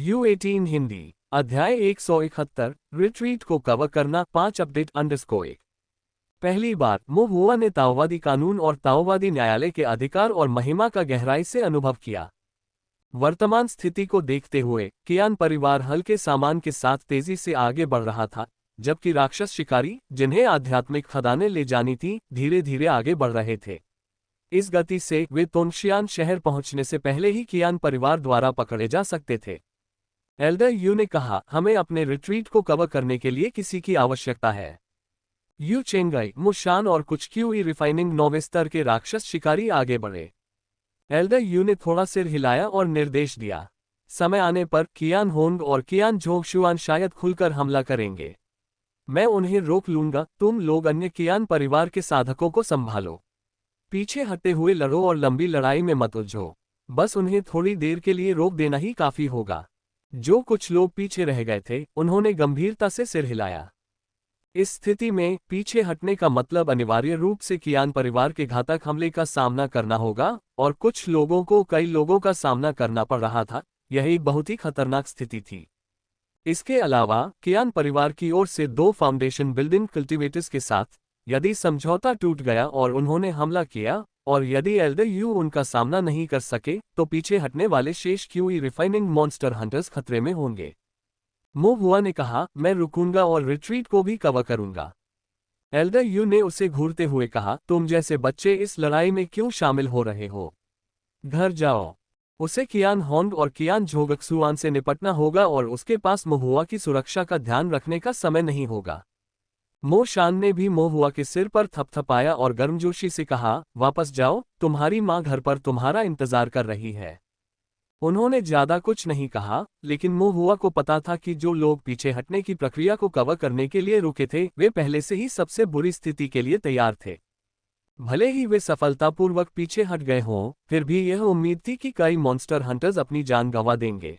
U18 Hindi अध्याय 171 retreat को cover करना 5 अपडेट _1। पहली बार महुआ ने ताओवादी कानून और ताओवादी न्यायालय के अधिकार और महिमा का गहराई से अनुभव किया। वर्तमान स्थिति को देखते हुए कियान परिवार हल्के सामान के साथ तेजी से आगे बढ़ रहा था, जबकि राक्षस शिकारी, जिन्हें आध्यात्मिक खदानें ले जानी थी, धीरे धीरे आगे बढ़ रहे थे। इस गति से वे तोंगशियान शहर पहुंचने से पहले ही कियान परिवार द्वारा पकड़े जा सकते थे। एल्डर यू ने कहा, हमें अपने रिट्रीट को कवर करने के लिए किसी की आवश्यकता है। यू चेंगई, मुशान और कुछ क्यूई रिफाइनिंग 9वें स्तर के राक्षस शिकारी आगे बढ़े। एल्डर यू ने थोड़ा सिर हिलाया और निर्देश दिया, समय आने पर कियान होंग और कियान झोंगशुआन शायद खुलकर हमला करेंगे। मैं उन्हें रोक लूंगा, तुम लोग अन्य कियान परिवार के साधकों को संभालो। पीछे हटे हुए लड़ो और लंबी लड़ाई में मत उलझो, बस उन्हें थोड़ी देर के लिए रोक देना ही काफी होगा। जो कुछ लोग पीछे रह गए थे, उन्होंने गंभीरता से सिर हिलाया। इस स्थिति में पीछे हटने का मतलब अनिवार्य रूप से कियान परिवार के घातक हमले का सामना करना होगा, और कुछ लोगों को कई लोगों का सामना करना पड़ रहा था। यह एक बहुत ही खतरनाक स्थिति थी। इसके अलावा कियान परिवार की ओर से 2 फाउंडेशन बिल्डिंग कल्टीवेटर्स के साथ, यदि समझौता टूट गया और उन्होंने हमला किया, और यदि एल्डर यू उनका सामना नहीं कर सके, तो पीछे हटने वाले शेष क्यूई रिफाइनिंग मॉन्स्टर हंटर्स खतरे में होंगे। महुआ ने कहा, मैं रुकूंगा और रिट्रीट को भी कवर करूंगा। एल्डर यू ने उसे घूरते हुए कहा, तुम जैसे बच्चे इस लड़ाई में क्यों शामिल हो रहे हो? घर जाओ। उसे कियान होंग और कियान झोंगशुआन से निपटना होगा और उसके पास महुआ की सुरक्षा का ध्यान रखने का समय नहीं होगा। मो शान ने भी महुआ के सिर पर थपथपाया और गर्मजोशी से कहा, वापस जाओ, तुम्हारी माँ घर पर तुम्हारा इंतजार कर रही है। उन्होंने ज्यादा कुछ नहीं कहा, लेकिन महुआ को पता था कि जो लोग पीछे हटने की प्रक्रिया को कवर करने के लिए रुके थे, वे पहले से ही सबसे बुरी स्थिति के लिए तैयार थे। भले ही वे सफलतापूर्वक पीछे हट गए हों, फिर भी यह उम्मीद थी कि कई मॉन्स्टर हंटर्स अपनी जान गंवा देंगे।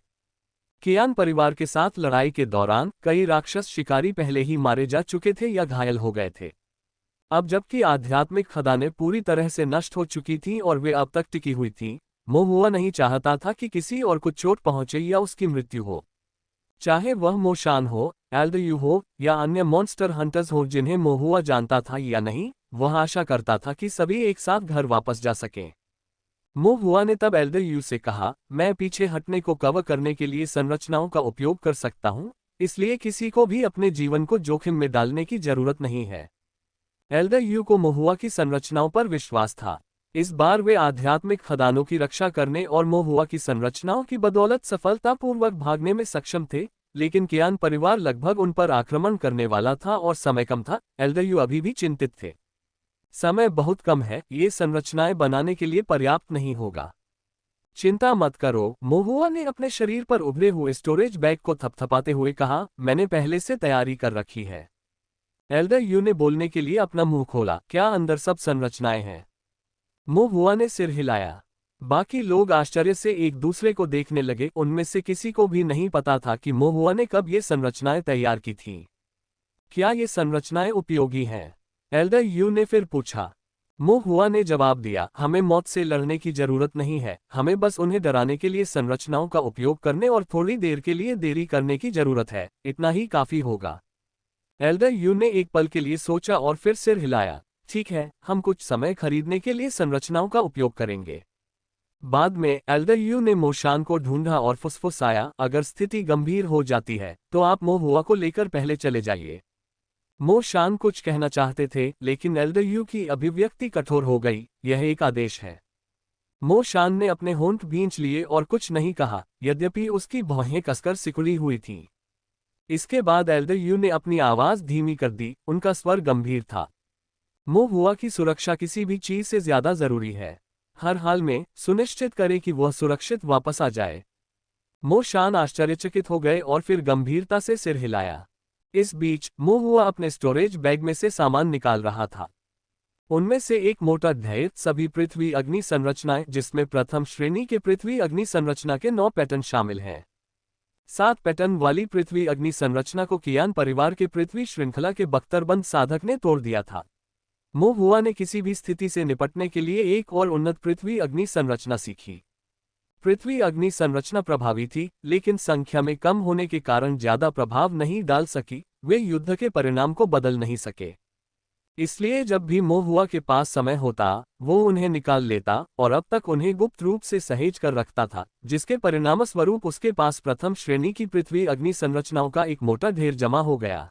कियान परिवार के साथ लड़ाई के दौरान कई राक्षस शिकारी पहले ही मारे जा चुके थे या घायल हो गए थे। अब जबकि आध्यात्मिक खदानें पूरी तरह से नष्ट हो चुकी थीं और वे अब तक टिकी हुई थीं, महुआ नहीं चाहता था कि किसी और को चोट पहुंचे या उसकी मृत्यु हो। चाहे वह मोशान हो, एल्डर यू हो, या अन्य मॉन्स्टर हंटर्स हो जिन्हें महुआ जानता था या नहीं, वह आशा करता था कि सभी एक साथ घर वापस जा सकें। महुआ ने तब एल्डर यू से कहा, मैं पीछे हटने को कवर करने के लिए संरचनाओं का उपयोग कर सकता हूं, इसलिए किसी को भी अपने जीवन को जोखिम में डालने की जरूरत नहीं है। एल्डर यू को महुआ की संरचनाओं पर विश्वास था। इस बार वे आध्यात्मिक खदानों की रक्षा करने और महुआ की संरचनाओं की बदौलत सफलतापूर्वक भागने में सक्षम थे, लेकिन कियान परिवार लगभग उन पर आक्रमण करने वाला था और समय कम था। एल्डर यू अभी भी चिंतित थे। समय बहुत कम है, ये संरचनाएं बनाने के लिए पर्याप्त नहीं होगा। चिंता मत करो, महुआ ने अपने शरीर पर उभरे हुए स्टोरेज बैग को थपथपाते हुए कहा, मैंने पहले से तैयारी कर रखी है। एल्डर यू ने बोलने के लिए अपना मुंह खोला, क्या अंदर सब संरचनाएं हैं? महुआ ने सिर हिलाया। बाकी लोग आश्चर्य से एक दूसरे को देखने लगे। उनमें से किसी को भी नहीं पता था कि महुआ ने कब ये संरचनाएं तैयार की थीं। क्या ये संरचनाएं उपयोगी हैं? एल्डर यू ने फिर पूछा। महुआ ने जवाब दिया, हमें मौत से लड़ने की जरूरत नहीं है, हमें बस उन्हें डराने के लिए संरचनाओं का उपयोग करने और थोड़ी देर के लिए देरी करने की जरूरत है, इतना ही काफी होगा। एल्डर यू ने एक पल के लिए सोचा और फिर सिर हिलाया, ठीक है, हम कुछ समय खरीदने के लिए संरचनाओं का उपयोग करेंगे। बाद में एल्डर यू ने मोशान को ढूंढा और फुसफुसाया, अगर स्थिति गंभीर हो जाती है तो आप महुआ को लेकर पहले चले जाइए। मोशान कुछ कहना चाहते थे, लेकिन एल्डर यू की अभिव्यक्ति कठोर हो गई, यह एक आदेश है। मोशान ने अपने होंठ भींच लिए और कुछ नहीं कहा, यद्यपि उसकी भौहें कसकर सिकुड़ी हुई थीं। इसके बाद एल्डर यू ने अपनी आवाज धीमी कर दी, उनका स्वर गंभीर था। महुआ की सुरक्षा किसी भी चीज से ज्यादा जरूरी है। हर हाल में सुनिश्चित करें कि वह सुरक्षित वापस आ जाए। मोशान आश्चर्यचकित हो गए और फिर गंभीरता से सिर हिलाया। इस बीच महुआ अपने स्टोरेज बैग में से सामान निकाल रहा था। उनमें से एक मोटा ढेर सभी पृथ्वी अग्नि संरचनाएं, जिसमें प्रथम श्रेणी के पृथ्वी अग्नि संरचना के 9 पैटर्न शामिल हैं। 7 पैटर्न वाली पृथ्वी अग्नि संरचना को कियान परिवार के पृथ्वी श्रृंखला के बख्तरबंद साधक ने तोड़ दिया था। महुआ ने किसी भी स्थिति से निपटने के लिए एक और उन्नत पृथ्वी अग्नि संरचना सीखी। पृथ्वी अग्नि संरचना प्रभावी थी, लेकिन संख्या में कम होने के कारण ज्यादा प्रभाव नहीं डाल सकी, वे युद्ध के परिणाम को बदल नहीं सके। इसलिए जब भी मोहुआ के पास समय होता, वो उन्हें निकाल लेता और अब तक उन्हें गुप्त रूप से सहेज कर रखता था, जिसके परिणामस्वरूप उसके पास प्रथम श्रेणी की पृथ्वी अग्नि संरचनाओं का एक मोटा ढेर जमा हो गया।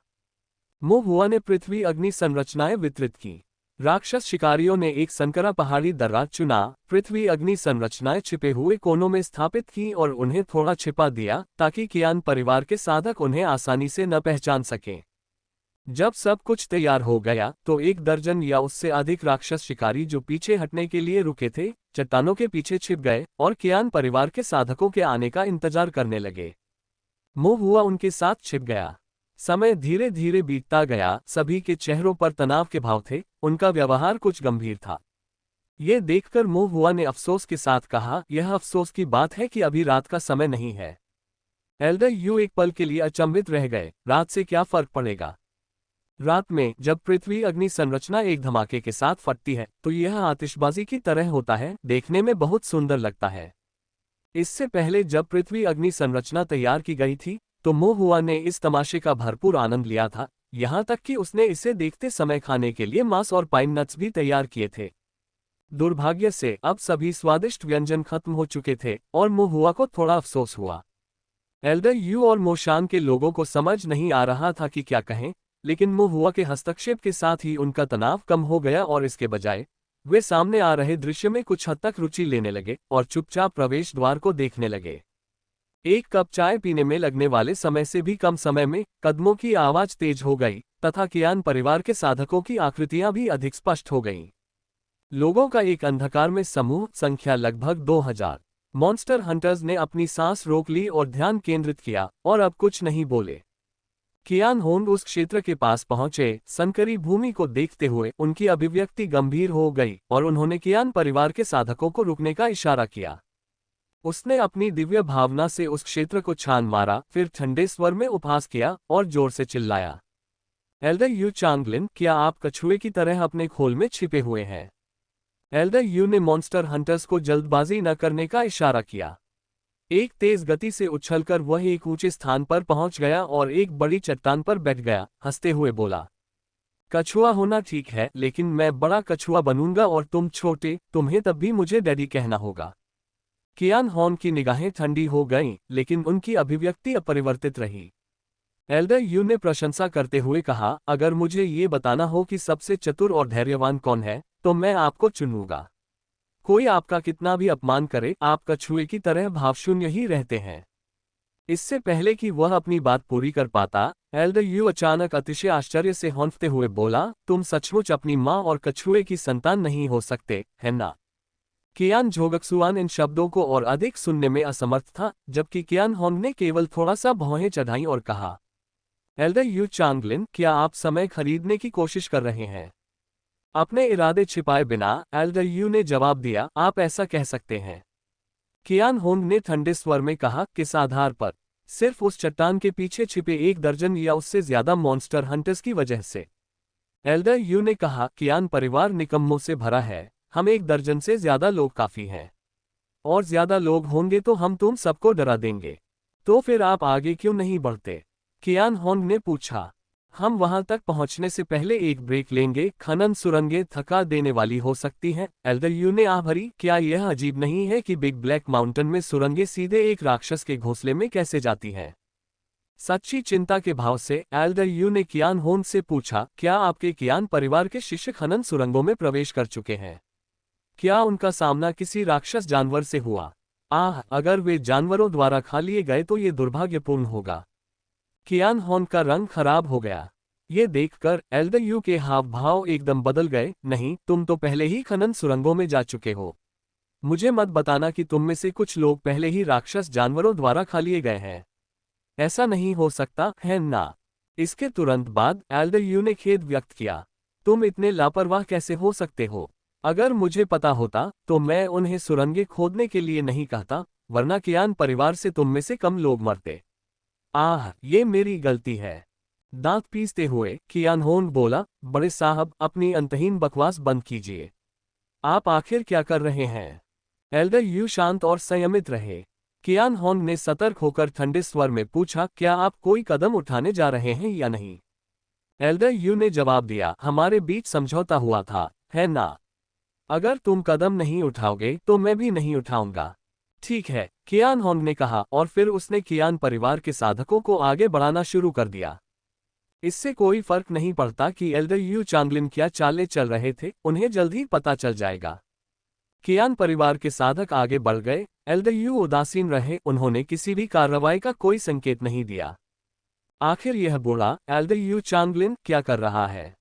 मोहुआ ने पृथ्वी अग्नि संरचनाएं वितरित की। राक्षस शिकारियों ने एक संकरा पहाड़ी दर्रा चुना, पृथ्वी अग्नि संरचनाएं छिपे हुए कोनों में स्थापित की और उन्हें थोड़ा छिपा दिया ताकि कियान परिवार के साधक उन्हें आसानी से न पहचान सकें। जब सब कुछ तैयार हो गया तो 1 दर्जन या उससे अधिक राक्षस शिकारी जो पीछे हटने के लिए रुके थे, चट्टानों के पीछे छिप गए और कियान परिवार के साधकों के आने का इंतजार करने लगे। मोहुआ उनके साथ छिप गया। समय धीरे धीरे बीतता गया, सभी के चेहरों पर तनाव के भाव थे, उनका व्यवहार कुछ गंभीर था। ये देखकर मोहुआ ने अफसोस के साथ कहा, यह अफसोस की बात है कि अभी रात का समय नहीं है। एल्डर यू एक पल के लिए अचंभित रह गए, रात से क्या फर्क पड़ेगा? रात में जब पृथ्वी अग्नि संरचना एक धमाके के साथ फटती है तो यह आतिशबाजी की तरह होता है, देखने में बहुत सुंदर लगता है। इससे पहले जब पृथ्वी अग्नि संरचना तैयार की गई थी तो मोहुआ ने इस तमाशे का भरपूर आनंद लिया था, यहाँ तक कि उसने इसे देखते समय खाने के लिए मांस और पाइन नट्स भी तैयार किए थे। दुर्भाग्य से अब सभी स्वादिष्ट व्यंजन खत्म हो चुके थे और मोहुआ को थोड़ा अफसोस हुआ। एल्डर यू और मोशान के लोगों को समझ नहीं आ रहा था कि क्या कहें, लेकिन मोहुआ के हस्तक्षेप के साथ ही उनका तनाव कम हो गया और इसके बजाय वे सामने आ रहे दृश्य में कुछ हद तक रुचि लेने लगे और चुपचाप प्रवेश द्वार को देखने लगे। 1 कप चाय पीने में लगने वाले समय से भी कम समय में कदमों की आवाज तेज हो गई तथा कियान परिवार के साधकों की आकृतियां भी अधिक स्पष्ट हो गईं। लोगों का एक अंधकार में समूह, संख्या लगभग 2000। मॉन्स्टर हंटर्स ने अपनी सांस रोक ली और ध्यान केंद्रित किया और अब कुछ नहीं बोले। कियान होंग उस क्षेत्र के पास पहुंचे, संकरी भूमि को देखते हुए उनकी अभिव्यक्ति गंभीर हो गई और उन्होंने कियान परिवार के साधकों को रुकने का इशारा किया। उसने अपनी दिव्य भावना से उस क्षेत्र को छान मारा, फिर ठंडे स्वर में उपहास किया और जोर से चिल्लाया, एल्डर यू चांगलिन, क्या आप कछुए की तरह अपने खोल में छिपे हुए हैं? एल्डर यू ने मॉन्स्टर हंटर्स को जल्दबाजी न करने का इशारा किया। एक तेज गति से उछलकर वह एक ऊंचे स्थान पर पहुंच गया और एक बड़ी चट्टान पर बैठ गया, हंसते हुए बोला, कछुआ होना ठीक है, लेकिन मैं बड़ा कछुआ बनूंगा और तुम छोटे, तुम्हें तब भी मुझे डैडी कहना होगा। कियान होंग की निगाहें ठंडी हो गईं, लेकिन उनकी अभिव्यक्ति अपरिवर्तित रही। एल्डर यू ने प्रशंसा करते हुए कहा, अगर मुझे ये बताना हो कि सबसे चतुर और धैर्यवान कौन है, तो मैं आपको चुनूंगा। कोई आपका कितना भी अपमान करे, आप कछुए की तरह भावशून्य ही रहते हैं। इससे पहले कि वह अपनी बात पूरी कर पाता, एल्डर यू अचानक अतिशय आश्चर्य से हौंफते हुए बोला, तुम सचमुच अपनी माँ और कछुए की संतान नहीं हो सकते, है ना? कियान झोगक्सुआन इन शब्दों को और अधिक सुनने में असमर्थ था, जबकि कियान होंग ने केवल थोड़ा सा भौहें चढ़ाई और कहा, एल्डर यू चांगलिन, क्या आप समय खरीदने की कोशिश कर रहे हैं? अपने इरादे छिपाए बिना एल्डर यू ने जवाब दिया, आप ऐसा कह सकते हैं। कियान होंग ने ठंडे स्वर में कहा, किस आधार पर? सिर्फ उस चट्टान के पीछे छिपे 1 दर्जन या उससे ज्यादा मॉन्स्टर हंटर्स की वजह से। एल्डर यू ने कहा, कियान परिवार निकम्मों से भरा है, हम 1 दर्जन से ज्यादा लोग काफी हैं। और ज्यादा लोग होंगे तो हम तुम सबको डरा देंगे। तो फिर आप आगे क्यों नहीं बढ़ते? कियान होंग ने पूछा। हम वहां तक पहुंचने से पहले एक ब्रेक लेंगे, खनन सुरंगें थका देने वाली हो सकती हैं। एल्डर यू ने आह भरी, क्या यह अजीब नहीं है कि बिग ब्लैक माउंटेन में सुरंगें सीधे एक राक्षस के घोंसले में कैसे जाती हैं? सच्ची चिंता के भाव से एल्डर यू ने कियान होंग से पूछा, क्या आपके कियान परिवार के शिष्य खनन सुरंगों में प्रवेश कर चुके हैं? क्या उनका सामना किसी राक्षस जानवर से हुआ? अगर वे जानवरों द्वारा खा लिए गए तो ये दुर्भाग्यपूर्ण होगा। कियान होंग का रंग खराब हो गया। ये देखकर एल्डर यू के हाव भाव एकदम बदल गए। नहीं, तुम तो पहले ही खनन सुरंगों में जा चुके हो। मुझे मत बताना कि तुम में से कुछ लोग पहले ही राक्षस जानवरों द्वारा खा लिए गए हैं। ऐसा नहीं हो सकता है ना? इसके तुरंत बाद एल्डर यू ने खेद व्यक्त किया, तुम इतने लापरवाह कैसे हो सकते हो? अगर मुझे पता होता तो मैं उन्हें सुरंगें खोदने के लिए नहीं कहता, वरना कियान परिवार से तुम में से कम लोग मरते। ये मेरी गलती है। दांत पीसते हुए कियान होंग बोला, बड़े साहब, अपनी अंतहीन बकवास बंद कीजिए। आप आखिर क्या कर रहे हैं? एल्डर यू शांत और संयमित रहे। कियान होंग ने सतर्क होकर ठंडे स्वर में पूछा, क्या आप कोई कदम उठाने जा रहे हैं या नहीं? एल्डर यू ने जवाब दिया, हमारे बीच समझौता हुआ था, है ना? अगर तुम कदम नहीं उठाओगे तो मैं भी नहीं उठाऊंगा। ठीक है, कियान होंग ने कहा, और फिर उसने कियान परिवार के साधकों को आगे बढ़ाना शुरू कर दिया। इससे कोई फर्क नहीं पड़ता कि एल्डर यू चांगलिन क्या चालें चल रहे थे, उन्हें जल्द ही पता चल जाएगा। कियान परिवार के साधक आगे बढ़ गए, एल्डर यू उदासीन रहे, उन्होंने किसी भी कार्रवाई का कोई संकेत नहीं दिया। आखिर यह बूढ़ा एल्डर यू चांगलिन क्या कर रहा है?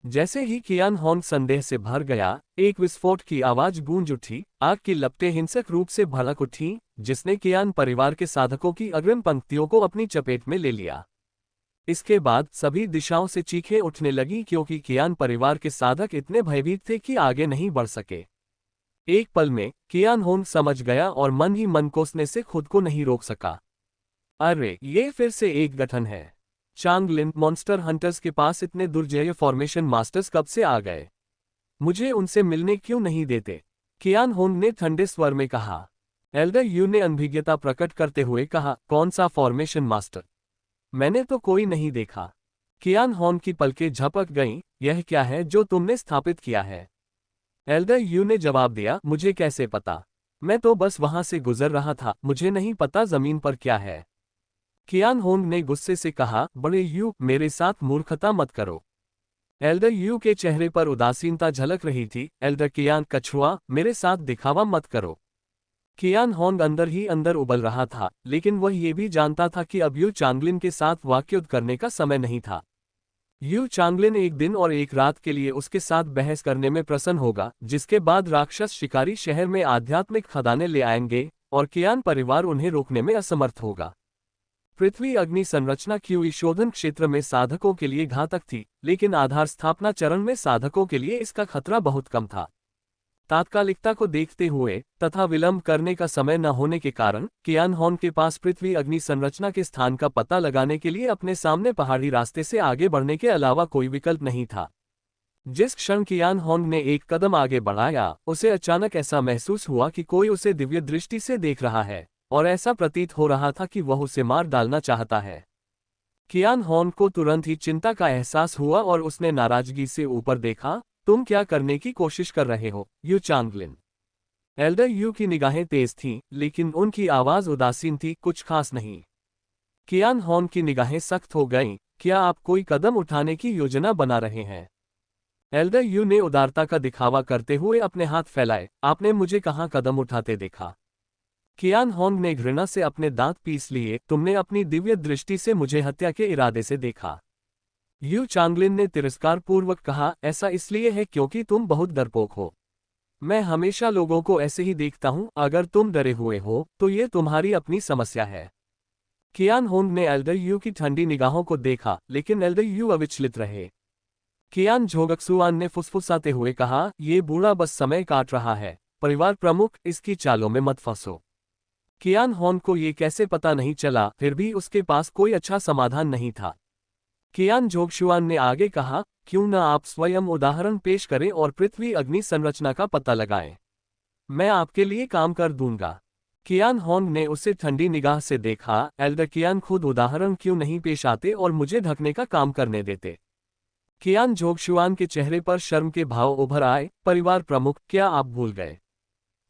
जैसे ही कियान होंग संदेह से भर गया, एक विस्फोट की आवाज गूंज उठी, आग की लपटें हिंसक रूप से भड़क उठीं, जिसने कियान परिवार के साधकों की अग्रिम पंक्तियों को अपनी चपेट में ले लिया। इसके बाद सभी दिशाओं से चीखें उठने लगीं क्योंकि कियान परिवार के साधक इतने भयभीत थे कि आगे नहीं बढ़ सके। एक पल में कियान होंग समझ गया और मन ही मन कोसने से खुद को नहीं रोक सका। अरे, ये फिर से एक गठन है। चांगलिन मॉन्स्टर हंटर्स के पास इतने दुर्जय फॉर्मेशन मास्टर्स कब से आ गए? मुझे उनसे मिलने क्यों नहीं देते? कियान होंग ने ठंडे स्वर में कहा। एल्डर यू ने अनभिज्ञता प्रकट करते हुए कहा, कौन सा फॉर्मेशन मास्टर? मैंने तो कोई नहीं देखा। कियान होंग की पलकें झपक गईं, यह क्या है जो तुमने स्थापित किया है? एल्डर यू ने जवाब दिया, मुझे कैसे पता? मैं तो बस वहां से गुजर रहा था, मुझे नहीं पता जमीन पर क्या है। कियान होंग ने गुस्से से कहा, बड़े यू, मेरे साथ मूर्खता मत करो। एल्डर यू के चेहरे पर उदासीनता झलक रही थी। एल्डर कियान कछुआ, मेरे साथ दिखावा मत करो। कियान होंग अंदर ही अंदर उबल रहा था, लेकिन वह ये भी जानता था कि अब यू चांगलिन के साथ वाक्युद्ध करने का समय नहीं था। यू चांगलिन एक दिन और एक रात के लिए उसके साथ बहस करने में प्रसन्न होगा, जिसके बाद राक्षस शिकारी शहर में आध्यात्मिक खदानें ले आएंगे और कियान परिवार उन्हें रोकने में असमर्थ होगा। पृथ्वी अग्नि संरचना क्यूई शोधन क्षेत्र में साधकों के लिए घातक थी, लेकिन आधार स्थापना चरण में साधकों के लिए इसका खतरा बहुत कम था। तात्कालिकता को देखते हुए तथा विलंब करने का समय न होने के कारण कियान होंग के पास पृथ्वी अग्नि संरचना के स्थान का पता लगाने के लिए अपने सामने पहाड़ी रास्ते से आगे बढ़ने के अलावा कोई विकल्प नहीं था। जिस क्षण कियान होंग ने एक कदम आगे बढ़ाया, उसे अचानक ऐसा महसूस हुआ कि कोई उसे दिव्य दृष्टि से देख रहा है, और ऐसा प्रतीत हो रहा था कि वह उसे मार डालना चाहता है। कियान होंग को तुरंत ही चिंता का एहसास हुआ और उसने नाराजगी से ऊपर देखा। तुम क्या करने की कोशिश कर रहे हो, यू चांगलिन? एल्डर यू की निगाहें तेज थीं, लेकिन उनकी आवाज उदासीन थी, कुछ खास नहीं। कियान होंग की निगाहें सख्त हो गईं, क्या आप कोई कदम उठाने की योजना बना रहे हैं? एल्डर यू ने उदारता का दिखावा करते हुए अपने हाथ फैलाए, आपने मुझे कहाँ कदम उठाते देखा? कियान होंग ने घृणा से अपने दांत पीस लिए, तुमने अपनी दिव्य दृष्टि से मुझे हत्या के इरादे से देखा। यू चांगलिन ने तिरस्कार पूर्वक कहा, ऐसा इसलिए है क्योंकि तुम बहुत डरपोक हो। मैं हमेशा लोगों को ऐसे ही देखता हूं, अगर तुम डरे हुए हो तो ये तुम्हारी अपनी समस्या है। कियान होंग ने एल्डर यू की ठंडी निगाहों को देखा, लेकिन एल्डर यू अविचलित रहे। कियान झोगक्सुआन ने फुसफुसाते हुए कहा, ये बूढ़ा बस समय काट रहा है, परिवार प्रमुख, इसकी चालों में मत फंसो। कियान होंग को ये कैसे पता नहीं चला, फिर भी उसके पास कोई अच्छा समाधान नहीं था। कियान झोगक्सुआन ने आगे कहा, क्यों न आप स्वयं उदाहरण पेश करें और पृथ्वी अग्नि संरचना का पता लगाएं। मैं आपके लिए काम कर दूंगा। कियान होंग ने उसे ठंडी निगाह से देखा, एल्डर कियान खुद उदाहरण क्यों नहीं पेश आते और मुझे ढकने का काम करने देते? कियान झोगक्सुआन के चेहरे पर शर्म के भाव उभर आए, परिवार प्रमुख, क्या आप भूल गए?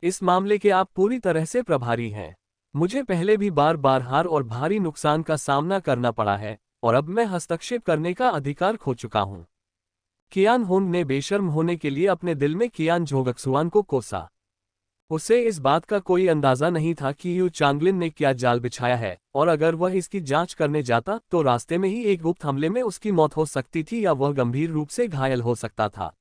इस मामले के आप पूरी तरह से प्रभारी हैं। मुझे पहले भी बार बार हार और भारी नुकसान का सामना करना पड़ा है, और अब मैं हस्तक्षेप करने का अधिकार खो चुका हूं। कियान होंग ने बेशर्म होने के लिए अपने दिल में कियान झोगक्सुआन को कोसा। उसे इस बात का कोई अंदाजा नहीं था कि यू चांगलिन ने क्या जाल बिछाया है, और अगर वह इसकी जांच करने जाता तो रास्ते में ही एक गुप्त हमले में उसकी मौत हो सकती थी या वह गंभीर रूप से घायल हो सकता था।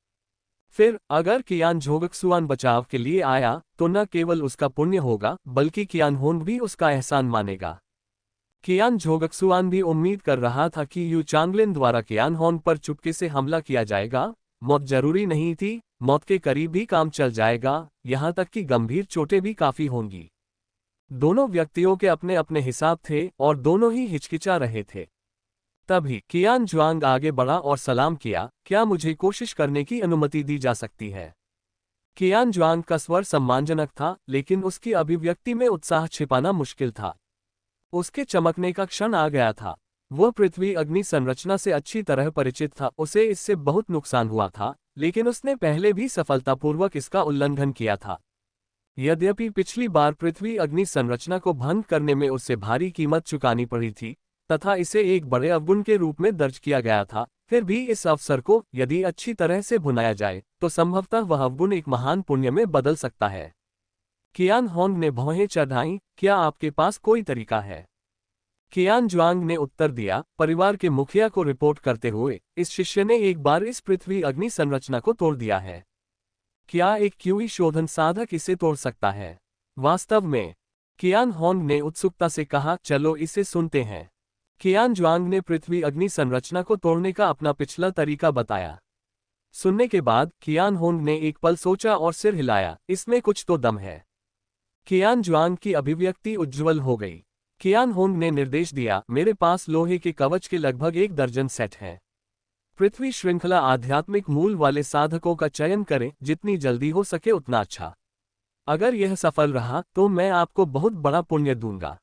फिर अगर कियान झोगक्सुआन बचाव के लिए आया तो न केवल उसका पुण्य होगा, बल्कि कियान होंग भी उसका एहसान मानेगा। कियान झोगक्सुआन भी उम्मीद कर रहा था कि यू चांगलिन द्वारा कियान होंग पर चुपके से हमला किया जाएगा। मौत जरूरी नहीं थी, मौत के करीब भी काम चल जाएगा, यहां तक कि गंभीर चोटें भी काफी होंगी। दोनों व्यक्तियों के अपने अपने हिसाब थे और दोनों ही हिचकिचा रहे थे। तभी कियान जुआंग आगे बढ़ा और सलाम किया, क्या मुझे कोशिश करने की अनुमति दी जा सकती है? कियान जुआंग का स्वर सम्मानजनक था, लेकिन उसकी अभिव्यक्ति में उत्साह छिपाना मुश्किल था। उसके चमकने का क्षण आ गया था। वह पृथ्वी अग्नि संरचना से अच्छी तरह परिचित था। उसे इससे बहुत नुकसान हुआ था, लेकिन उसने पहले भी सफलतापूर्वक इसका उल्लंघन किया था। यद्यपि पिछली बार पृथ्वी अग्नि संरचना को भंग करने में उसे भारी कीमत चुकानी पड़ी थी तथा इसे एक बड़े अवगुण के रूप में दर्ज किया गया था, फिर भी इस अवसर को यदि अच्छी तरह से भुनाया जाए तो संभवतः वह अवगुण एक महान पुण्य में बदल सकता है। कियान होंग ने भौहें चढ़ाईं, क्या आपके पास कोई तरीका है? कियान जुआंग ने उत्तर दिया, परिवार के मुखिया को रिपोर्ट करते हुए, इस शिष्य ने एक बार इस पृथ्वी अग्नि संरचना को तोड़ दिया है। क्या एक क्यूई शोधन साधक इसे तोड़ सकता है? वास्तव में? कियान होंग ने उत्सुकता से कहा, चलो इसे सुनते हैं। कियान जुआंग ने पृथ्वी अग्नि संरचना को तोड़ने का अपना पिछला तरीका बताया। सुनने के बाद कियान होंग ने एक पल सोचा और सिर हिलाया, इसमें कुछ तो दम है। कियान जुआंग की अभिव्यक्ति उज्ज्वल हो गई। कियान होंग ने निर्देश दिया, मेरे पास लोहे के कवच के लगभग 1 दर्जन सेट हैं। पृथ्वी श्रृंखला आध्यात्मिक मूल वाले साधकों का चयन करें, जितनी जल्दी हो सके उतना अच्छा। अगर यह सफल रहा तो मैं आपको बहुत बड़ा पुण्य दूंगा।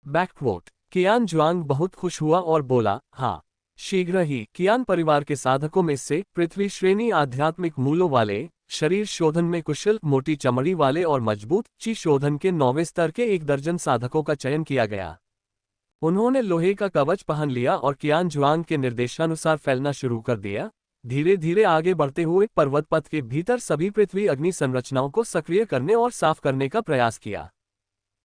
बैकवोट। कियान जुआंग बहुत खुश हुआ और बोला, हाँ, शीघ्र ही। कियान परिवार के साधकों में से पृथ्वी श्रेणी आध्यात्मिक मूलों वाले, शरीर शोधन में कुशल, मोटी चमड़ी वाले और मजबूत ची शोधन के 9वें स्तर के 1 दर्जन साधकों का चयन किया गया। उन्होंने लोहे का कवच पहन लिया और कियान जुआंग के निर्देशानुसार फैलना शुरू कर दिया। धीरे धीरे आगे बढ़ते हुए पर्वत पथ के भीतर सभी पृथ्वी अग्नि संरचनाओं को सक्रिय करने और साफ करने का प्रयास किया।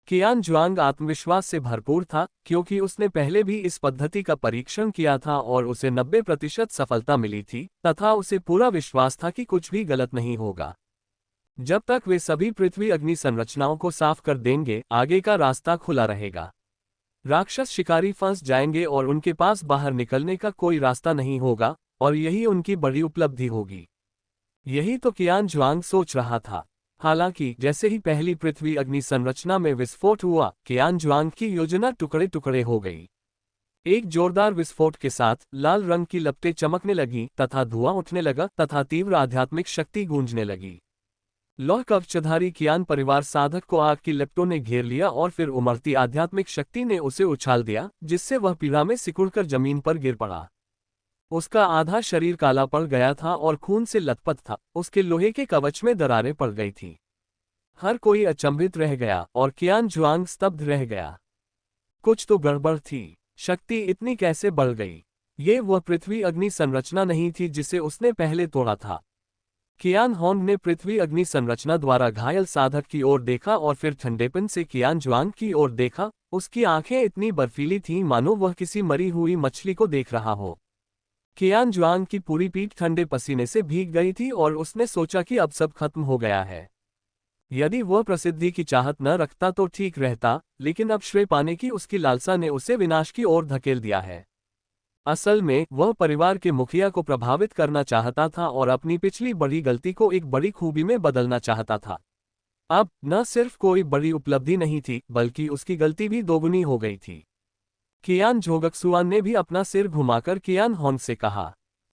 कियान जुआंग आत्मविश्वास से भरपूर था, क्योंकि उसने पहले भी इस पद्धति का परीक्षण किया था और उसे 90% सफलता मिली थी तथा उसे पूरा विश्वास था कि कुछ भी गलत नहीं होगा। जब तक वे सभी पृथ्वी अग्नि संरचनाओं को साफ कर देंगे, आगे का रास्ता खुला रहेगा। राक्षस शिकारी फंस जाएंगे और उनके पास बाहर निकलने का कोई रास्ता नहीं होगा, और यही उनकी बड़ी उपलब्धि होगी। यही तो कियान जुआंग सोच रहा था। हालांकि जैसे ही पहली पृथ्वी अग्नि संरचना में विस्फोट हुआ, कियान जुआंग की योजना टुकड़े टुकड़े हो गई। एक जोरदार विस्फोट के साथ लाल रंग की लपटें चमकने लगीं तथा धुआं उठने लगा तथा तीव्र आध्यात्मिक शक्ति गूंजने लगी। लौह कवचधारी कियान परिवार साधक को आग की लपटों ने घेर लिया और फिर उमड़ती आध्यात्मिक शक्ति ने उसे उछाल दिया, जिससे वह पीड़ा में सिकुड़कर जमीन पर गिर पड़ा। उसका आधा शरीर काला पड़ गया था और खून से लथपथ था। उसके लोहे के कवच में दरारें पड़ गई थी। हर कोई अचंभित रह गया और कियान जुआंग स्तब्ध रह गया। कुछ तो गड़बड़ थी। शक्ति इतनी कैसे बढ़ गई? ये वह पृथ्वी अग्नि संरचना नहीं थी जिसे उसने पहले तोड़ा था। कियान होंग ने पृथ्वी अग्नि संरचना द्वारा घायल साधक की ओर देखा और फिर ठंडेपन से कियान जुआंग की ओर देखा। उसकी आंखें इतनी बर्फीली थीं मानो वह किसी मरी हुई मछली को देख रहा हो। कियान जुआंग की पूरी पीठ ठंडे पसीने से भीग गई थी और उसने सोचा कि अब सब खत्म हो गया है। यदि वह प्रसिद्धि की चाहत न रखता तो ठीक रहता, लेकिन अब श्रेय पाने की उसकी लालसा ने उसे विनाश की ओर धकेल दिया है। असल में वह परिवार के मुखिया को प्रभावित करना चाहता था और अपनी पिछली बड़ी गलती को एक बड़ी खूबी में बदलना चाहता था। अब न सिर्फ कोई बड़ी उपलब्धि नहीं थी, बल्कि उसकी गलती भी दोगुनी हो गई थी। कियान जोगक्सुआन ने भी अपना सिर घुमाकर कियान होंग से कहा,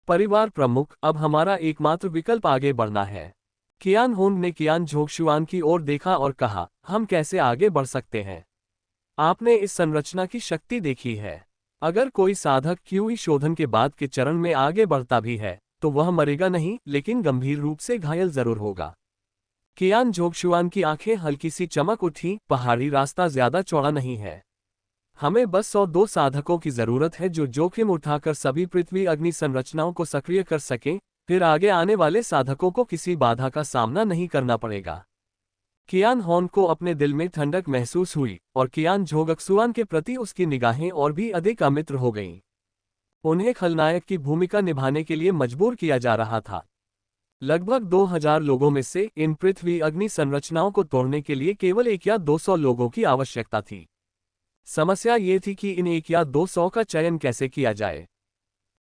परिवार प्रमुख, अब हमारा एकमात्र विकल्प आगे बढ़ना है। कियान होंग ने कियान जोगक्सुआन की ओर देखा और कहा, हम कैसे आगे बढ़ सकते हैं? आपने इस संरचना की शक्ति देखी है। अगर कोई साधक क्यूई शोधन के बाद के चरण में आगे बढ़ता भी है तो वह मरेगा नहीं, लेकिन गंभीर रूप से घायल जरूर होगा। कियान जोगक्सुआन की आंखें हल्की सी चमक उठी, पहाड़ी रास्ता ज्यादा चौड़ा नहीं है। हमें बस 102 साधकों की जरूरत है जो जोखिम उठाकर सभी पृथ्वी अग्नि संरचनाओं को सक्रिय कर सकें, फिर आगे आने वाले साधकों को किसी बाधा का सामना नहीं करना पड़ेगा। कियान होंग को अपने दिल में ठंडक महसूस हुई और कियान जोगक्सुआन के प्रति उसकी निगाहें और भी अधिक अमित्र हो गईं। उन्हें खलनायक की भूमिका निभाने के लिए मजबूर किया जा रहा था। लगभग 2000 लोगों में से इन पृथ्वी अग्नि संरचनाओं को तोड़ने के लिए केवल 1 या 200 लोगों की आवश्यकता थी। समस्या ये थी कि इन 1 या 200 का चयन कैसे किया जाए,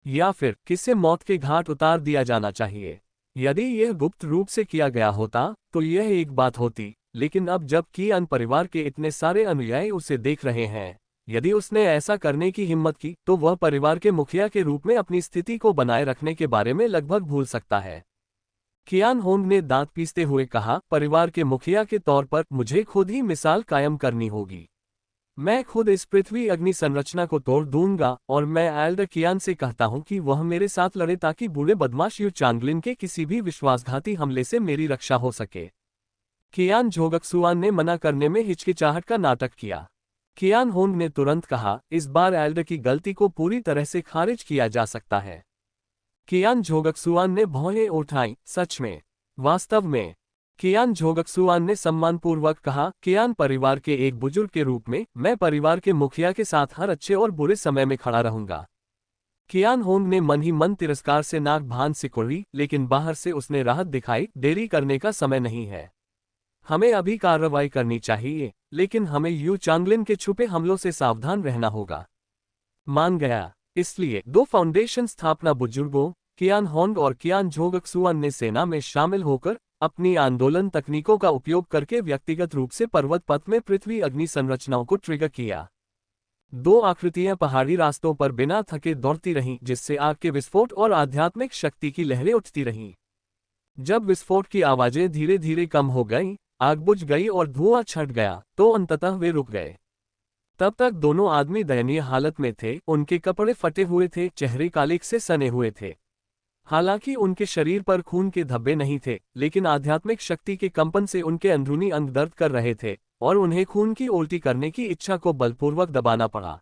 या फिर किसे मौत के घाट उतार दिया जाना चाहिए। यदि यह गुप्त रूप से किया गया होता तो यह एक बात होती, लेकिन अब जब कियान परिवार के इतने सारे अनुयायी उसे देख रहे हैं, यदि उसने ऐसा करने की हिम्मत की तो वह परिवार के मुखिया के रूप में अपनी स्थिति को बनाए रखने के बारे में लगभग भूल सकता है। कियान होंग ने दांत पीसते हुए कहा, परिवार के मुखिया के तौर पर मुझे खुद ही मिसाल कायम करनी होगी। मैं खुद इस पृथ्वी अग्नि संरचना को तोड़ दूंगा और मैं एल्डर कियान से कहता हूं कि वह मेरे साथ लड़े ताकि बूढ़े बदमाश यू चांगलिन के किसी भी विश्वासघाती हमले से मेरी रक्षा हो सके। कियान जोगक्सुआन ने मना करने में हिचकिचाहट का नाटक किया। कियान होंग ने तुरंत कहा, इस बार एल्डर की गलती को पूरी तरह से खारिज किया जा सकता है। कियान जोगक्सुआन ने भौहें उठाई, सच में? वास्तव में? कियान जोगक्सुआन ने सम्मानपूर्वक कहा, कियान परिवार के एक बुजुर्ग के रूप में मैं परिवार के मुखिया के साथ हर अच्छे और बुरे समय में खड़ा रहूंगा। कियान होंग ने मन ही मन तिरस्कार से नाक भान सिकुड़ी, लेकिन बाहर से उसने राहत दिखाई, देरी करने का समय नहीं है। हमें अभी कार्रवाई करनी चाहिए, लेकिन हमें यू चांगलिन के छुपे हमलों से सावधान रहना होगा। मान गया। इसलिए 2 फाउंडेशन स्थापना बुजुर्गों कियान होंग और कियान जोगक्सुआन ने सेना में शामिल होकर अपनी आंदोलन तकनीकों का उपयोग करके व्यक्तिगत रूप से पर्वत पथ में पृथ्वी अग्नि संरचनाओं को ट्रिगर किया। 2 आकृतियां पहाड़ी रास्तों पर बिना थके दौड़ती रहीं, जिससे आग के विस्फोट और आध्यात्मिक शक्ति की लहरें उठती रहीं। जब विस्फोट की आवाजें धीरे धीरे कम हो गईं, आग बुझ गई और धुआं छट गया, तो अंततः वे रुक गए। तब तक दोनों आदमी दयनीय हालत में थे, उनके कपड़े फटे हुए थे, चेहरे कालिक से सने हुए थे। हालांकि उनके शरीर पर खून के धब्बे नहीं थे, लेकिन आध्यात्मिक शक्ति के कंपन से उनके अंदरूनी अंग दर्द कर रहे थे और उन्हें खून की उल्टी करने की इच्छा को बलपूर्वक दबाना पड़ा।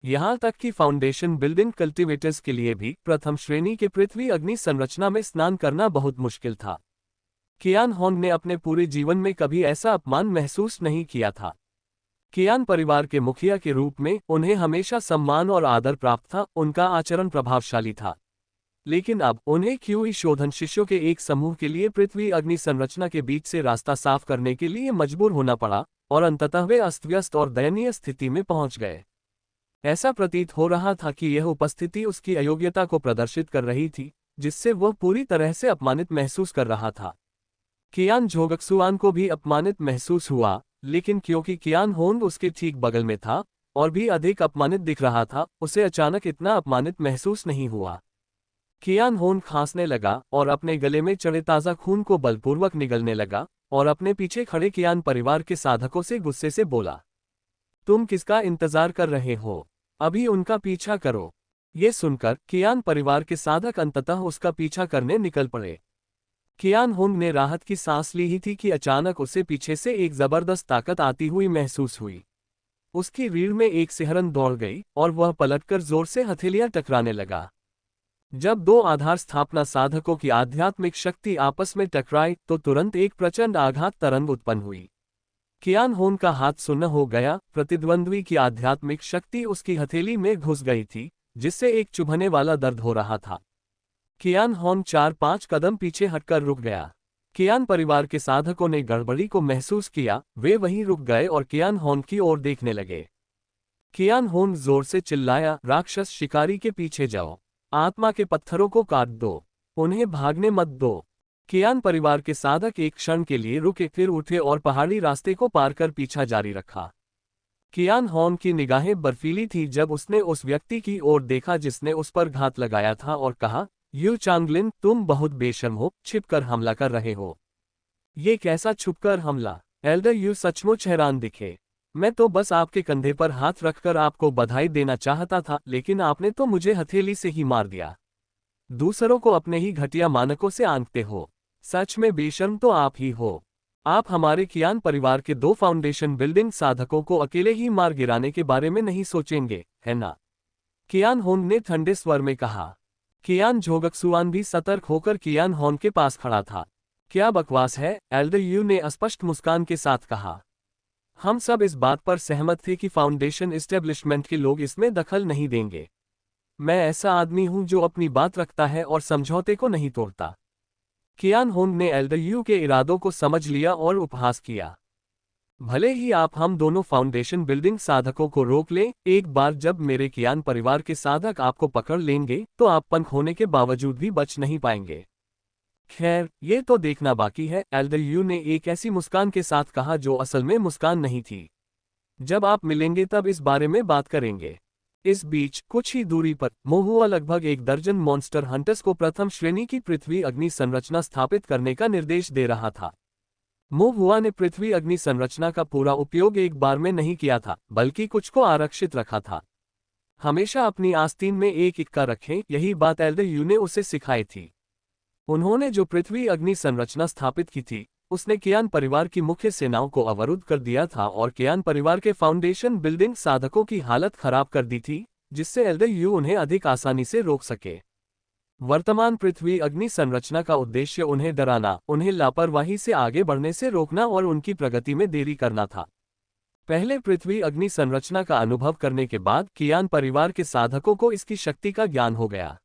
यहां तक कि फाउंडेशन बिल्डिंग कल्टीवेटर्स के लिए भी प्रथम श्रेणी के पृथ्वी अग्नि संरचना में स्नान करना बहुत मुश्किल था। कियान होंग ने अपने पूरे जीवन में कभी ऐसा अपमान महसूस नहीं किया था। कियान परिवार के मुखिया के रूप में उन्हें हमेशा सम्मान और आदर प्राप्त था, उनका आचरण प्रभावशाली था। लेकिन अब उन्हें क्यूई शोधन शिष्यों के एक समूह के लिए पृथ्वी अग्नि संरचना के बीच से रास्ता साफ करने के लिए मजबूर होना पड़ा और अंततः वे अस्त व्यस्त और दयनीय स्थिति में पहुंच गए। ऐसा प्रतीत हो रहा था कि यह उपस्थिति उसकी अयोग्यता को प्रदर्शित कर रही थी, जिससे वह पूरी तरह से अपमानित महसूस कर रहा था। कियान जोगक्सुआन को भी अपमानित महसूस हुआ, लेकिन क्योंकि कियान होंग उसके ठीक बगल में था और भी अधिक अपमानित दिख रहा था, उसे अचानक इतना अपमानित महसूस नहीं हुआ। कियान होंग खांसने लगा और अपने गले में चढ़े ताज़ा खून को बलपूर्वक निगलने लगा और अपने पीछे खड़े कियान परिवार के साधकों से गुस्से से बोला, तुम किसका इंतजार कर रहे हो? अभी उनका पीछा करो। ये सुनकर कियान परिवार के साधक अंततः उसका पीछा करने निकल पड़े। कियान होंग ने राहत की सांस ली ही थी कि अचानक उसे पीछे से एक जबरदस्त ताकत आती हुई महसूस हुई। उसकी रीढ़ में एक सिहरन दौड़ गई और वह पलटकर जोर से हथेलियां टकराने लगा। जब 2 आधार स्थापना साधकों की आध्यात्मिक शक्ति आपस में टकराई तो तुरंत एक प्रचंड आघात तरंग उत्पन्न हुई। कियान होंग का हाथ सुन्न हो गया, प्रतिद्वंद्वी की आध्यात्मिक शक्ति उसकी हथेली में घुस गई थी, जिससे एक चुभने वाला दर्द हो रहा था। कियान होंग 4-5 कदम पीछे हटकर रुक गया। कियान परिवार के साधकों ने गड़बड़ी को महसूस किया, वे वहीं रुक गए और कियान होंग की ओर देखने लगे। कियान होंग जोर से चिल्लाया, राक्षस शिकारी के पीछे जाओ, आत्मा के पत्थरों को काट दो, उन्हें भागने मत दो। कियान परिवार के साधक एक क्षण के लिए रुके, फिर उठे और पहाड़ी रास्ते को पार कर पीछा जारी रखा। कियान होंग की निगाहें बर्फीली थी जब उसने उस व्यक्ति की ओर देखा जिसने उस पर घात लगाया था और कहा, यू चांगलिन, तुम बहुत बेशर्म हो, छिपकर हमला कर रहे हो। ये कैसा छुपकर हमला? एल्डर यू सचमुच हैरान दिखे। मैं तो बस आपके कंधे पर हाथ रखकर आपको बधाई देना चाहता था, लेकिन आपने तो मुझे हथेली से ही मार दिया। दूसरों को अपने ही घटिया मानकों से आंकते हो। सच में बेशर्म तो आप ही हो। आप हमारे कियान परिवार के 2 फाउंडेशन बिल्डिंग साधकों को अकेले ही मार गिराने के बारे में नहीं सोचेंगे, है ना? कियान होंग ने ठंडे स्वर में कहा। कियान जोगक्सुआन भी सतर्क होकर कियान होंग के पास खड़ा था। क्या बकवास है? एल्डर यू ने अस्पष्ट मुस्कान के साथ कहा। हम सब इस बात पर सहमत थे कि फाउंडेशन एस्टेब्लिशमेंट के लोग इसमें दखल नहीं देंगे। मैं ऐसा आदमी हूं जो अपनी बात रखता है और समझौते को नहीं तोड़ता। कियान होंग ने एल्डर यू के इरादों को समझ लिया और उपहास किया। भले ही आप हम दोनों फाउंडेशन बिल्डिंग साधकों को रोक लें, एक बार जब मेरे कियान परिवार के साधक आपको पकड़ लेंगे तो आप पंख होने के बावजूद भी बच नहीं पाएंगे। खैर, ये तो देखना बाकी है, एल्डर यू ने एक ऐसी मुस्कान के साथ कहा जो असल में मुस्कान नहीं थी। जब आप मिलेंगे तब इस बारे में बात करेंगे। इस बीच कुछ ही दूरी पर मोहुआ लगभग 1 दर्जन मॉन्स्टर हंटर्स को प्रथम श्रेणी की पृथ्वी अग्नि संरचना स्थापित करने का निर्देश दे रहा था। मोहुआ ने पृथ्वी अग्नि संरचना का पूरा उपयोग एक बार में नहीं किया था, बल्कि कुछ को आरक्षित रखा था। हमेशा अपनी आस्तीन में एक इक्का रखें, यही बात एल्डर यू ने उसे सिखाई थी। उन्होंने जो पृथ्वी अग्नि संरचना स्थापित की थी, उसने कियान परिवार की मुख्य सेनाओं को अवरुद्ध कर दिया था और कियान परिवार के फाउंडेशन बिल्डिंग साधकों की हालत खराब कर दी थी, जिससे एल्डर यू उन्हें अधिक आसानी से रोक सके। वर्तमान पृथ्वी अग्नि संरचना का उद्देश्य उन्हें डराना, उन्हें लापरवाही से आगे बढ़ने से रोकना और उनकी प्रगति में देरी करना था। पहले पृथ्वी अग्नि संरचना का अनुभव करने के बाद कियान परिवार के साधकों को इसकी शक्ति का ज्ञान हो गया,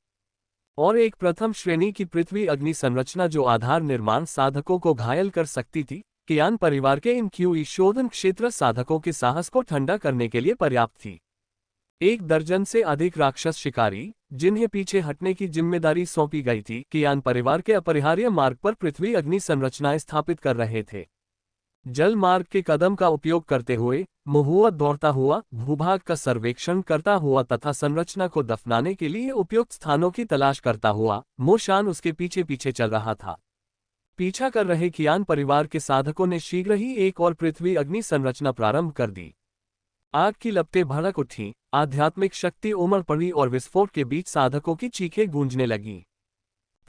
और एक प्रथम श्रेणी की पृथ्वी अग्नि संरचना जो आधार निर्माण साधकों को घायल कर सकती थी, कियान परिवार के इन क्यूई शोधन क्षेत्र साधकों के साहस को ठंडा करने के लिए पर्याप्त थी। 1 दर्जन से अधिक राक्षस शिकारी, जिन्हें पीछे हटने की जिम्मेदारी सौंपी गई थी, कियान परिवार के अपरिहार्य मार्ग पर पृथ्वी अग्नि संरचनाएं स्थापित कर रहे थे। जल मार्ग के कदम का उपयोग करते हुए मोहुआ दौड़ता हुआ, भूभाग का सर्वेक्षण करता हुआ तथा संरचना को दफनाने के लिए उपयुक्त स्थानों की तलाश करता हुआ मोशान उसके पीछे पीछे चल रहा था। पीछा कर रहे कियान परिवार के साधकों ने शीघ्र ही एक और पृथ्वी अग्नि संरचना प्रारंभ कर दी। आग की लपटें भड़क उठी, आध्यात्मिक शक्ति उमड़ पड़ी और विस्फोट के बीच साधकों की चीखें गूंजने लगीं।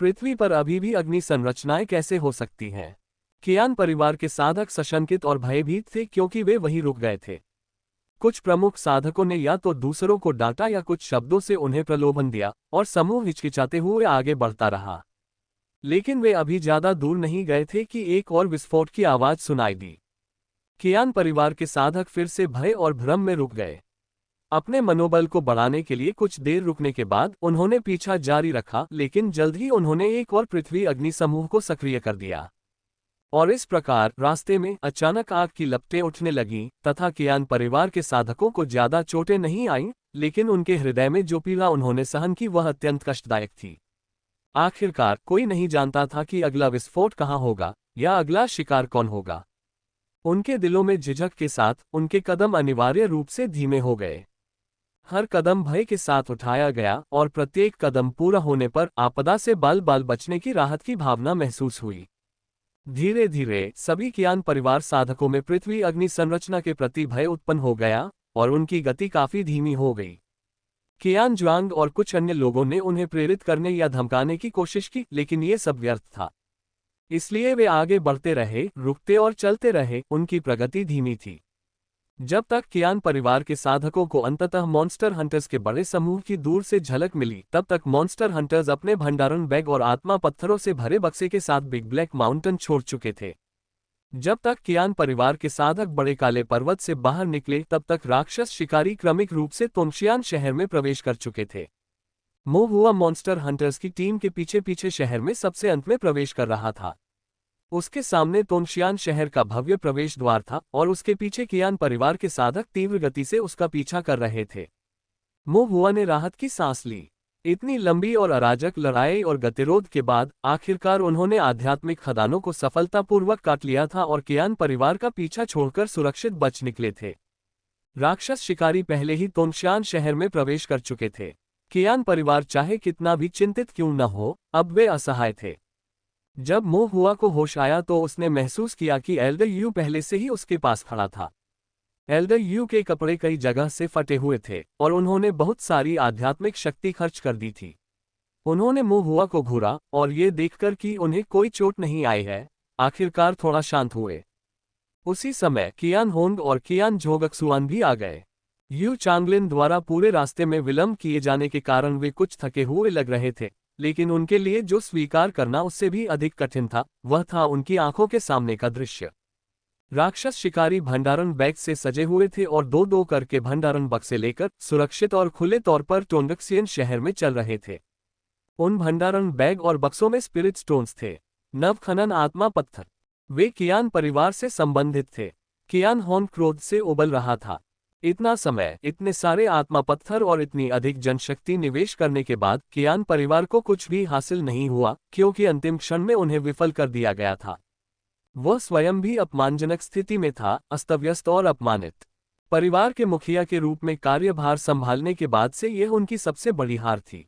पृथ्वी पर अभी भी अग्नि संरचनाएं कैसे हो सकती हैं? कियान परिवार के साधक सशंकित और भयभीत थे, क्योंकि वे वहीं रुक गए थे। कुछ प्रमुख साधकों ने या तो दूसरों को डांटा या कुछ शब्दों से उन्हें प्रलोभन दिया, और समूह हिचकिचाते हुए आगे बढ़ता रहा। लेकिन वे अभी ज्यादा दूर नहीं गए थे कि एक और विस्फोट की आवाज सुनाई दी। कियान परिवार के साधक फिर से भय और भ्रम में रुक गए। अपने मनोबल को बढ़ाने के लिए कुछ देर रुकने के बाद उन्होंने पीछा जारी रखा, लेकिन जल्द ही उन्होंने एक और पृथ्वी अग्नि समूह को सक्रिय कर दिया। और इस प्रकार रास्ते में अचानक आग की लपटें उठने लगीं तथा कियान परिवार के साधकों को ज्यादा चोटें नहीं आईं, लेकिन उनके हृदय में जो पीड़ा उन्होंने सहन की वह अत्यंत कष्टदायक थी। आखिरकार कोई नहीं जानता था कि अगला विस्फोट कहाँ होगा या अगला शिकार कौन होगा। उनके दिलों में झिझक के साथ उनके कदम अनिवार्य रूप से धीमे हो गए। हर कदम भय के साथ उठाया गया और प्रत्येक कदम पूरा होने पर आपदा से बाल बाल बचने की राहत की भावना महसूस हुई। धीरे धीरे सभी कियान परिवार साधकों में पृथ्वी अग्नि संरचना के प्रति भय उत्पन्न हो गया और उनकी गति काफी धीमी हो गई। कियान ज्वांग और कुछ अन्य लोगों ने उन्हें प्रेरित करने या धमकाने की कोशिश की, लेकिन ये सब व्यर्थ था। इसलिए वे आगे बढ़ते रहे, रुकते और चलते रहे, उनकी प्रगति धीमी थी। जब तक कियान परिवार के साधकों को अंततः मॉन्स्टर हंटर्स के बड़े समूह की दूर से झलक मिली, तब तक मॉन्स्टर हंटर्स अपने भंडारण बैग और आत्मा पत्थरों से भरे बक्से के साथ बिग ब्लैक माउंटेन छोड़ चुके थे। जब तक कियान परिवार के साधक बड़े काले पर्वत से बाहर निकले, तब तक राक्षस शिकारी क्रमिक रूप से तोंगशियान शहर में प्रवेश कर चुके थे। मोहुआ मॉन्स्टर हंटर्स की टीम के पीछे पीछे शहर में सबसे अंत में प्रवेश कर रहा था। उसके सामने तोंगशियान शहर का भव्य प्रवेश द्वार था और उसके पीछे कियान परिवार के साधक तीव्र गति से उसका पीछा कर रहे थे। मोहुआ ने राहत की सांस ली। इतनी लंबी और अराजक लड़ाई और गतिरोध के बाद आखिरकार उन्होंने आध्यात्मिक खदानों को सफलतापूर्वक काट लिया था और कियान परिवार का पीछा छोड़कर सुरक्षित बच निकले थे। राक्षस शिकारी पहले ही तोंगशियान शहर में प्रवेश कर चुके थे। कियान परिवार चाहे कितना भी चिंतित क्यों न हो, अब वे असहाय थे। जब मोहुआ को होश आया तो उसने महसूस किया कि एल्डर यू पहले से ही उसके पास खड़ा था। एल्डर यू के कपड़े कई जगह से फटे हुए थे और उन्होंने बहुत सारी आध्यात्मिक शक्ति खर्च कर दी थी। उन्होंने मोहुआ को घूरा और ये देखकर कि उन्हें कोई चोट नहीं आई है, आखिरकार थोड़ा शांत हुए। उसी समय कियान होंग और कियान झोगक्सुआन भी आ गए। यू चांगलिन द्वारा पूरे रास्ते में विलंब किए जाने के कारण वे कुछ थके हुए लग रहे थे, लेकिन उनके लिए जो स्वीकार करना उससे भी अधिक कठिन था, वह था उनकी आंखों के सामने का दृश्य। राक्षस शिकारी भंडारण बैग से सजे हुए थे और दो दो करके भंडारण बक्से लेकर सुरक्षित और खुले तौर पर टोंगशियान शहर में चल रहे थे। उन भंडारण बैग और बक्सों में स्पिरिट स्टोन्स थे, नव खनन आत्मा पत्थर। वे कियान परिवार से संबंधित थे। कियान होंग क्रोध से उबल रहा था। इतना समय, इतने सारे आत्मा पत्थर और इतनी अधिक जनशक्ति निवेश करने के बाद कियान परिवार को कुछ भी हासिल नहीं हुआ, क्योंकि अंतिम क्षण में उन्हें विफल कर दिया गया था। वह स्वयं भी अपमानजनक स्थिति में था, अस्तव्यस्त और अपमानित। परिवार के मुखिया के रूप में कार्यभार संभालने के बाद से यह उनकी सबसे बड़ी हार थी।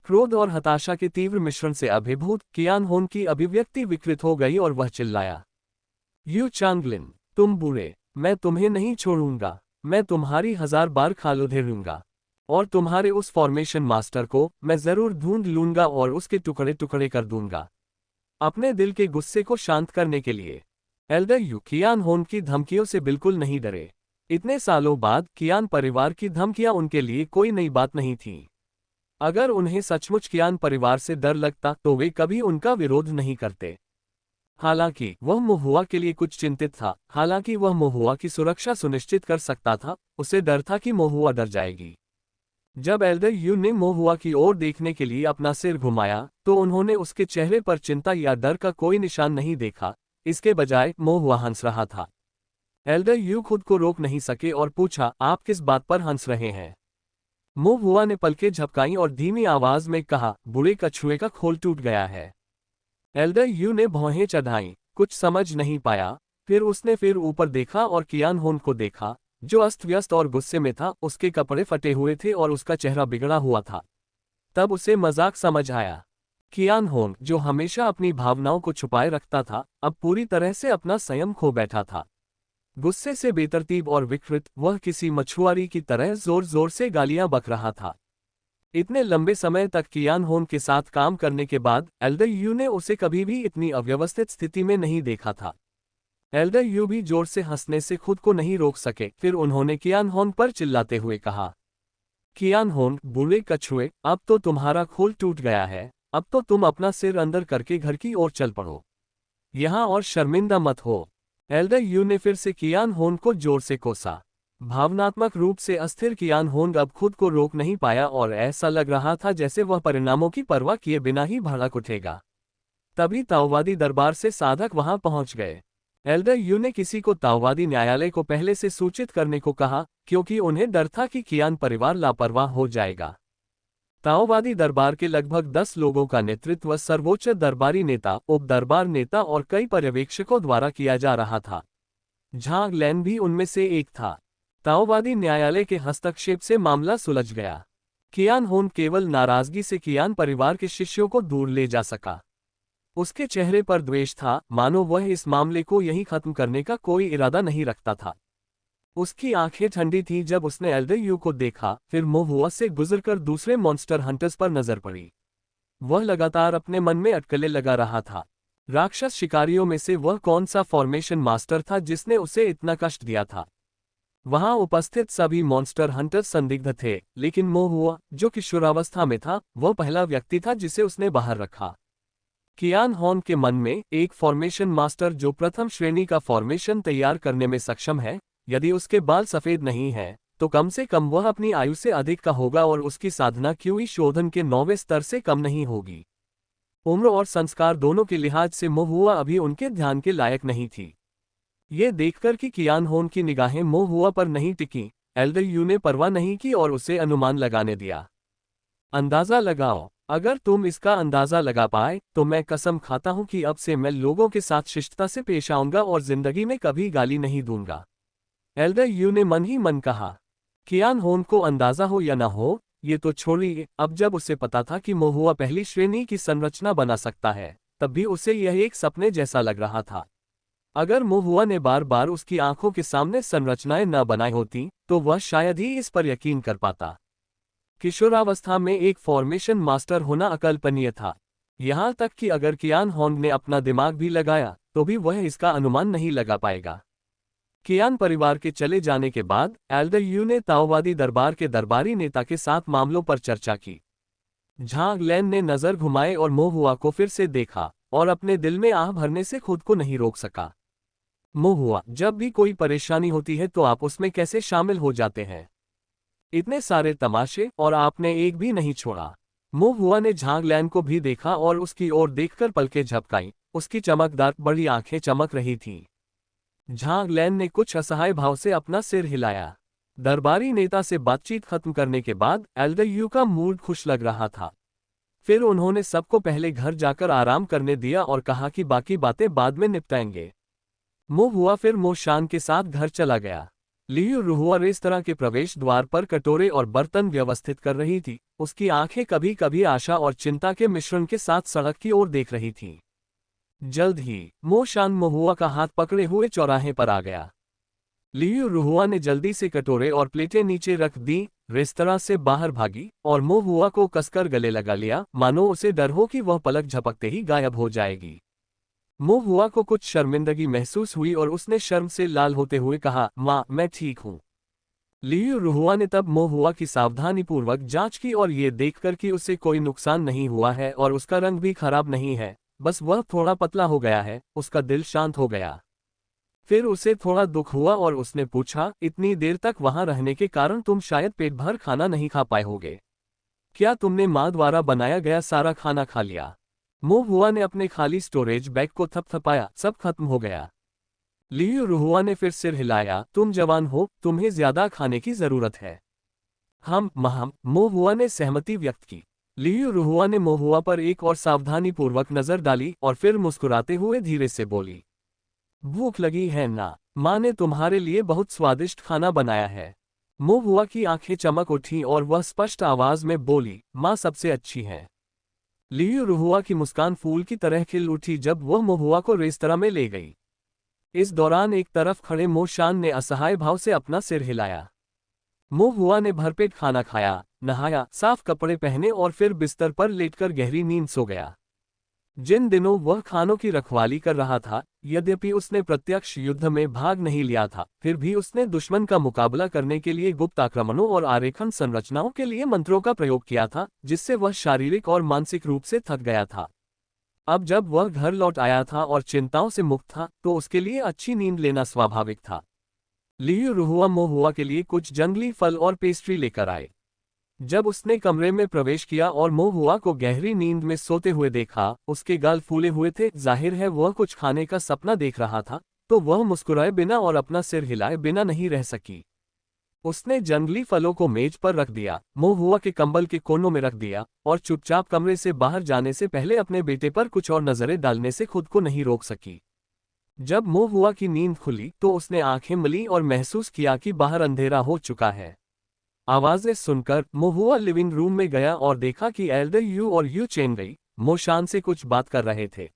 क्रोध और हताशा के तीव्र मिश्रण से अभिभूत कियान होन की अभिव्यक्ति विकृत हो गई और वह चिल्लाया, यू चांगलिन, तुम बुरे, मैं तुम्हें नहीं छोड़ूंगा, मैं तुम्हारी 1000 बार खाल उधेड़ूंगा, और तुम्हारे उस फॉर्मेशन मास्टर को मैं जरूर ढूंढ लूंगा और उसके टुकड़े टुकड़े कर दूंगा। अपने दिल के गुस्से को शांत करने के लिए एल्डर यू कियान होन की धमकियों से बिल्कुल नहीं डरे। इतने सालों बाद कियान परिवार की धमकियां उनके लिए कोई नई बात नहीं थी। अगर उन्हें सचमुच कियान परिवार से डर लगता तो वे कभी उनका विरोध नहीं करते। हालांकि वह मोहुआ के लिए कुछ चिंतित था। हालांकि वह मोहुआ की सुरक्षा सुनिश्चित कर सकता था, उसे डर था कि मोहुआ डर जाएगी। जब एल्डर यू ने मोहुआ की ओर देखने के लिए अपना सिर घुमाया तो उन्होंने उसके चेहरे पर चिंता या डर का कोई निशान नहीं देखा। इसके बजाय मोहुआ हंस रहा था। एल्डर यू खुद को रोक नहीं सके और पूछा, आप किस बात पर हंस रहे हैं? मोहुआ ने पलकें झपकाई और धीमी आवाज में कहा, बुरे कछुए का खोल टूट गया है। एल्डर यू ने भौहें चढ़ाई, कुछ समझ नहीं पाया। फिर उसने फिर ऊपर देखा और कियान होन को देखा, जो अस्त व्यस्त और गुस्से में था। उसके कपड़े फटे हुए थे और उसका चेहरा बिगड़ा हुआ था। तब उसे मजाक समझ आया। कियान होन, जो हमेशा अपनी भावनाओं को छुपाए रखता था, अब पूरी तरह से अपना संयम खो बैठा था। गुस्से से बेतरतीब और विकृत, वह किसी मछुआरी की तरह जोर जोर से गालियां बक रहा था। इतने लंबे समय तक कियान होन के साथ काम करने के बाद एल्डर यू ने उसे कभी भी इतनी अव्यवस्थित स्थिति में नहीं देखा था। एल्डर यू भी जोर से हंसने से खुद को नहीं रोक सके। फिर उन्होंने कियान होन पर चिल्लाते हुए कहा, कियान होन, बुरे कछुए, अब तो तुम्हारा खोल टूट गया है। अब तो तुम अपना सिर अंदर करके घर की ओर चल पड़ो, यहां और शर्मिंदा मत हो। एल्डर यू ने फिर से कियान होन को जोर से कोसा। भावनात्मक रूप से अस्थिर कियान होन अब खुद को रोक नहीं पाया और ऐसा लग रहा था जैसे वह परिणामों की परवाह किए बिना ही भड़क उठेगा। तभी ताओवादी दरबार से साधक वहां पहुंच गए। एल्डर यू ने किसी को ताओवादी न्यायालय को पहले से सूचित करने को कहा, क्योंकि उन्हें डर था कि कियान परिवार लापरवाह हो जाएगा। ताओवादी दरबार के लगभग 10 लोगों का नेतृत्व सर्वोच्च दरबारी नेता, उप दरबार नेता और कई पर्यवेक्षकों द्वारा किया जा रहा था। झांग लैन भी उनमें से एक था। ताओवादी न्यायालय के हस्तक्षेप से मामला सुलझ गया। कियान होन केवल नाराजगी से कियान परिवार के शिष्यों को दूर ले जा सका। उसके चेहरे पर द्वेष था, मानो वह इस मामले को यहीं खत्म करने का कोई इरादा नहीं रखता था। उसकी आंखें ठंडी थीं जब उसने एल्डर यू को देखा। फिर मोहुआ से गुजरकर दूसरे मॉन्स्टर हंटर्स पर नजर पड़ी। वह लगातार अपने मन में अटकलें लगा रहा था। राक्षस शिकारियों में से वह कौन सा फॉर्मेशन मास्टर था जिसने उसे इतना कष्ट दिया था? वहां उपस्थित सभी मॉन्स्टर हंटर्स संदिग्ध थे, लेकिन मोहुआ, जो किशोरावस्था में था, वह पहला व्यक्ति था जिसे उसने बाहर रखा। कियान होन के मन में एक फॉर्मेशन मास्टर जो प्रथम श्रेणी का फॉर्मेशन तैयार करने में सक्षम है, यदि उसके बाल सफेद नहीं हैं, तो कम से कम वह अपनी आयु से अधिक का होगा और उसकी साधना क्यूई शोधन के 9वें स्तर से कम नहीं होगी। उम्र और संस्कार दोनों के लिहाज से मोहुआ अभी उनके ध्यान के लायक नहीं थी। ये देखकर कि कियान होन की निगाहें मोहुआ पर नहीं टिकी, एल्डर यू ने परवाह नहीं की और उसे अनुमान लगाने दिया। अंदाजा लगाओ। अगर तुम इसका अंदाजा लगा पाए तो मैं कसम खाता हूं कि अब से मैं लोगों के साथ शिष्टता से पेश आऊंगा और जिंदगी में कभी गाली नहीं दूंगा। एल्डर यू ने मन ही मन कहा। कियान होन को अंदाजा हो या न हो, ये तो छोड़िए। अब जब उसे पता था कि मोहुआ पहली श्रेणी की संरचना बना सकता है, तब भी उसे यह एक सपने जैसा लग रहा था। अगर मोहुआ ने बार बार उसकी आंखों के सामने संरचनाएं न बनाई होती तो वह शायद ही इस पर यकीन कर पाता। किशोरावस्था में एक फॉर्मेशन मास्टर होना अकल्पनीय था। यहां तक कि अगर कियान होन ने अपना दिमाग भी लगाया तो भी वह इसका अनुमान नहीं लगा पाएगा। कियान परिवार के चले जाने के बाद एल्डर यू ने ताओवादी दरबार के दरबारी नेता के साथ मामलों पर चर्चा की। झांग लैन ने नजर घुमाए और मोहुआ को फिर से देखा और अपने दिल में आह भरने से खुद को नहीं रोक सका। मोहुआ, जब भी कोई परेशानी होती है तो आप उसमें कैसे शामिल हो जाते हैं? इतने सारे तमाशे और आपने एक भी नहीं छोड़ा। मोहुआ ने झांग लैन को भी देखा और उसकी ओर देखकर पलकें झपकाई। उसकी चमकदार बड़ी आंखें चमक रही थीं। झांग लैन ने कुछ असहाय भाव से अपना सिर हिलाया। दरबारी नेता से बातचीत खत्म करने के बाद एल्डर यू का मूड खुश लग रहा था। फिर उन्होंने सबको पहले घर जाकर आराम करने दिया और कहा कि बाकी बातें बाद में निपटाएंगे। मोहुआ फिर मोशान के साथ घर चला गया। लियू रुहुआ रेस्तरां के प्रवेश द्वार पर कटोरे और बर्तन व्यवस्थित कर रही थी। उसकी आंखें कभी कभी आशा और चिंता के मिश्रण के साथ सड़क की ओर देख रही थीं। जल्द ही मो शान महुआ का हाथ पकड़े हुए चौराहे पर आ गया। लियू रुहुआ ने जल्दी से कटोरे और प्लेटें नीचे रख दी, रेस्तरां से बाहर भागी और महुआ को कसकर गले लगा लिया, मानो उसे डर हो कि वह पलक झपकते ही गायब हो जाएगी। महुआ को कुछ शर्मिंदगी महसूस हुई और उसने शर्म से लाल होते हुए कहा, माँ, मैं ठीक हूँ। लियू रुहुआ ने तब महुआ की सावधानीपूर्वक जांच की और ये देखकर कि उसे कोई नुकसान नहीं हुआ है और उसका रंग भी खराब नहीं है, बस वह थोड़ा पतला हो गया है, उसका दिल शांत हो गया। फिर उसे थोड़ा दुख हुआ और उसने पूछा, इतनी देर तक वहां रहने के कारण तुम शायद पेट भर खाना नहीं खा पाए होगे। क्या तुमने माँ द्वारा बनाया गया सारा खाना खा लिया? महुआ ने अपने खाली स्टोरेज बैग को थपथपाया, सब खत्म हो गया। लियू रुहुआ ने फिर सिर हिलाया, तुम जवान हो, तुम्हें ज्यादा खाने की जरूरत है। महुआ ने सहमति व्यक्त की। लियू रुहुआ ने महुआ पर एक और सावधानीपूर्वक नजर डाली और फिर मुस्कुराते हुए धीरे से बोली, भूख लगी है ना? माँ ने तुम्हारे लिए बहुत स्वादिष्ट खाना बनाया है। महुआ की आंखें चमक उठीं और वह स्पष्ट आवाज में बोली, माँ सबसे अच्छी है। लियू रुहुआ की मुस्कान फूल की तरह खिल उठी जब वह महुआ को रेस्तरां में ले गई। इस दौरान एक तरफ खड़े मो शान ने असहाय भाव से अपना सिर हिलाया। महुआ ने भरपेट खाना खाया, नहाया, साफ कपड़े पहने और फिर बिस्तर पर लेटकर गहरी नींद सो गया। जिन दिनों वह खानों की रखवाली कर रहा था, यद्यपि उसने प्रत्यक्ष युद्ध में भाग नहीं लिया था, फिर भी उसने दुश्मन का मुकाबला करने के लिए गुप्त आक्रमणों और आरेखन संरचनाओं के लिए मंत्रों का प्रयोग किया था, जिससे वह शारीरिक और मानसिक रूप से थक गया था। अब जब वह घर लौट आया था और चिंताओं से मुक्त था, तो उसके लिए अच्छी नींद लेना स्वाभाविक था। लियू रुहुआ महुआ के लिए कुछ जंगली फल और पेस्ट्री लेकर आए। जब उसने कमरे में प्रवेश किया और महुआ को गहरी नींद में सोते हुए देखा, उसके गाल फूले हुए थे, जाहिर है वह कुछ खाने का सपना देख रहा था, तो वह मुस्कुराए बिना और अपना सिर हिलाए बिना नहीं रह सकी। उसने जंगली फलों को मेज पर रख दिया, महुआ के कंबल के कोनों में रख दिया और चुपचाप कमरे से बाहर जाने से पहले अपने बेटे पर कुछ और नजरें डालने से खुद को नहीं रोक सकी। जब महुआ की नींद खुली तो उसने आंखें मली और महसूस किया कि बाहर अंधेरा हो चुका है। आवाजें सुनकर महुआ लिविंग रूम में गया और देखा कि एल्डर यू और यू चेंगई मो शान से कुछ बात कर रहे थे।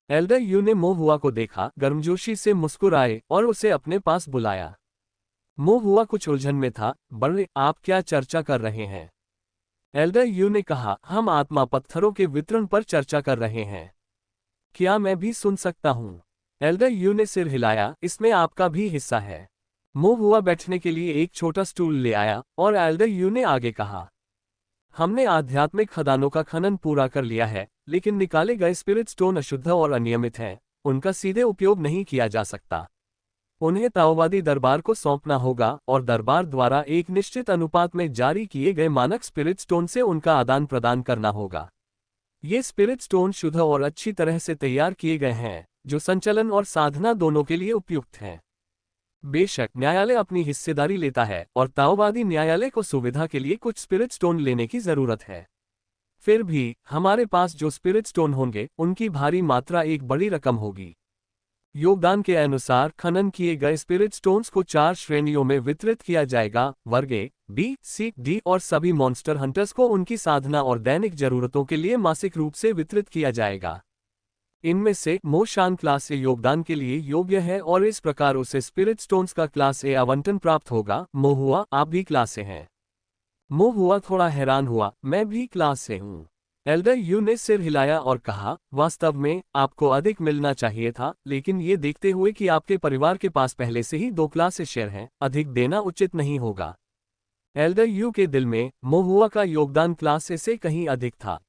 एल्डर यू ने महुआ को देखा, गर्मजोशी से मुस्कुराए और उसे अपने पास बुलाया। महुआ कुछ उलझन में था, बड़े, आप क्या चर्चा कर रहे हैं? एल्डर यू ने कहा, हम आत्मा पत्थरों के वितरण पर चर्चा कर रहे हैं। क्या मैं भी सुन सकता हूँ? एल्डर यू ने सिर हिलाया, इसमें आपका भी हिस्सा है। महुआ बैठने के लिए एक छोटा स्टूल ले आया और एल्डर यू ने आगे कहा, हमने आध्यात्मिक खदानों का खनन पूरा कर लिया है, लेकिन निकाले गए स्पिरिट स्टोन अशुद्ध और अनियमित हैं, उनका सीधे उपयोग नहीं किया जा सकता। उन्हें ताओवादी दरबार को सौंपना होगा और दरबार द्वारा एक निश्चित अनुपात में जारी किए गए मानक स्पिरिट स्टोन से उनका आदान प्रदान करना होगा। ये स्पिरिट स्टोन शुद्ध और अच्छी तरह से तैयार किए गए हैं, जो संचलन और साधना दोनों के लिए उपयुक्त हैं। बेशक न्यायालय अपनी हिस्सेदारी लेता है और ताओवादी न्यायालय को सुविधा के लिए कुछ स्पिरिट स्टोन लेने की जरूरत है। फिर भी हमारे पास जो स्पिरिट स्टोन होंगे, उनकी भारी मात्रा एक बड़ी रकम होगी। योगदान के अनुसार खनन किए गए स्पिरिट स्टोन्स को 4 श्रेणियों में वितरित किया जाएगा, वर्ग ए, बी, सी, डी, और सभी मॉन्स्टर हंटर्स को उनकी साधना और दैनिक जरूरतों के लिए मासिक रूप से वितरित किया जाएगा। इनमें से मो शान क्लास ए योगदान के लिए योग्य है और इस प्रकार उसे स्पिरिट स्टोन्स का क्लास ए आवंटन प्राप्त होगा। महुआ, आप भी क्लास से हैं? महुआ थोड़ा हैरान हुआ, मैं भी क्लास से हूँ। एल्डर यू ने सिर हिलाया और कहा, वास्तव में आपको अधिक मिलना चाहिए था, लेकिन ये देखते हुए कि आपके परिवार के पास पहले से ही 2 क्लास ए शेयर हैं, अधिक देना उचित नहीं होगा। एल्डर यू के दिल में महुआ का योगदान क्लास ए से कहीं अधिक था।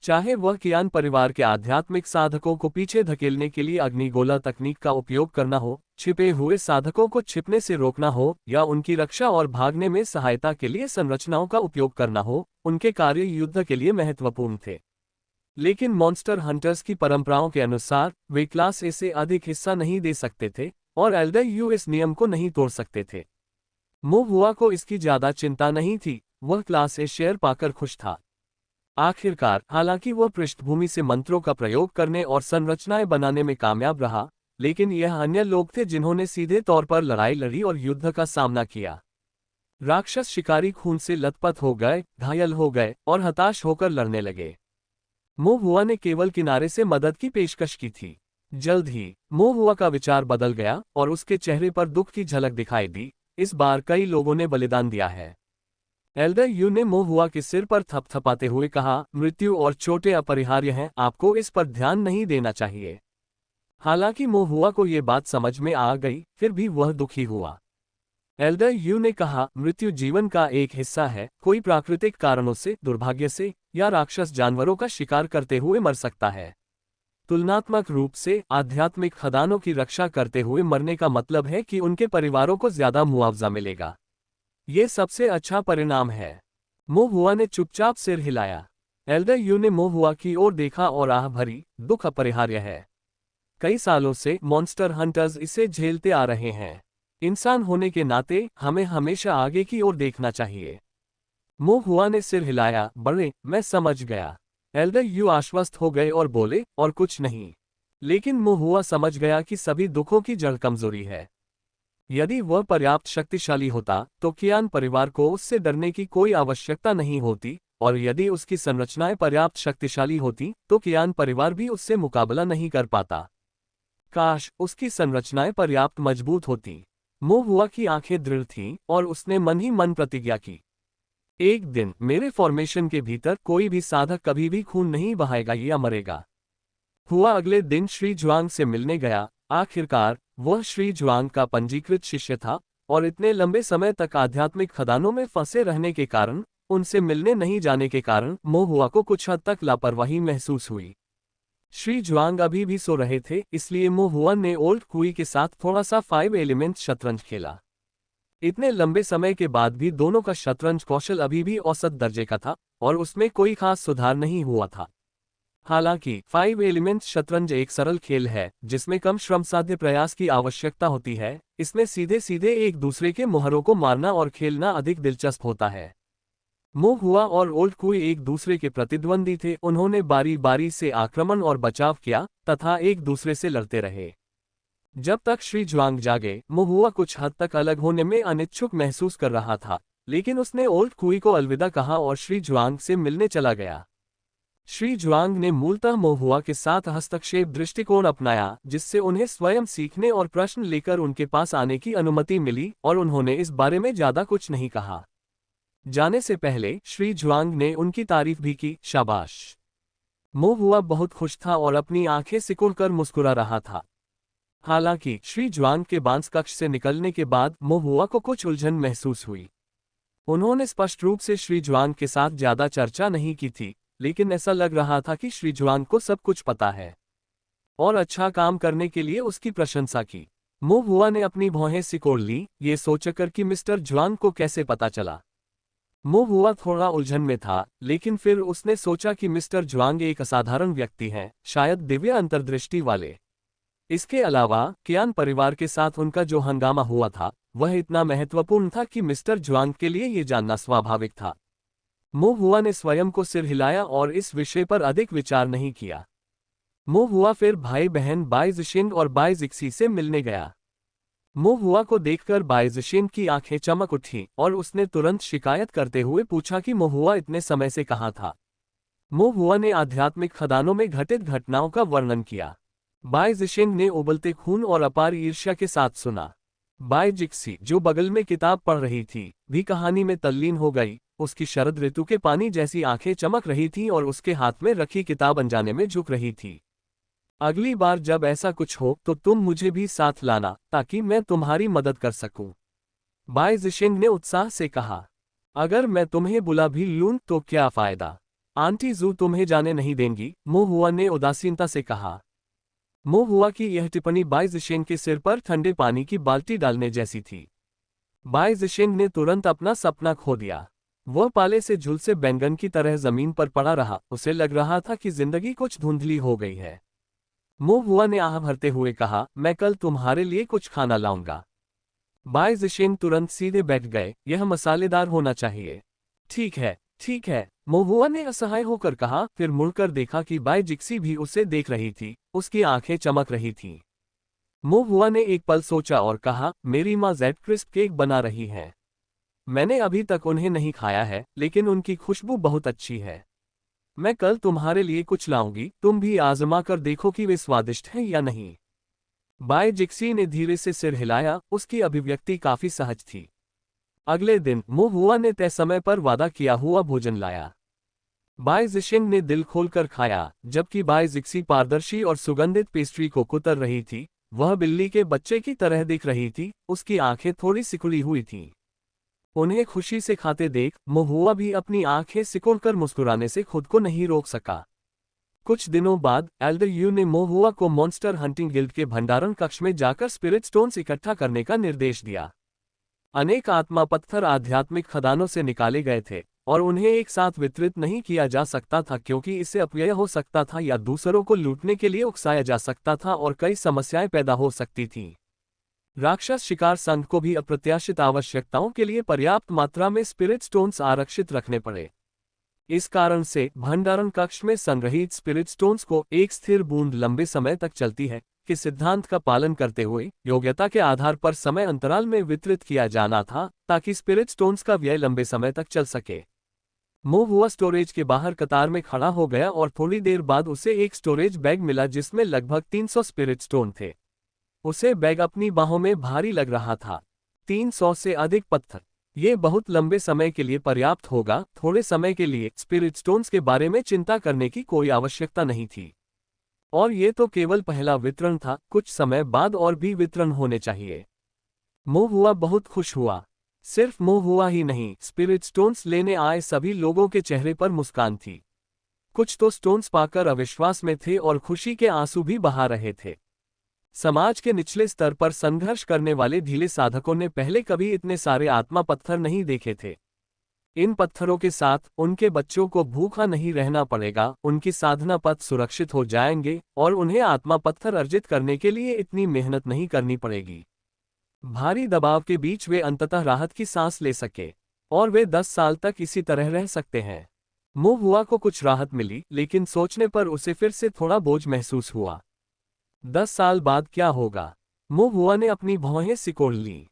चाहे वह कियान परिवार के आध्यात्मिक साधकों को पीछे धकेलने के लिए अग्निगोला तकनीक का उपयोग करना हो, छिपे हुए साधकों को छिपने से रोकना हो, या उनकी रक्षा और भागने में सहायता के लिए संरचनाओं का उपयोग करना हो, उनके कार्य युद्ध के लिए महत्वपूर्ण थे। लेकिन मॉन्स्टर हंटर्स की परंपराओं के अनुसार वे क्लास ए से अधिक हिस्सा नहीं दे सकते थे और एल्डर यू इस नियम को नहीं तोड़ सकते थे। महुआ को इसकी ज्यादा चिंता नहीं थी, वह क्लास ए शेयर पाकर खुश था। आखिरकार, हालांकि वह पृष्ठभूमि से मंत्रों का प्रयोग करने और संरचनाएं बनाने में कामयाब रहा, लेकिन यह अन्य लोग थे जिन्होंने सीधे तौर पर लड़ाई लड़ी और युद्ध का सामना किया। राक्षस शिकारी खून से लथपथ हो गए, घायल हो गए और हताश होकर लड़ने लगे। मोहुआ ने केवल किनारे से मदद की पेशकश की थी। जल्द ही मोहुआ का विचार बदल गया और उसके चेहरे पर दुख की झलक दिखाई दी। इस बार कई लोगों ने बलिदान दिया है। एल्डर यू ने मोहुआ के सिर पर थपथपाते हुए कहा, मृत्यु और चोटें अपरिहार्य हैं, आपको इस पर ध्यान नहीं देना चाहिए। हालांकि मोहुआ को ये बात समझ में आ गई, फिर भी वह दुखी हुआ। एल्डर यू ने कहा, मृत्यु जीवन का एक हिस्सा है, कोई प्राकृतिक कारणों से, दुर्भाग्य से या राक्षस जानवरों का शिकार करते हुए मर सकता है। तुलनात्मक रूप से आध्यात्मिक खदानों की रक्षा करते हुए मरने का मतलब है कि उनके परिवारों को ज्यादा मुआवजा मिलेगा। ये सबसे अच्छा परिणाम है। मोहुआ ने चुपचाप सिर हिलाया। एल्डर यू ने मोहुआ की ओर देखा और आह भरी, दुख अपरिहार्य है। कई सालों से मॉन्स्टर हंटर्स इसे झेलते आ रहे हैं। इंसान होने के नाते हमें हमेशा आगे की ओर देखना चाहिए। मोहुआ ने सिर हिलाया, बड़े, मैं समझ गया। एल्डर यू आश्वस्त हो गए और बोले, और कुछ नहीं। लेकिन मोहुआ समझ गया कि सभी दुखों की जड़ कमजोरी है। यदि वह पर्याप्त शक्तिशाली होता तो कियान परिवार को उससे डरने की कोई आवश्यकता नहीं होती, और यदि उसकी संरचनाएं पर्याप्त शक्तिशाली होती तो कियान परिवार भी उससे मुकाबला नहीं कर पाता। काश उसकी संरचनाएं पर्याप्त मजबूत होती। मोहुआ की आंखें दृढ़ थीं और उसने मन ही मन प्रतिज्ञा की। एक दिन मेरे फॉर्मेशन के भीतर कोई भी साधक कभी भी खून नहीं बहाएगा या मरेगा। हुआ अगले दिन श्री जुआंग से मिलने गया। आखिरकार वह श्री जुआंग का पंजीकृत शिष्य था और इतने लंबे समय तक आध्यात्मिक खदानों में फंसे रहने के कारण, उनसे मिलने नहीं जाने के कारण मोहुआ को कुछ हद तक लापरवाही महसूस हुई। श्री जुआंग अभी भी सो रहे थे, इसलिए मोहुआ ने ओल्ड कुई के साथ थोड़ा सा 5 एलिमेंट शतरंज खेला। इतने लंबे समय के बाद भी दोनों का शतरंज कौशल अभी भी औसत दर्जे का था और उसमें कोई खास सुधार नहीं हुआ था। हालांकि 5 एलिमेंट शतरंज एक सरल खेल है जिसमें कम श्रमसाध्य प्रयास की आवश्यकता होती है। इसमें सीधे सीधे एक दूसरे के मोहरों को मारना और खेलना अधिक दिलचस्प होता है। मोहुआ और ओल्ड कुई एक दूसरे के प्रतिद्वंदी थे। उन्होंने बारी बारी से आक्रमण और बचाव किया तथा एक दूसरे से लड़ते रहे। जब तक श्री जुआंग जागे, मोहुआ कुछ हद तक अलग होने में अनिच्छुक महसूस कर रहा था, लेकिन उसने ओल्ड कुई को अलविदा कहा और श्री जुआंग से मिलने चला गया। श्री जुआंग ने मूलतः मोहुआ के साथ हस्तक्षेप दृष्टिकोण अपनाया, जिससे उन्हें स्वयं सीखने और प्रश्न लेकर उनके पास आने की अनुमति मिली, और उन्होंने इस बारे में ज्यादा कुछ नहीं कहा। जाने से पहले श्री जुआंग ने उनकी तारीफ भी की, शाबाश। मोहुआ बहुत खुश था और अपनी आंखें सिकुड़कर मुस्कुरा रहा था। हालांकि श्री जुआंग के बांस कक्ष से निकलने के बाद मोहुआ को कुछ उलझन महसूस हुई। उन्होंने स्पष्ट रूप से श्री जुआंग के साथ ज्यादा चर्चा नहीं की थी, लेकिन ऐसा लग रहा था कि श्री जुआंग को सब कुछ पता है और अच्छा काम करने के लिए उसकी प्रशंसा की। मोहुआ ने अपनी भौहें सिकोड़ ली, ये सोचकर कि मिस्टर जुआंग को कैसे पता चला। मोहुआ थोड़ा उलझन में था, लेकिन फिर उसने सोचा कि मिस्टर जुआंग एक असाधारण व्यक्ति हैं, शायद दिव्य अंतर्दृष्टि वाले। इसके अलावा कियान परिवार के साथ उनका जो हंगामा हुआ था वह इतना महत्वपूर्ण था कि मिस्टर जुआंग के लिए ये जानना स्वाभाविक था। मोहुआ ने स्वयं को सिर हिलाया और इस विषय पर अधिक विचार नहीं किया। मोहुआ फिर भाई बहन बाई जिशिन और बाई जिक्सी से मिलने गया। मोहुआ को देखकर बाई जिशिन की आंखें चमक उठी और उसने तुरंत शिकायत करते हुए पूछा कि मोहुआ इतने समय से कहाँ था। मोहुआ ने आध्यात्मिक खदानों में घटित घटनाओं का वर्णन किया। बाई जिशिन ने उबलते खून और अपार ईर्ष्या के साथ सुना। बाई जिक्सी, जो बगल में किताब पढ़ रही थी, भी कहानी में तल्लीन हो गई। उसकी शरद ऋतु के पानी जैसी आंखें चमक रही थीं और उसके हाथ में रखी किताब अनजाने में झुक रही थी। अगली बार जब ऐसा कुछ हो तो तुम मुझे भी साथ लाना, ताकि मैं तुम्हारी मदद कर सकूं। बाई जिशिन ने उत्साह से कहा। अगर मैं तुम्हें बुला भी लूं तो क्या फायदा, आंटी जू तुम्हें जाने नहीं देंगी, मोहुआ ने उदासीनता से कहा। मोहुआ की यह टिप्पणी बाई जिशिन के सिर पर ठंडे पानी की बाल्टी डालने जैसी थी। बाई जिशिन ने तुरंत अपना सपना खो दिया। वह पाले से झुलसे बैंगन की तरह जमीन पर पड़ा रहा। उसे लग रहा था कि जिंदगी कुछ धुंधली हो गई है। मोहुआ ने आह भरते हुए कहा, मैं कल तुम्हारे लिए कुछ खाना लाऊंगा। बाई जिशिन तुरंत सीधे बैठ गए, यह मसालेदार होना चाहिए। ठीक है, ठीक है, मोहुआ ने असहाय होकर कहा, फिर मुड़कर देखा कि बाई जिक्सी भी उसे देख रही थी। उसकी आंखें चमक रही थीं। मो हुआ ने एक पल सोचा और कहा, मेरी माँ जेड क्रिस्प केक बना रही है। मैंने अभी तक उन्हें नहीं खाया है, लेकिन उनकी खुशबू बहुत अच्छी है। मैं कल तुम्हारे लिए कुछ लाऊंगी, तुम भी आजमा कर देखो कि वे स्वादिष्ट हैं या नहीं। बाय जिक्सी ने धीरे से सिर हिलाया, उसकी अभिव्यक्ति काफी सहज थी। अगले दिन मो हुआ ने तय समय पर वादा किया हुआ भोजन लाया। बाय जिशिंग ने दिल खोलकर खाया, जबकि बाय जिक्सी पारदर्शी और सुगंधित पेस्ट्री को कुतर रही थी। वह बिल्ली के बच्चे की तरह दिख रही थी, उसकी आंखें थोड़ी सिकुड़ी हुई थीं। उन्हें खुशी से खाते देख मो हुआ भी अपनी आंखें सिकोड़कर मुस्कुराने से खुद को नहीं रोक सका। कुछ दिनों बाद एल्डर यू ने मो हुआ को मॉन्स्टर हंटिंग गिल्ड के भंडारण कक्ष में जाकर स्पिरिट स्टोन्स इकट्ठा करने का निर्देश दिया। अनेक आत्मा पत्थर आध्यात्मिक खदानों से निकाले गए थे और उन्हें एक साथ वितरित नहीं किया जा सकता था, क्योंकि इससे अपव्यय हो सकता था या दूसरों को लूटने के लिए उकसाया जा सकता था और कई समस्याएं पैदा हो सकती थीं। राक्षस शिकार संघ को भी अप्रत्याशित आवश्यकताओं के लिए पर्याप्त मात्रा में स्पिरिट स्टोन्स आरक्षित रखने पड़े। इस कारण से भंडारण कक्ष में संग्रहित स्पिरिट स्टोन्स को एक स्थिर बूंद लंबे समय तक चलती है कि सिद्धांत का पालन करते हुए योग्यता के आधार पर समय अंतराल में वितरित किया जाना था, ताकि स्पिरिट स्टोन्स का व्यय लंबे समय तक चल सके। मो हुआ स्टोरेज के बाहर कतार में खड़ा हो गया और थोड़ी देर बाद उसे एक स्टोरेज बैग मिला जिसमें लगभग 300 स्पिरिट स्टोन थे। उसे बैग अपनी बाहों में भारी लग रहा था। 300 से अधिक पत्थर, ये बहुत लंबे समय के लिए पर्याप्त होगा। थोड़े समय के लिए स्पिरिट स्टोन्स के बारे में चिंता करने की कोई आवश्यकता नहीं थी। और ये तो केवल पहला वितरण था, कुछ समय बाद और भी वितरण होने चाहिए। मो हुआ बहुत खुश हुआ। सिर्फ मो हुआ ही नहीं, स्पिरिट स्टोन्स लेने आए सभी लोगों के चेहरे पर मुस्कान थी। कुछ तो स्टोन्स पाकर अविश्वास में थे और खुशी के आंसू भी बहा रहे थे। समाज के निचले स्तर पर संघर्ष करने वाले ढीले साधकों ने पहले कभी इतने सारे आत्मा पत्थर नहीं देखे थे। इन पत्थरों के साथ उनके बच्चों को भूखा नहीं रहना पड़ेगा, उनकी साधना पथ सुरक्षित हो जाएंगे और उन्हें आत्मा पत्थर अर्जित करने के लिए इतनी मेहनत नहीं करनी पड़ेगी। भारी दबाव के बीच वे अंततः राहत की सांस ले सके और वे 10 साल तक इसी तरह रह सकते हैं। मो हुआ को कुछ राहत मिली, लेकिन सोचने पर उसे फिर से थोड़ा बोझ महसूस हुआ। 10 साल बाद क्या होगा? मो हुआ ने अपनी भौहें सिकोड़ लीं।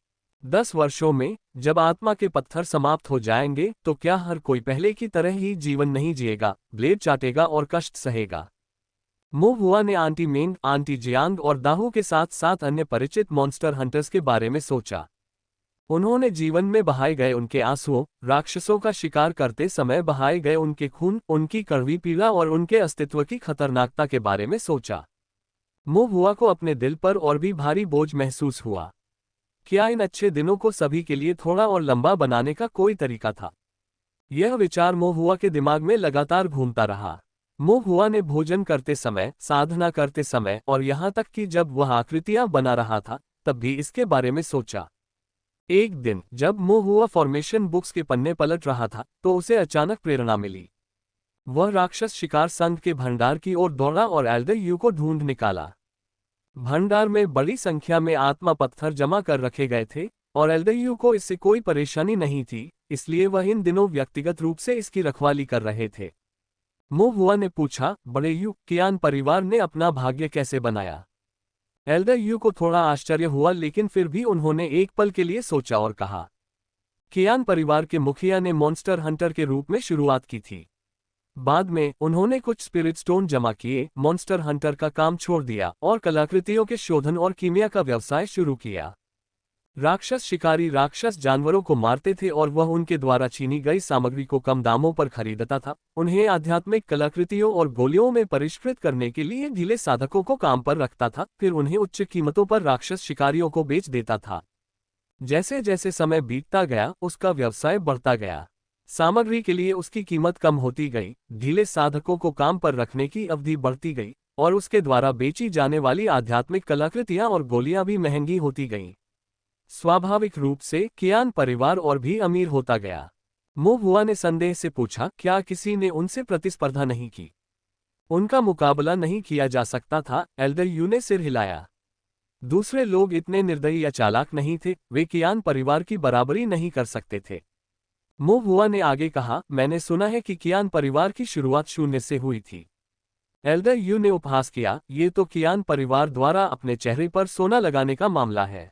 10 वर्षों में जब आत्मा के पत्थर समाप्त हो जाएंगे तो क्या हर कोई पहले की तरह ही जीवन नहीं जिएगा, ब्लेड चाटेगा और कष्ट सहेगा? मो हुआ ने आंटी मेंग, आंटी जियांग और दाहू के साथ साथ अन्य परिचित मॉन्स्टर हंटर्स के बारे में सोचा। उन्होंने जीवन में बहाए गए उनके आंसुओं, राक्षसों का शिकार करते समय बहाए गए उनके खून, उनकी कड़वी पीड़ा और उनके अस्तित्व की खतरनाकता के बारे में सोचा। मो हुआ को अपने दिल पर और भी भारी बोझ महसूस हुआ। क्या इन अच्छे दिनों को सभी के लिए थोड़ा और लंबा बनाने का कोई तरीका था? यह विचार मो हुआ के दिमाग में लगातार घूमता रहा। मो हुआ ने भोजन करते समय, साधना करते समय और यहाँ तक कि जब वह आकृतियां बना रहा था तब भी इसके बारे में सोचा। एक दिन जब मो हुआ फॉर्मेशन बुक्स के पन्ने पलट रहा था तो उसे अचानक प्रेरणा मिली। वह राक्षस शिकार संघ के भंडार की ओर दौड़ा और एल्डर यू को ढूंढ निकाला। भंडार में बड़ी संख्या में आत्मा पत्थर जमा कर रखे गए थे और एल्डर यू को इससे कोई परेशानी नहीं थी, इसलिए वह इन दिनों व्यक्तिगत रूप से इसकी रखवाली कर रहे थे। मो हुआ ने पूछा, बड़े यू, कियान परिवार ने अपना भाग्य कैसे बनाया? एल्डर यू को थोड़ा आश्चर्य हुआ, लेकिन फिर भी उन्होंने एक पल के लिए सोचा और कहा, कियान परिवार के मुखिया ने मॉन्स्टर हंटर के रूप में शुरुआत की थी। बाद में उन्होंने कुछ स्पिरिट स्टोन जमा किए, मॉन्स्टर हंटर का काम छोड़ दिया और कलाकृतियों के शोधन और कीमिया का व्यवसाय शुरू किया। राक्षस शिकारी राक्षस जानवरों को मारते थे और वह उनके द्वारा छीनी गई सामग्री को कम दामों पर खरीदता था, उन्हें आध्यात्मिक कलाकृतियों और गोलियों में परिष्कृत करने के लिए ढीले साधकों को काम पर रखता था, फिर उन्हें उच्च कीमतों पर राक्षस शिकारियों को बेच देता था। जैसे जैसे समय बीतता गया उसका व्यवसाय बढ़ता गया। सामग्री के लिए उसकी कीमत कम होती गई, ढीले साधकों को काम पर रखने की अवधि बढ़ती गई और उसके द्वारा बेची जाने वाली आध्यात्मिक कलाकृतियां और गोलियां भी महंगी होती गईं। स्वाभाविक रूप से कियान परिवार और भी अमीर होता गया। मो हुआ ने संदेह से पूछा, क्या किसी ने उनसे प्रतिस्पर्धा नहीं की? उनका मुकाबला नहीं किया जा सकता था, एल्डर यू ने सिर हिलाया। दूसरे लोग इतने निर्दयी या चालाक नहीं थे, वे कियान परिवार की बराबरी नहीं कर सकते थे। मो हुआ ने आगे कहा, मैंने सुना है कि कियान परिवार की शुरुआत शून्य से हुई थी। एल्डर यू ने उपहास किया, ये तो कियान परिवार द्वारा अपने चेहरे पर सोना लगाने का मामला है।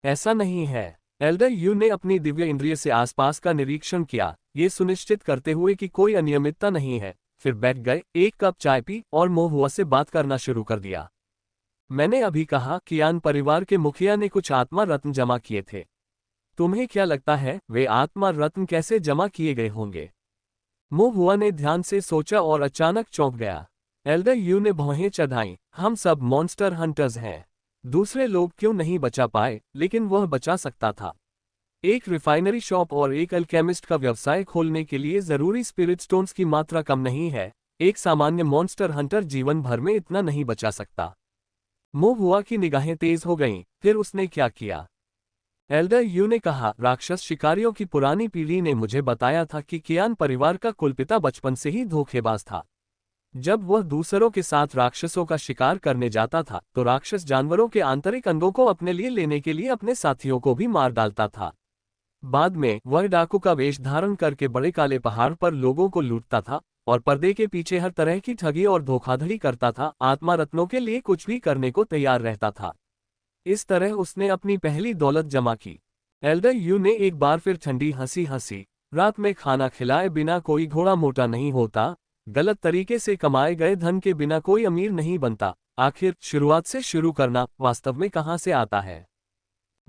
ऐसा नहीं है। एल्डर यू ने अपनी दिव्य इंद्रिय से आसपास का निरीक्षण किया, ये सुनिश्चित करते हुए कि कोई अनियमितता नहीं है। फिर बैठ गए, एक कप चाय पी और मोहुआ से बात करना शुरू कर दिया। मैंने अभी कहा कियान परिवार के मुखिया ने कुछ आत्मा रत्न जमा किए थे। तुम्हें क्या लगता है वे आत्मा रत्न कैसे जमा किए गए होंगे? मोहुआ ने ध्यान से सोचा और अचानक चौंक गया। एल्डर यू ने भौहें चढ़ाईं, हम सब मॉन्स्टर हंटर्स हैं। दूसरे लोग क्यों नहीं बचा पाए, लेकिन वह बचा सकता था। एक रिफाइनरी शॉप और एक अल्केमिस्ट का व्यवसाय खोलने के लिए जरूरी स्पिरिट स्टोन्स की मात्रा कम नहीं है। एक सामान्य मॉन्स्टर हंटर जीवन भर में इतना नहीं बचा सकता। मोहुआ की निगाहें तेज हो गईं, फिर उसने क्या किया? एल्डर यू ने कहा, राक्षस शिकारियों की पुरानी पीढ़ी ने मुझे बताया था कि कियान परिवार का कुलपिता बचपन से ही धोखेबाज था। जब वह दूसरों के साथ राक्षसों का शिकार करने जाता था तो राक्षस जानवरों के आंतरिक अंगों को अपने लिए लेने के लिए अपने साथियों को भी मार डालता था। बाद में वह डाकू का वेश धारण करके बड़े काले पहाड़ पर लोगों को लूटता था और पर्दे के पीछे हर तरह की ठगी और धोखाधड़ी करता था। आत्मा रत्नों के लिए कुछ भी करने को तैयार रहता था। इस तरह उसने अपनी पहली दौलत जमा की। एल्डर यू ने एक बार फिर ठंडी हंसी हंसी, रात में खाना खिलाए बिना कोई घोड़ा मोटा नहीं होता, गलत तरीके से कमाए गए धन के बिना कोई अमीर नहीं बनता। आखिर शुरुआत से शुरू करना वास्तव में कहां से आता है?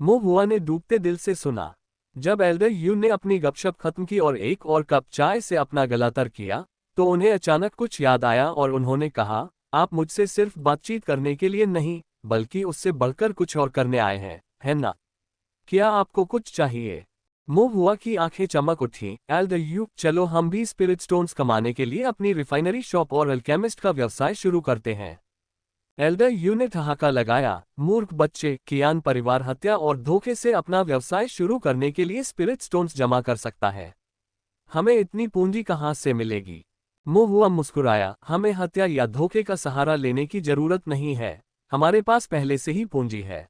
मोहुआ ने डूबते दिल से सुना। जब एल्डर यू ने अपनी गपशप खत्म की और एक और कप चाय से अपना गला तर किया तो उन्हें अचानक कुछ याद आया और उन्होंने कहा, आप मुझसे सिर्फ बातचीत करने के लिए नहीं बल्कि उससे बढ़कर कुछ और करने आए हैं, है ना? क्या आपको कुछ चाहिए? मोहुआ की आंखें चमक उठी। एल्डर यू, चलो हम भी स्पिरिट स्टोन्स कमाने के लिए अपनी रिफाइनरी शॉप और अल्केमिस्ट का व्यवसाय शुरू करते हैं। एल्डर यू ने ठहाका लगाया, मूर्ख बच्चे, कियान परिवार हत्या और धोखे से अपना व्यवसाय शुरू करने के लिए स्पिरिट स्टोन्स जमा कर सकता है। हमें इतनी पूंजी कहां से मिलेगी? मोहुआ मुस्कुराया, हमें हत्या या धोखे का सहारा लेने की जरूरत नहीं है, हमारे पास पहले से ही पूंजी है।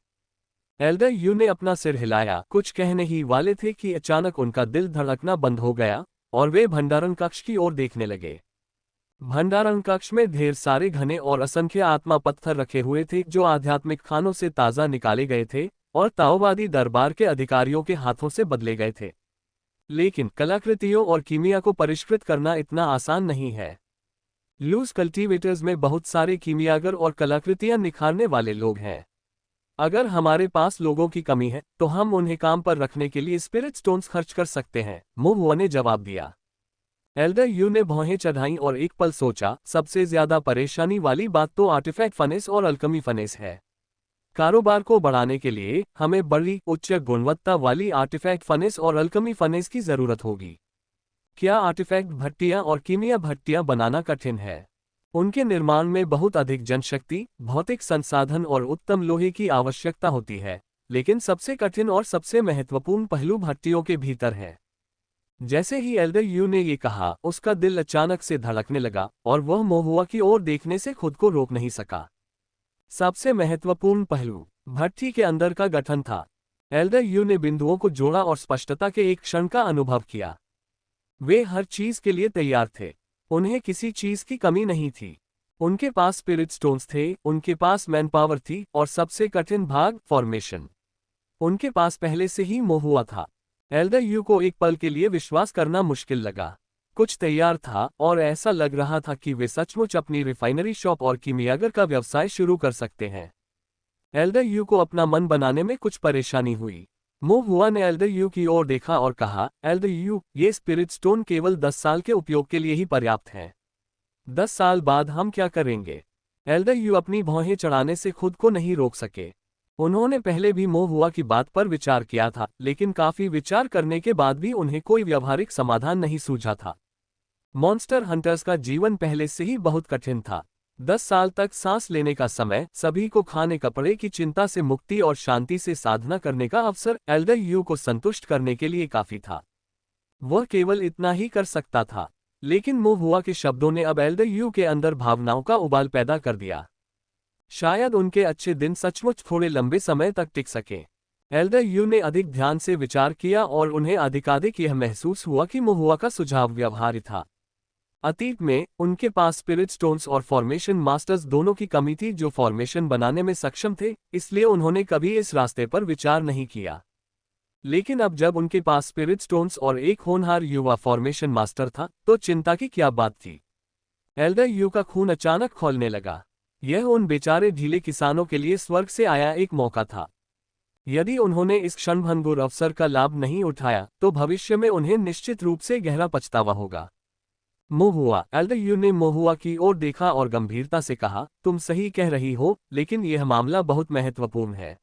एल्डर यू ने अपना सिर हिलाया, कुछ कहने ही वाले थे कि अचानक उनका दिल धड़कना बंद हो गया और वे भंडारण कक्ष की ओर देखने लगे। भंडारण कक्ष में ढेर सारे घने और असंख्य आत्मा पत्थर रखे हुए थे जो आध्यात्मिक खानों से ताज़ा निकाले गए थे और ताओवादी दरबार के अधिकारियों के हाथों से बदले गए थे। लेकिन कलाकृतियों और कीमिया को परिष्कृत करना इतना आसान नहीं है। लूज कल्टीवेटर्स में बहुत सारे कीमियागर और कलाकृतियां निखारने वाले लोग हैं। अगर हमारे पास लोगों की कमी है तो हम उन्हें काम पर रखने के लिए स्पिरिट स्टोन्स खर्च कर सकते हैं, मोहुआ ने जवाब दिया। एल्डर यू ने भौहें चढ़ाईं और एक पल सोचा, सबसे ज्यादा परेशानी वाली बात तो आर्टिफैक्ट फनेस और अल्कमी फनेस है। कारोबार को बढ़ाने के लिए हमें बड़ी उच्च गुणवत्ता वाली आर्टिफैक्ट फनेस और अल्कमी फनेस की जरूरत होगी। क्या आर्टिफैक्ट भट्टियां और कीमिया भट्टियां बनाना कठिन है? उनके निर्माण में बहुत अधिक जनशक्ति, भौतिक संसाधन और उत्तम लोहे की आवश्यकता होती है, लेकिन सबसे कठिन और सबसे महत्वपूर्ण पहलू भट्टियों के भीतर है। जैसे ही एल्डर यू ने ये कहा, उसका दिल अचानक से धड़कने लगा और वह मोहुआ की ओर देखने से खुद को रोक नहीं सका। सबसे महत्वपूर्ण पहलू भट्टी के अंदर का गठन था। एल्डर यू ने बिंदुओं को जोड़ा और स्पष्टता के एक क्षण का अनुभव किया। वे हर चीज के लिए तैयार थे। उन्हें किसी चीज की कमी नहीं थी। उनके पास स्पिरिट स्टोन्स थे, उनके पास मैन पावर थी और सबसे कठिन भाग फॉर्मेशन उनके पास पहले से ही मोहुआ था। एल्डर यू को एक पल के लिए विश्वास करना मुश्किल लगा। कुछ तैयार था और ऐसा लग रहा था कि वे सचमुच अपनी रिफाइनरी शॉप और कीमियागर का व्यवसाय शुरू कर सकते हैं। एल्डर यू को अपना मन बनाने में कुछ परेशानी हुई। मोहुआ ने एल्डर यू की ओर देखा और कहा, एल्डर यू, ये स्पिरिट स्टोन केवल 10 साल के उपयोग के लिए ही पर्याप्त हैं। 10 साल बाद हम क्या करेंगे? एल्डर यू अपनी भौहें चढ़ाने से खुद को नहीं रोक सके। उन्होंने पहले भी मोहुआ की बात पर विचार किया था, लेकिन काफी विचार करने के बाद भी उन्हें कोई व्यावहारिक समाधान नहीं सूझा था। मॉन्स्टर हंटर्स का जीवन पहले से ही बहुत कठिन था। 10 साल तक सांस लेने का समय, सभी को खाने कपड़े की चिंता से मुक्ति और शांति से साधना करने का अवसर एल्डर यू को संतुष्ट करने के लिए काफी था। वह केवल इतना ही कर सकता था, लेकिन मोहुआ के शब्दों ने अब एल्डर यू के अंदर भावनाओं का उबाल पैदा कर दिया। शायद उनके अच्छे दिन सचमुच थोड़े लंबे समय तक टिक सके। एल्डर यू ने अधिक ध्यान से विचार किया और उन्हें अधिकाधिक यह महसूस हुआ कि मोहुआ का सुझाव व्यवहार्य था। अतीत में उनके पास स्पिरिट स्टोन्स और फॉर्मेशन मास्टर्स दोनों की कमी थी जो फॉर्मेशन बनाने में सक्षम थे, इसलिए उन्होंने कभी इस रास्ते पर विचार नहीं किया। लेकिन अब जब उनके पास स्पिरिट स्टोन्स और एक होनहार युवा फॉर्मेशन मास्टर था, तो चिंता की क्या बात थी। एल्डर यू का खून अचानक खौलने लगा। यह उन बेचारे ढीले किसानों के लिए स्वर्ग से आया एक मौका था। यदि उन्होंने इस क्षणभंगुर अवसर का लाभ नहीं उठाया तो भविष्य में उन्हें निश्चित रूप से गहरा पछतावा होगा। मोहुआ, एल्डर यू ने मोहुआ की ओर देखा और गंभीरता से कहा, तुम सही कह रही हो, लेकिन यह मामला बहुत महत्वपूर्ण है।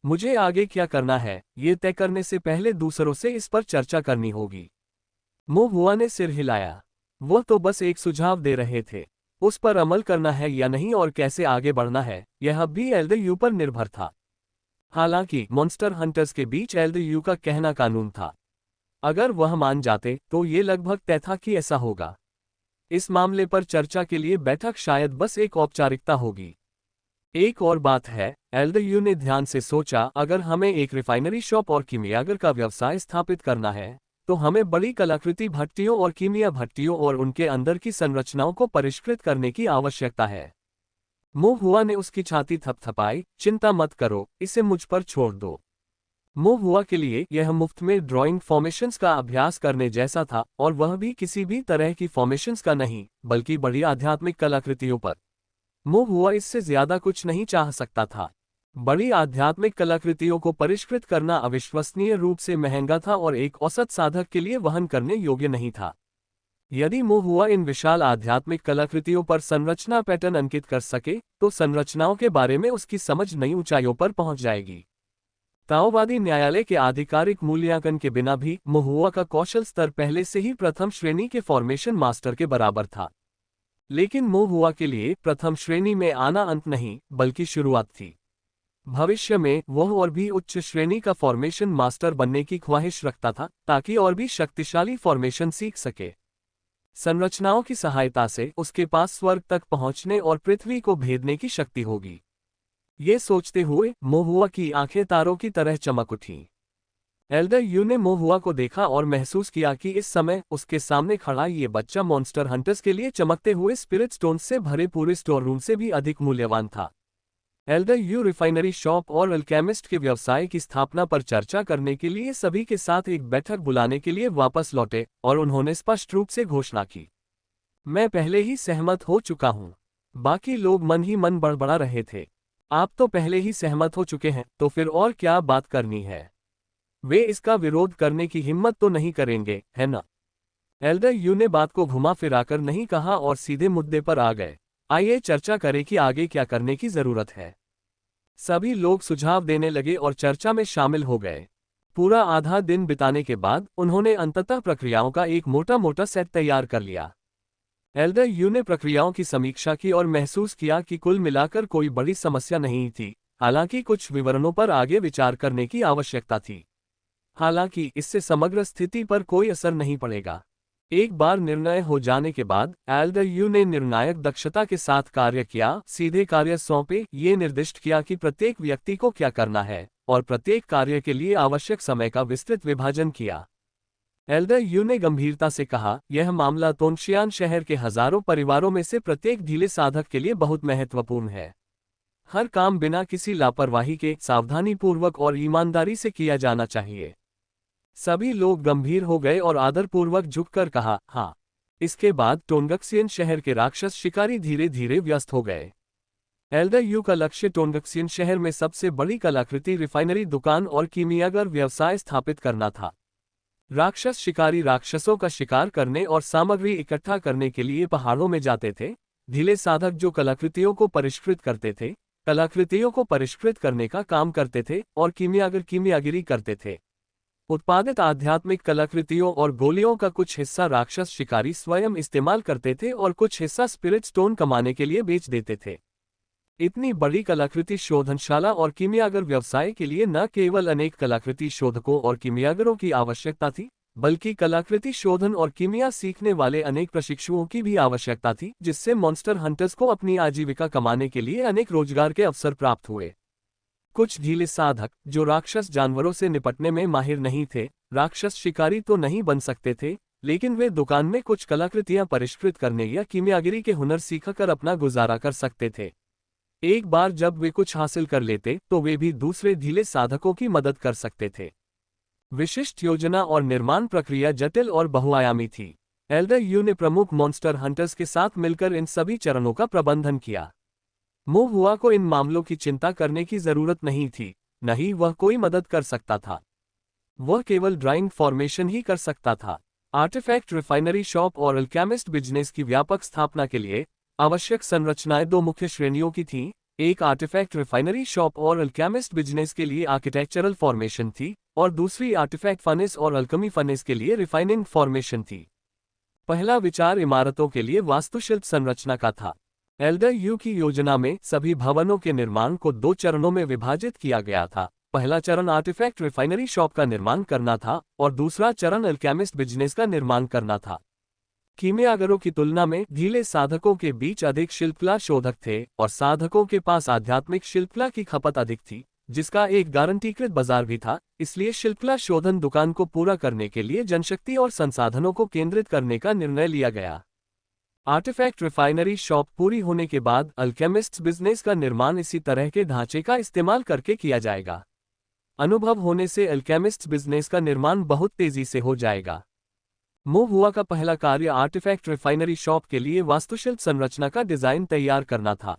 मुझे आगे क्या करना है, ये तय करने से पहले दूसरों से इस पर चर्चा करनी होगी। मोहुआ ने सिर हिलाया। वह तो बस एक सुझाव दे रहे थे। उस पर अमल करना है या नहीं और कैसे आगे बढ़ना है, यह अब भी एल्डर यू पर निर्भर था। हालांकि मॉन्स्टर हंटर्स के बीच एल्डर यू का कहना कानून था। अगर वह मान जाते तो ये लगभग तय था कि ऐसा होगा। इस मामले पर चर्चा के लिए बैठक शायद बस एक औपचारिकता होगी। एक और बात है, एल्डर यू ने ध्यान से सोचा, अगर हमें एक रिफाइनरी शॉप और कीमियागर का व्यवसाय स्थापित करना है तो हमें बड़ी कलाकृति भट्टियों और कीमिया भट्टियों और उनके अंदर की संरचनाओं को परिष्कृत करने की आवश्यकता है। मोहुआ ने उसकी छाती थपथपाई, चिंता मत करो, इसे मुझ पर छोड़ दो। मोहुआ के लिए यह मुफ्त में ड्राइंग फॉर्मेशंस का अभ्यास करने जैसा था, और वह भी किसी भी तरह की फॉर्मेशंस का नहीं, बल्कि बड़ी आध्यात्मिक कलाकृतियों पर। मोहुआ इससे ज्यादा कुछ नहीं चाह सकता था। बड़ी आध्यात्मिक कलाकृतियों को परिष्कृत करना अविश्वसनीय रूप से महंगा था और एक औसत साधक के लिए वहन करने योग्य नहीं था। यदि मोहुआ इन विशाल आध्यात्मिक कलाकृतियों पर संरचना पैटर्न अंकित कर सके तो संरचनाओं के बारे में उसकी समझ नई ऊंचाइयों पर पहुंच जाएगी। ताओवादी न्यायालय के आधिकारिक मूल्यांकन के बिना भी मोहुआ का कौशल स्तर पहले से ही प्रथम श्रेणी के फॉर्मेशन मास्टर के बराबर था। लेकिन मोहुआ के लिए प्रथम श्रेणी में आना अंत नहीं, बल्कि शुरुआत थी। भविष्य में वह और भी उच्च श्रेणी का फॉर्मेशन मास्टर बनने की ख्वाहिश रखता था, ताकि और भी शक्तिशाली फॉर्मेशन सीख सके। संरचनाओं की सहायता से उसके पास स्वर्ग तक पहुंचने और पृथ्वी को भेदने की शक्ति होगी। ये सोचते हुए मोहुआ की आंखें तारों की तरह चमक उठीं। एल्डर यू ने मोहुआ को देखा और महसूस किया कि इस समय उसके सामने खड़ा ये बच्चा मॉन्स्टर हंटर्स के लिए चमकते हुए स्पिरिट स्टोन्स से भरे पूरे स्टोर रूम से भी अधिक मूल्यवान था। एल्डर यू रिफाइनरी शॉप और अल्केमिस्ट के व्यवसाय की स्थापना पर चर्चा करने के लिए सभी के साथ एक बैठक बुलाने के लिए वापस लौटे और उन्होंने स्पष्ट रूप से घोषणा की, मैं पहले ही सहमत हो चुका हूं। बाकी लोग मन ही मन बड़बड़ा रहे थे। आप तो पहले ही सहमत हो चुके हैं, तो फिर और क्या बात करनी है। वे इसका विरोध करने की हिम्मत तो नहीं करेंगे, है ना। एल्डर यू ने बात को घुमा फिराकर नहीं कहा और सीधे मुद्दे पर आ गए, आइए चर्चा करें कि आगे क्या करने की जरूरत है। सभी लोग सुझाव देने लगे और चर्चा में शामिल हो गए। पूरा आधा दिन बिताने के बाद उन्होंने अंततः प्रक्रियाओं का एक मोटा मोटा सेट तैयार कर लिया। एल्डर यू ने प्रक्रियाओं की समीक्षा की और महसूस किया कि कुल मिलाकर कोई बड़ी समस्या नहीं थी, हालांकि कुछ विवरणों पर आगे विचार करने की आवश्यकता थी। हालांकि इससे समग्र स्थिति पर कोई असर नहीं पड़ेगा। एक बार निर्णय हो जाने के बाद एल्डर यू ने निर्णायक दक्षता के साथ कार्य किया, सीधे कार्य सौंपे, ये निर्दिष्ट किया कि प्रत्येक व्यक्ति को क्या करना है और प्रत्येक कार्य के लिए आवश्यक समय का विस्तृत विभाजन किया। एल्डर यू ने गंभीरता से कहा, यह मामला तोंगशियान शहर के हजारों परिवारों में से प्रत्येक ढीले साधक के लिए बहुत महत्वपूर्ण है। हर काम बिना किसी लापरवाही के सावधानीपूर्वक और ईमानदारी से किया जाना चाहिए। सभी लोग गंभीर हो गए और आदरपूर्वक झुककर कहा, हाँ। इसके बाद टोंगक्सियन शहर के राक्षस शिकारी धीरे धीरे व्यस्त हो गए। एल्डर यू का लक्ष्य टोंगक्सियन शहर में सबसे बड़ी कलाकृति रिफाइनरी दुकान और कीमियागर व्यवसाय स्थापित करना था। राक्षस शिकारी राक्षसों का शिकार करने और सामग्री इकट्ठा करने के लिए पहाड़ों में जाते थे। ढीले साधक जो कलाकृतियों को परिष्कृत करते थे, कलाकृतियों को परिष्कृत करने का काम करते थे, और कीमियागर कीमियागिरी करते थे। उत्पादित आध्यात्मिक कलाकृतियों और गोलियों का कुछ हिस्सा राक्षस शिकारी स्वयं इस्तेमाल करते थे और कुछ हिस्सा स्पिरिट स्टोन कमाने के लिए बेच देते थे। इतनी बड़ी कलाकृति शोधनशाला और कीमियागर व्यवसाय के लिए न केवल अनेक कलाकृति शोधकों और कीमियागरों की आवश्यकता थी, बल्कि कलाकृति शोधन और कीमिया सीखने वाले अनेक प्रशिक्षुओं की भी आवश्यकता थी, जिससे मॉन्स्टर हंटर्स को अपनी आजीविका कमाने के लिए अनेक रोजगार के अवसर प्राप्त हुए। कुछ ढीले साधक जो राक्षस जानवरों से निपटने में माहिर नहीं थे, राक्षस शिकारी तो नहीं बन सकते थे, लेकिन वे दुकान में कुछ कलाकृतियां परिष्कृत करने या कीमियागिरी के हुनर सीखकर अपना गुजारा कर सकते थे। एक बार जब वे कुछ हासिल कर लेते तो वे भी दूसरे ढीले साधकों की मदद कर सकते थे। विशिष्ट योजना और निर्माण प्रक्रिया जटिल और बहुआयामी थी। एल्डर यू ने प्रमुख मॉन्स्टर हंटर्स के साथ मिलकर इन सभी चरणों का प्रबंधन किया। मो हुआ को इन मामलों की चिंता करने की जरूरत नहीं थी, न ही वह कोई मदद कर सकता था। वह केवल ड्राइंग फॉर्मेशन ही कर सकता था। आर्टिफैक्ट रिफाइनरी शॉप और अल्केमिस्ट बिजनेस की व्यापक स्थापना के लिए आवश्यक संरचनाएं दो मुख्य श्रेणियों की थीं। एक आर्टिफैक्ट रिफाइनरी शॉप और अल्केमिस्ट बिजनेस के लिए आर्किटेक्चरल फॉर्मेशन थी और दूसरी आर्टिफैक्ट फर्नेस और अल्केमी फर्नेस के लिए रिफाइनिंग फॉर्मेशन थी। पहला विचार इमारतों के लिए वास्तुशिल्प संरचना का था। एल्डर यू की योजना में सभी भवनों के निर्माण को 2 चरणों में विभाजित किया गया था। पहला चरण आर्टिफैक्ट रिफाइनरी शॉप का निर्माण करना था और दूसरा चरण अल्केमिस्ट बिजनेस का निर्माण करना था। कीमियागरों की तुलना में ढीले साधकों के बीच अधिक शिल्पकला शोधक थे और साधकों के पास आध्यात्मिक शिल्पकला की खपत अधिक थी, जिसका एक गारंटीकृत बाजार भी था। इसलिए शिल्पकला शोधन दुकान को पूरा करने के लिए जनशक्ति और संसाधनों को केंद्रित करने का निर्णय लिया गया। आर्टिफैक्ट रिफाइनरी शॉप पूरी होने के बाद अल्केमिस्ट्स बिजनेस का निर्माण इसी तरह के ढांचे का इस्तेमाल करके किया जाएगा। अनुभव होने से अल्केमिस्ट्स बिजनेस का निर्माण बहुत तेजी से हो जाएगा। मो हुआ का पहला कार्य आर्टिफैक्ट रिफाइनरी शॉप के लिए वास्तुशिल्प संरचना का डिजाइन तैयार करना था।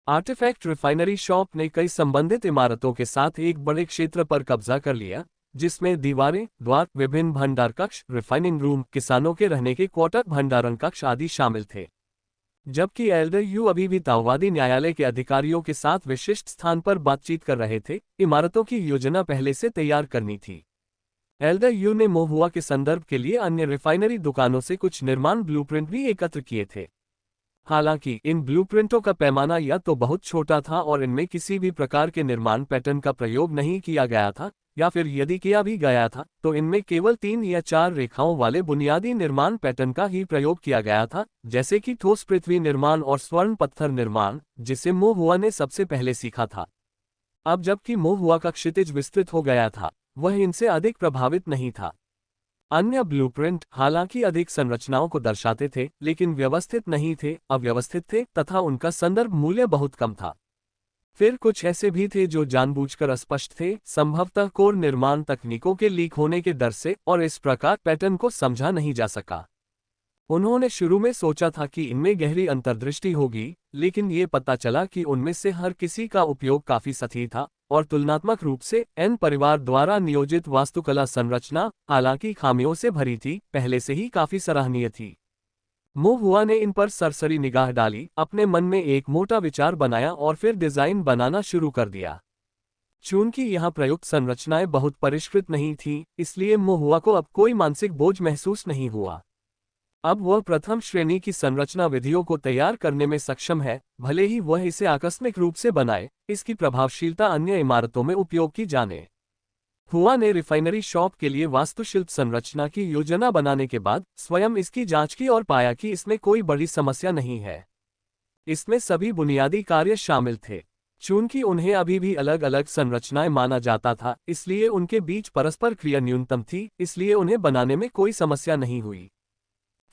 आर्टिफैक्ट रिफाइनरी शॉप ने कई संबंधित इमारतों के साथ एक बड़े क्षेत्र पर कब्जा कर लिया, जिसमें दीवारें, द्वार, विभिन्न भंडार कक्ष, रिफाइनिंग रूम, किसानों के रहने के क्वार्टर, भंडारण कक्ष आदि शामिल थे। जबकि एल्डर यू अभी भी ताओवादी न्यायालय के अधिकारियों के साथ विशिष्ट स्थान पर बातचीत कर रहे थे, इमारतों की योजना पहले से तैयार करनी थी। एल्डर यू ने मो हुआ के संदर्भ के लिए अन्य रिफाइनरी दुकानों से कुछ निर्माण ब्लूप्रिंट भी एकत्र किए थे। हालांकि इन ब्लूप्रिंटों का पैमाना या तो बहुत छोटा था और इनमें किसी भी प्रकार के निर्माण पैटर्न का प्रयोग नहीं किया गया था, या फिर यदि किया भी गया था तो इनमें केवल 3 या 4 रेखाओं वाले बुनियादी निर्माण पैटर्न का ही प्रयोग किया गया था, जैसे कि ठोस पृथ्वी निर्माण और स्वर्ण पत्थर निर्माण, जिसे मो हुआ ने सबसे पहले सीखा था। अब जबकि मो हुआ का क्षितिज विस्तृत हो गया था, वह इनसे अधिक प्रभावित नहीं था। अन्य ब्लूप्रिंट हालांकि अधिक संरचनाओं को दर्शाते थे, लेकिन व्यवस्थित नहीं थे, अव्यवस्थित थे तथा उनका संदर्भ मूल्य बहुत कम था। फिर कुछ ऐसे भी थे जो जानबूझकर अस्पष्ट थे, संभवतः कोर निर्माण तकनीकों के लीक होने के डर से, और इस प्रकार पैटर्न को समझा नहीं जा सका। उन्होंने शुरू में सोचा था कि इनमें गहरी अंतर्दृष्टि होगी, लेकिन ये पता चला कि उनमें से हर किसी का उपयोग काफी सतही था और तुलनात्मक रूप से एन परिवार द्वारा नियोजित वास्तुकला संरचना, हालांकि खामियों से भरी थी, पहले से ही काफी सराहनीय थी। मो हुआ ने इन पर सरसरी निगाह डाली, अपने मन में एक मोटा विचार बनाया और फिर डिजाइन बनाना शुरू कर दिया। चूंकि यहाँ प्रयुक्त संरचनाएं बहुत परिष्कृत नहीं थीं, इसलिए मो हुआ को अब कोई मानसिक बोझ महसूस नहीं हुआ। अब वह प्रथम श्रेणी की संरचना विधियों को तैयार करने में सक्षम है, भले ही वह इसे आकस्मिक रूप से बनाए, इसकी प्रभावशीलता अन्य इमारतों में उपयोग की जाने। हुआ ने रिफाइनरी शॉप के लिए वास्तुशिल्प संरचना की योजना बनाने के बाद स्वयं इसकी जांच की और पाया कि इसमें कोई बड़ी समस्या नहीं है। इसमें सभी बुनियादी कार्य शामिल थे। चूंकि उन्हें अभी भी अलग अलग संरचनाएं माना जाता था, इसलिए उनके बीच परस्पर क्रिया न्यूनतम थी, इसलिए उन्हें बनाने में कोई समस्या नहीं हुई।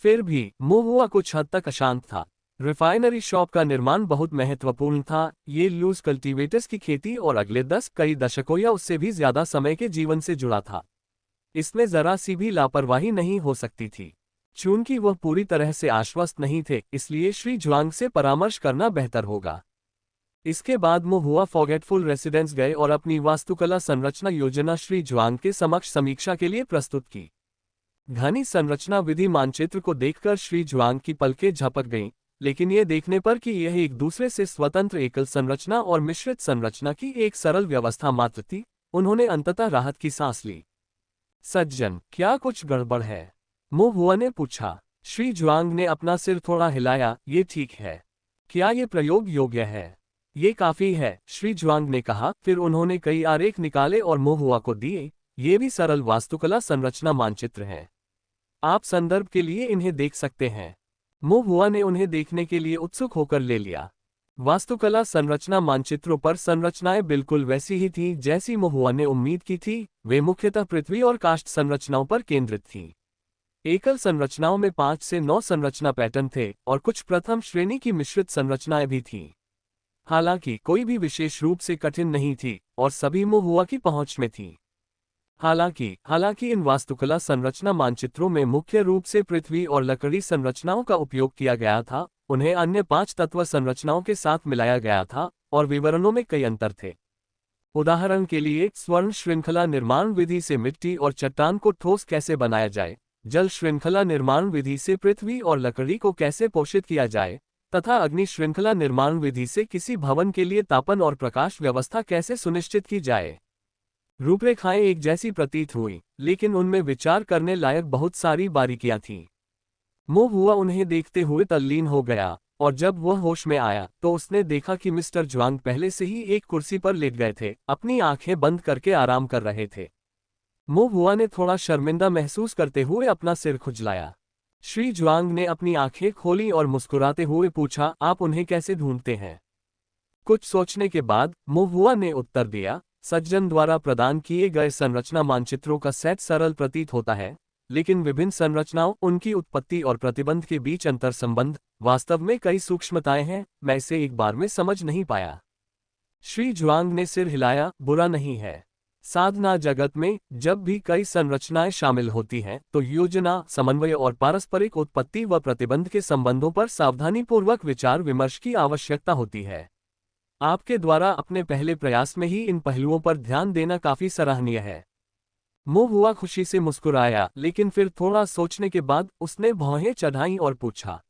फिर भी मो हुआ कुछ हद तक अशांत था। रिफाइनरी शॉप का निर्माण बहुत महत्वपूर्ण था। ये लूज कल्टीवेटर्स की खेती और अगले कई दशकों या उससे भी ज्यादा समय के जीवन से जुड़ा था। इसमें जरा सी भी लापरवाही नहीं हो सकती थी। चूंकि वह पूरी तरह से आश्वस्त नहीं थे, इसलिए श्री जुआंग से परामर्श करना बेहतर होगा। इसके बाद मो हुआ फॉरगेटफुल रेसिडेंस गए और अपनी वास्तुकला संरचना योजना श्री जुआंग के समक्ष समीक्षा के लिए प्रस्तुत की। घनी संरचना विधि मानचित्र को देखकर श्री जुआंग की पलकें झपक गईं, लेकिन ये देखने पर कि यह एक दूसरे से स्वतंत्र एकल संरचना और मिश्रित संरचना की एक सरल व्यवस्था मात्र थी, उन्होंने अंततः राहत की सांस ली। सज्जन, क्या कुछ गड़बड़ है? मो हुआ ने पूछा। श्री जुआंग ने अपना सिर थोड़ा हिलाया। ये ठीक है। क्या ये प्रयोग योग्य है? ये काफी है, श्री जुआंग ने कहा। फिर उन्होंने कई आरेख निकाले और मो हुआ को दिए। ये भी सरल वास्तुकला संरचना मानचित्र हैं। आप संदर्भ के लिए इन्हें देख सकते हैं। मो हुआ ने उन्हें देखने के लिए उत्सुक होकर ले लिया। वास्तुकला संरचना मानचित्रों पर संरचनाएं बिल्कुल वैसी ही थीं जैसी मो हुआ ने उम्मीद की थी। वे मुख्यतः पृथ्वी और काष्ठ संरचनाओं पर केंद्रित थीं। एकल संरचनाओं में 5 से 9 संरचना पैटर्न थे और कुछ प्रथम श्रेणी की मिश्रित संरचनाएं भी थीं। हालांकि कोई भी विशेष रूप से कठिन नहीं थी और सभी मोहुआ की पहुंच में थी। हालांकि इन वास्तुकला संरचना मानचित्रों में मुख्य रूप से पृथ्वी और लकड़ी संरचनाओं का उपयोग किया गया था, उन्हें अन्य 5 तत्व संरचनाओं के साथ मिलाया गया था और विवरणों में कई अंतर थे। उदाहरण के लिए स्वर्ण श्रृंखला निर्माण विधि से मिट्टी और चट्टान को ठोस कैसे बनाया जाए, जल श्रृंखला निर्माण विधि से पृथ्वी और लकड़ी को कैसे पोषित किया जाए, तथा अग्नि श्रृंखला निर्माण विधि से किसी भवन के लिए तापन और प्रकाश व्यवस्था कैसे सुनिश्चित की जाए। रूपरेखाएं एक जैसी प्रतीत हुई, लेकिन उनमें विचार करने लायक बहुत सारी बारीकियां थीं। मोहुआ उन्हें देखते हुए तल्लीन हो गया और जब वह होश में आया तो उसने देखा कि मिस्टर ज्वांग पहले से ही एक कुर्सी पर लेट गए थे, अपनी आंखें बंद करके आराम कर रहे थे। मोहुआ ने थोड़ा शर्मिंदा महसूस करते हुए अपना सिर खुजलाया। श्री ज्वांग ने अपनी आंखें खोली और मुस्कुराते हुए पूछा, आप उन्हें कैसे ढूंढते हैं? कुछ सोचने के बाद मोहुआ ने उत्तर दिया, सज्जन द्वारा प्रदान किए गए संरचना मानचित्रों का सेट सरल प्रतीत होता है, लेकिन विभिन्न संरचनाओं, उनकी उत्पत्ति और प्रतिबंध के बीच अंतर संबंध वास्तव में कई सूक्ष्मताएं हैं, मैं इसे एक बार में समझ नहीं पाया। श्री ज्वांग ने सिर हिलाया, बुरा नहीं है। साधना जगत में जब भी कई संरचनाएं शामिल होती हैं तो योजना, समन्वय और पारस्परिक उत्पत्ति व प्रतिबंध के संबंधों पर सावधानीपूर्वक विचार विमर्श की आवश्यकता होती है। आपके द्वारा अपने पहले प्रयास में ही इन पहलुओं पर ध्यान देना काफी सराहनीय है। मोहुआ खुशी से मुस्कुराया, लेकिन फिर थोड़ा सोचने के बाद उसने भौहें चढ़ाईं और पूछा,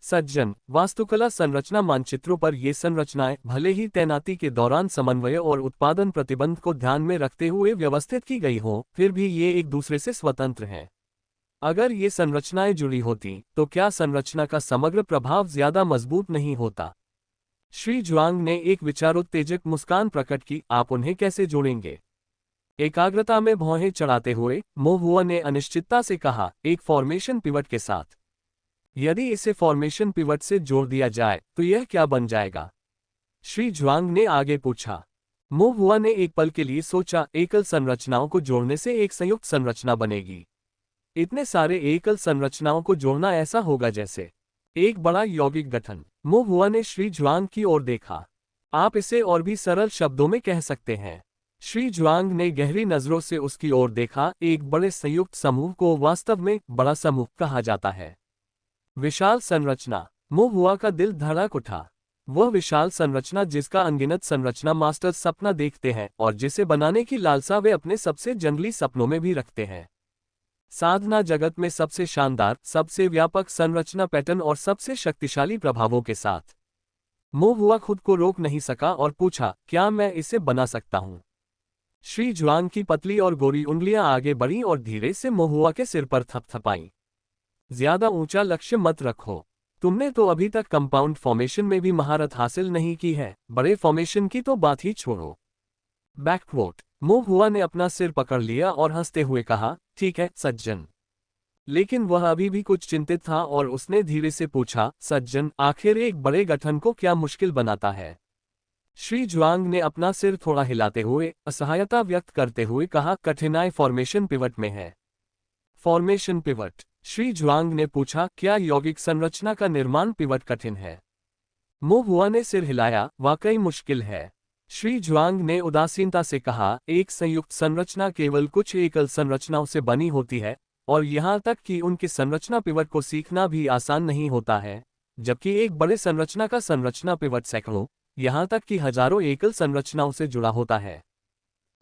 सज्जन, वास्तुकला संरचना मानचित्रों पर ये संरचनाएं भले ही तैनाती के दौरान समन्वय और उत्पादन प्रतिबंध को ध्यान में रखते हुए व्यवस्थित की गई हों, फिर भी ये एक दूसरे से स्वतंत्र हैं। अगर ये संरचनाएं जुड़ी होती तो क्या संरचना का समग्र प्रभाव ज्यादा मजबूत नहीं होता? श्री ज्वांग ने एक विचारोत्तेजक मुस्कान प्रकट की, आप उन्हें कैसे जोड़ेंगे? एकाग्रता में भौहें चढ़ाते हुए मोहुआ ने अनिश्चितता से कहा, एक फॉर्मेशन पिवट के साथ। यदि इसे फॉर्मेशन पिवट से जोड़ दिया जाए तो यह क्या बन जाएगा? श्री ज्वांग ने आगे पूछा। मोहुआ ने एक पल के लिए सोचा, एकल संरचनाओं को जोड़ने से एक संयुक्त संरचना बनेगी। इतने सारे एकल संरचनाओं को जोड़ना ऐसा होगा जैसे एक बड़ा यौगिक गठन। मोहुआ ने श्री ज्वांग की ओर देखा। आप इसे और भी सरल शब्दों में कह सकते हैं। श्री ज्वांग ने गहरी नजरों से उसकी ओर देखा। एक बड़े संयुक्त समूह को वास्तव में बड़ा समूह कहा जाता है। विशाल संरचना। मोहुआ का दिल धड़क उठा। वह विशाल संरचना जिसका अनगिनत संरचना मास्टर सपना देखते हैं और जिसे बनाने की लालसा वे अपने सबसे जंगली सपनों में भी रखते हैं। साधना जगत में सबसे शानदार, सबसे व्यापक संरचना पैटर्न और सबसे शक्तिशाली प्रभावों के साथ। मोहुआ खुद को रोक नहीं सका और पूछा, क्या मैं इसे बना सकता हूं? श्री ज्वांग की पतली और गोरी उंगलियां आगे बढ़ीं और धीरे से मोहुआ के सिर पर थपथपाईं। ज्यादा ऊंचा लक्ष्य मत रखो। तुमने तो अभी तक कंपाउंड फॉर्मेशन में भी महारत हासिल नहीं की है, बड़े फॉर्मेशन की तो बात ही छोड़ो। बैकवोट। मोहुआ ने अपना सिर पकड़ लिया और हंसते हुए कहा, ठीक है सज्जन। लेकिन वह अभी भी कुछ चिंतित था और उसने धीरे से पूछा, सज्जन, आखिर एक बड़े गठन को क्या मुश्किल बनाता है? श्री ज्वांग ने अपना सिर थोड़ा हिलाते हुए असहायता व्यक्त करते हुए कहा, कठिनाई फॉर्मेशन पिवट में है। Formation pivot? श्री ज्वांग ने पूछा, क्या यौगिक संरचना का निर्माण पिवट कठिन है? मोहुआ ने सिर हिलाया, वाकई मुश्किल है। श्री ज्वांग ने उदासीनता से कहा, एक संयुक्त संरचना केवल कुछ एकल संरचनाओं से बनी होती है और यहाँ तक कि उनके संरचना पिवट को सीखना भी आसान नहीं होता है, जबकि एक बड़े संरचना का संरचना पिवट सैकड़ों, यहाँ तक कि हजारों एकल संरचनाओं से जुड़ा होता है।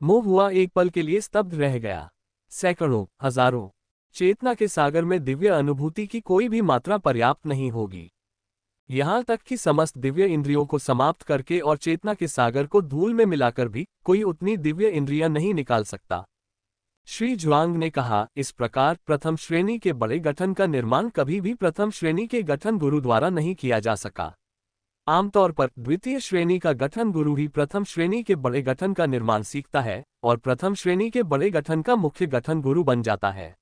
मोहुआ एक पल के लिए स्तब्ध रह गया। सैकड़ों, हजारों। चेतना के सागर में दिव्य अनुभूति की कोई भी मात्रा पर्याप्त नहीं होगी। यहाँ तक कि समस्त दिव्य इंद्रियों को समाप्त करके और चेतना के सागर को धूल में मिलाकर भी कोई उतनी दिव्य इंद्रियां नहीं निकाल सकता। श्री ज्वांग ने कहा, इस प्रकार प्रथम श्रेणी के बड़े गठन का निर्माण कभी भी प्रथम श्रेणी के गठन गुरु द्वारा नहीं किया जा सका। आमतौर पर द्वितीय श्रेणी का गठन गुरु ही प्रथम श्रेणी के बड़े गठन का निर्माण सीखता है और प्रथम श्रेणी के बड़े गठन का मुख्य गठन गुरु बन जाता है।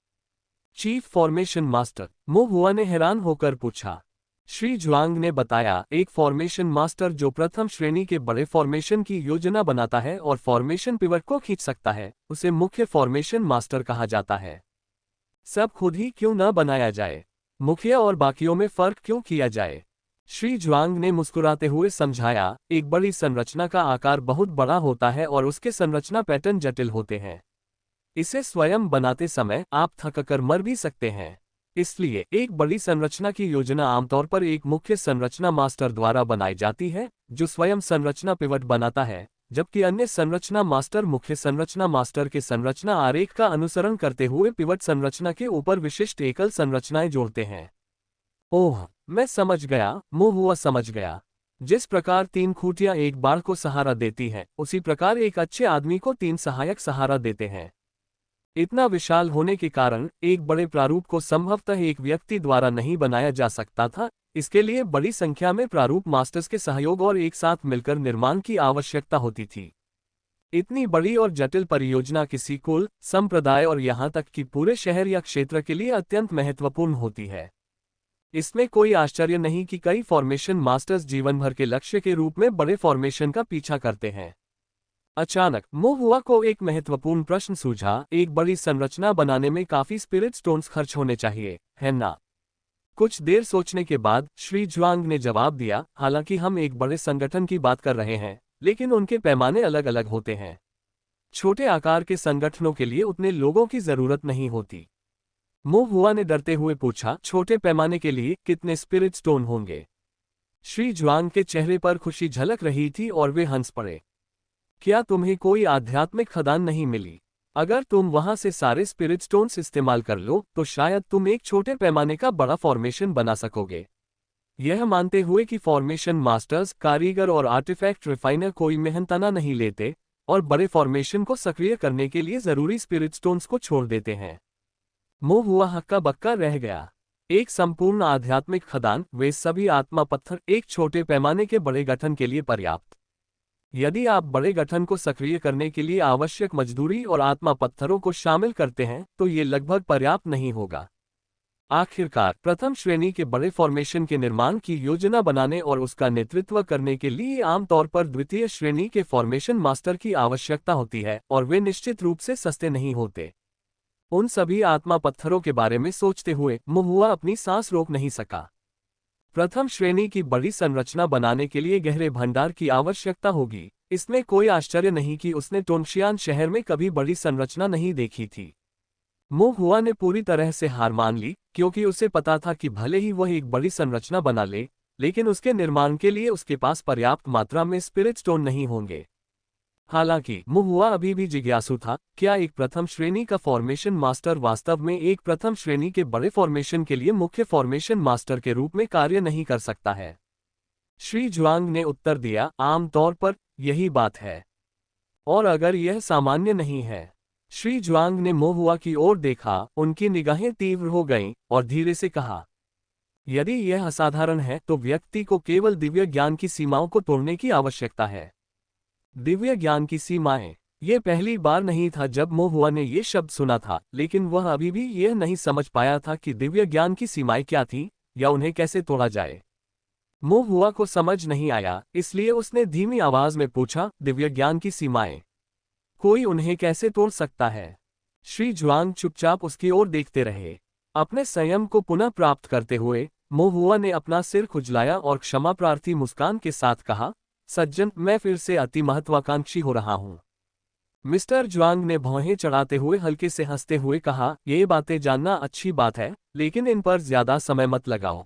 Chief formation master? मोहुआ ने हैरान होकर पूछा। श्री ज्वांग ने बताया, एक फॉर्मेशन मास्टर जो प्रथम श्रेणी के बड़े फॉर्मेशन की योजना बनाता है और फॉर्मेशन पिवट को खींच सकता है, उसे मुख्य फॉर्मेशन मास्टर कहा जाता है। सब खुद ही क्यों न बनाया जाए? मुखिया और बाकियों में फर्क क्यों किया जाए? श्री ज्वांग ने मुस्कुराते हुए समझाया, एक बड़ी संरचना का आकार बहुत बड़ा होता है और उसके संरचना पैटर्न जटिल होते हैं। इसे स्वयं बनाते समय आप थककर मर भी सकते हैं। इसलिए एक बड़ी संरचना की योजना आमतौर पर एक मुख्य संरचना मास्टर द्वारा बनाई जाती है, जो स्वयं संरचना पिवट बनाता है, जबकि अन्य संरचना मास्टर मुख्य संरचना मास्टर के संरचना आरेख का अनुसरण करते हुए पिवट संरचना के ऊपर विशिष्ट एकल संरचनाएं जोड़ते हैं। ओह, मैं समझ गया, मुंह हुआ समझ गया। जिस प्रकार 3 खूंटियां एक बाड़ को सहारा देती हैं, उसी प्रकार एक अच्छे आदमी को 3 सहायक सहारा देते हैं। इतना विशाल होने के कारण एक बड़े प्रारूप को संभवतः एक व्यक्ति द्वारा नहीं बनाया जा सकता था। इसके लिए बड़ी संख्या में प्रारूप मास्टर्स के सहयोग और एक साथ मिलकर निर्माण की आवश्यकता होती थी। इतनी बड़ी और जटिल परियोजना किसी कुल, संप्रदाय और यहाँ तक कि पूरे शहर या क्षेत्र के लिए अत्यंत महत्वपूर्ण होती है। इसमें कोई आश्चर्य नहीं कि कई फॉर्मेशन मास्टर्स जीवन भर के लक्ष्य के रूप में बड़े फॉर्मेशन का पीछा करते हैं। अचानक मोहुआ को एक महत्वपूर्ण प्रश्न सूझा, एक बड़ी संरचना बनाने में काफी स्पिरिट स्टोन्स खर्च होने चाहिए, है ना? कुछ देर सोचने के बाद श्री ज्वांग ने जवाब दिया, हालांकि हम एक बड़े संगठन की बात कर रहे हैं, लेकिन उनके पैमाने अलग अलग होते हैं। छोटे आकार के संगठनों के लिए उतने लोगों की जरूरत नहीं होती। मोहुआ ने डरते हुए पूछा, छोटे पैमाने के लिए कितने स्पिरिट स्टोन होंगे? श्री ज्वांग के चेहरे पर खुशी झलक रही थी और वे हंस पड़े। क्या तुम्हें कोई आध्यात्मिक खदान नहीं मिली? अगर तुम वहां से सारे स्पिरिट स्टोन्स इस्तेमाल कर लो तो शायद तुम एक छोटे पैमाने का बड़ा फॉर्मेशन बना सकोगे। यह मानते हुए कि फॉर्मेशन मास्टर्स, कारीगर और आर्टिफैक्ट रिफाइनर कोई मेहनताना नहीं लेते और बड़े फॉर्मेशन को सक्रिय करने के लिए जरूरी स्पिरिट स्टोन्स को छोड़ देते हैं। मोहुआ हक्का बक्का रह गया। एक संपूर्ण आध्यात्मिक खदान, वे सभी आत्मा पत्थर एक छोटे पैमाने के बड़े गठन के लिए पर्याप्त। यदि आप बड़े गठन को सक्रिय करने के लिए आवश्यक मजदूरी और आत्मा पत्थरों को शामिल करते हैं तो ये लगभग पर्याप्त नहीं होगा। आखिरकार प्रथम श्रेणी के बड़े फॉर्मेशन के निर्माण की योजना बनाने और उसका नेतृत्व करने के लिए आमतौर पर द्वितीय श्रेणी के फॉर्मेशन मास्टर की आवश्यकता होती है और वे निश्चित रूप से सस्ते नहीं होते। उन सभी आत्मा पत्थरों के बारे में सोचते हुए मोहुआ अपनी सांस रोक नहीं सका। प्रथम श्रेणी की बड़ी संरचना बनाने के लिए गहरे भंडार की आवश्यकता होगी। इसमें कोई आश्चर्य नहीं कि उसने टोंगशियान शहर में कभी बड़ी संरचना नहीं देखी थी। मोहुआ ने पूरी तरह से हार मान ली, क्योंकि उसे पता था कि भले ही वह एक बड़ी संरचना बना ले, लेकिन उसके निर्माण के लिए उसके पास पर्याप्त मात्रा में स्पिरिट स्टोन नहीं होंगे। हालांकि मोहुआ अभी भी जिज्ञासु था, क्या एक प्रथम श्रेणी का फॉर्मेशन मास्टर वास्तव में एक प्रथम श्रेणी के बड़े फॉर्मेशन के लिए मुख्य फॉर्मेशन मास्टर के रूप में कार्य नहीं कर सकता है? श्री ज्वांग ने उत्तर दिया, आमतौर पर यही बात है। और अगर यह सामान्य नहीं है? श्री ज्वांग ने मोहुआ की ओर देखा, उनकी निगाहें तीव्र हो गईं और धीरे से कहा, यदि यह असाधारण है तो व्यक्ति को केवल दिव्य ज्ञान की सीमाओं को तोड़ने की आवश्यकता है। दिव्य ज्ञान की सीमाएं। यह पहली बार नहीं था जब मोहुआ ने यह शब्द सुना था, लेकिन वह अभी भी यह नहीं समझ पाया था कि दिव्य ज्ञान की सीमाएं क्या थीं या उन्हें कैसे तोड़ा जाए। मोहुआ को समझ नहीं आया, इसलिए उसने धीमी आवाज में पूछा, दिव्य ज्ञान की सीमाएं? कोई उन्हें कैसे तोड़ सकता है? श्री ज्वांग चुपचाप उसकी ओर देखते रहे। अपने संयम को पुनः प्राप्त करते हुए मोहुआ ने अपना सिर खुजलाया और क्षमा प्रार्थी मुस्कान के साथ कहा, सज्जन, मैं फिर से अति महत्वाकांक्षी हो रहा हूं। मिस्टर ज्वांग ने भौहें चढ़ाते हुए हल्के से हंसते हुए कहा, ये बातें जानना अच्छी बात है, लेकिन इन पर ज्यादा समय मत लगाओ।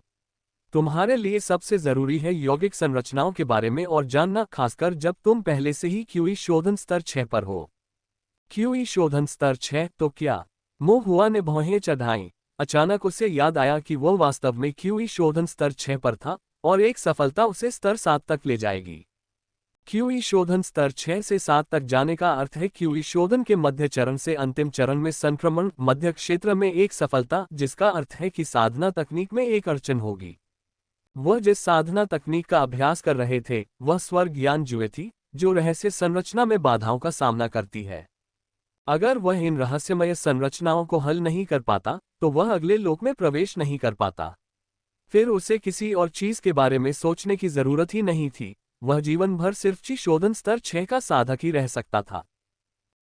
तुम्हारे लिए सबसे जरूरी है यौगिक संरचनाओं के बारे में और जानना, खासकर जब तुम पहले से ही क्यूई शोधन स्तर 6 पर हो। क्यूई शोधन स्तर 6 तो क्या? मोहुआ ने भौहें चढ़ाईं। अचानक उसे याद आया कि वह वास्तव में क्यूई शोधन स्तर 6 पर था और एक सफलता उसे स्तर 7 तक ले जाएगी। क्यूई शोधन स्तर 6 से 7 तक जाने का अर्थ है क्यूई शोधन के मध्य चरण से अंतिम चरण में संक्रमण, मध्य क्षेत्र में एक सफलता, जिसका अर्थ है कि साधना तकनीक में एक अड़चन होगी। वह जिस साधना तकनीक का अभ्यास कर रहे थे वह स्वर्ग ज्ञान जुए थी, जो रहस्य संरचना में बाधाओं का सामना करती है। अगर वह इन रहस्यमय संरचनाओं को हल नहीं कर पाता तो वह अगले लोक में प्रवेश नहीं कर पाता। फिर उसे किसी और चीज के बारे में सोचने की जरूरत ही नहीं थी, वह जीवन भर सिर्फ ची शोधन स्तर 6 का साधक ही रह सकता था।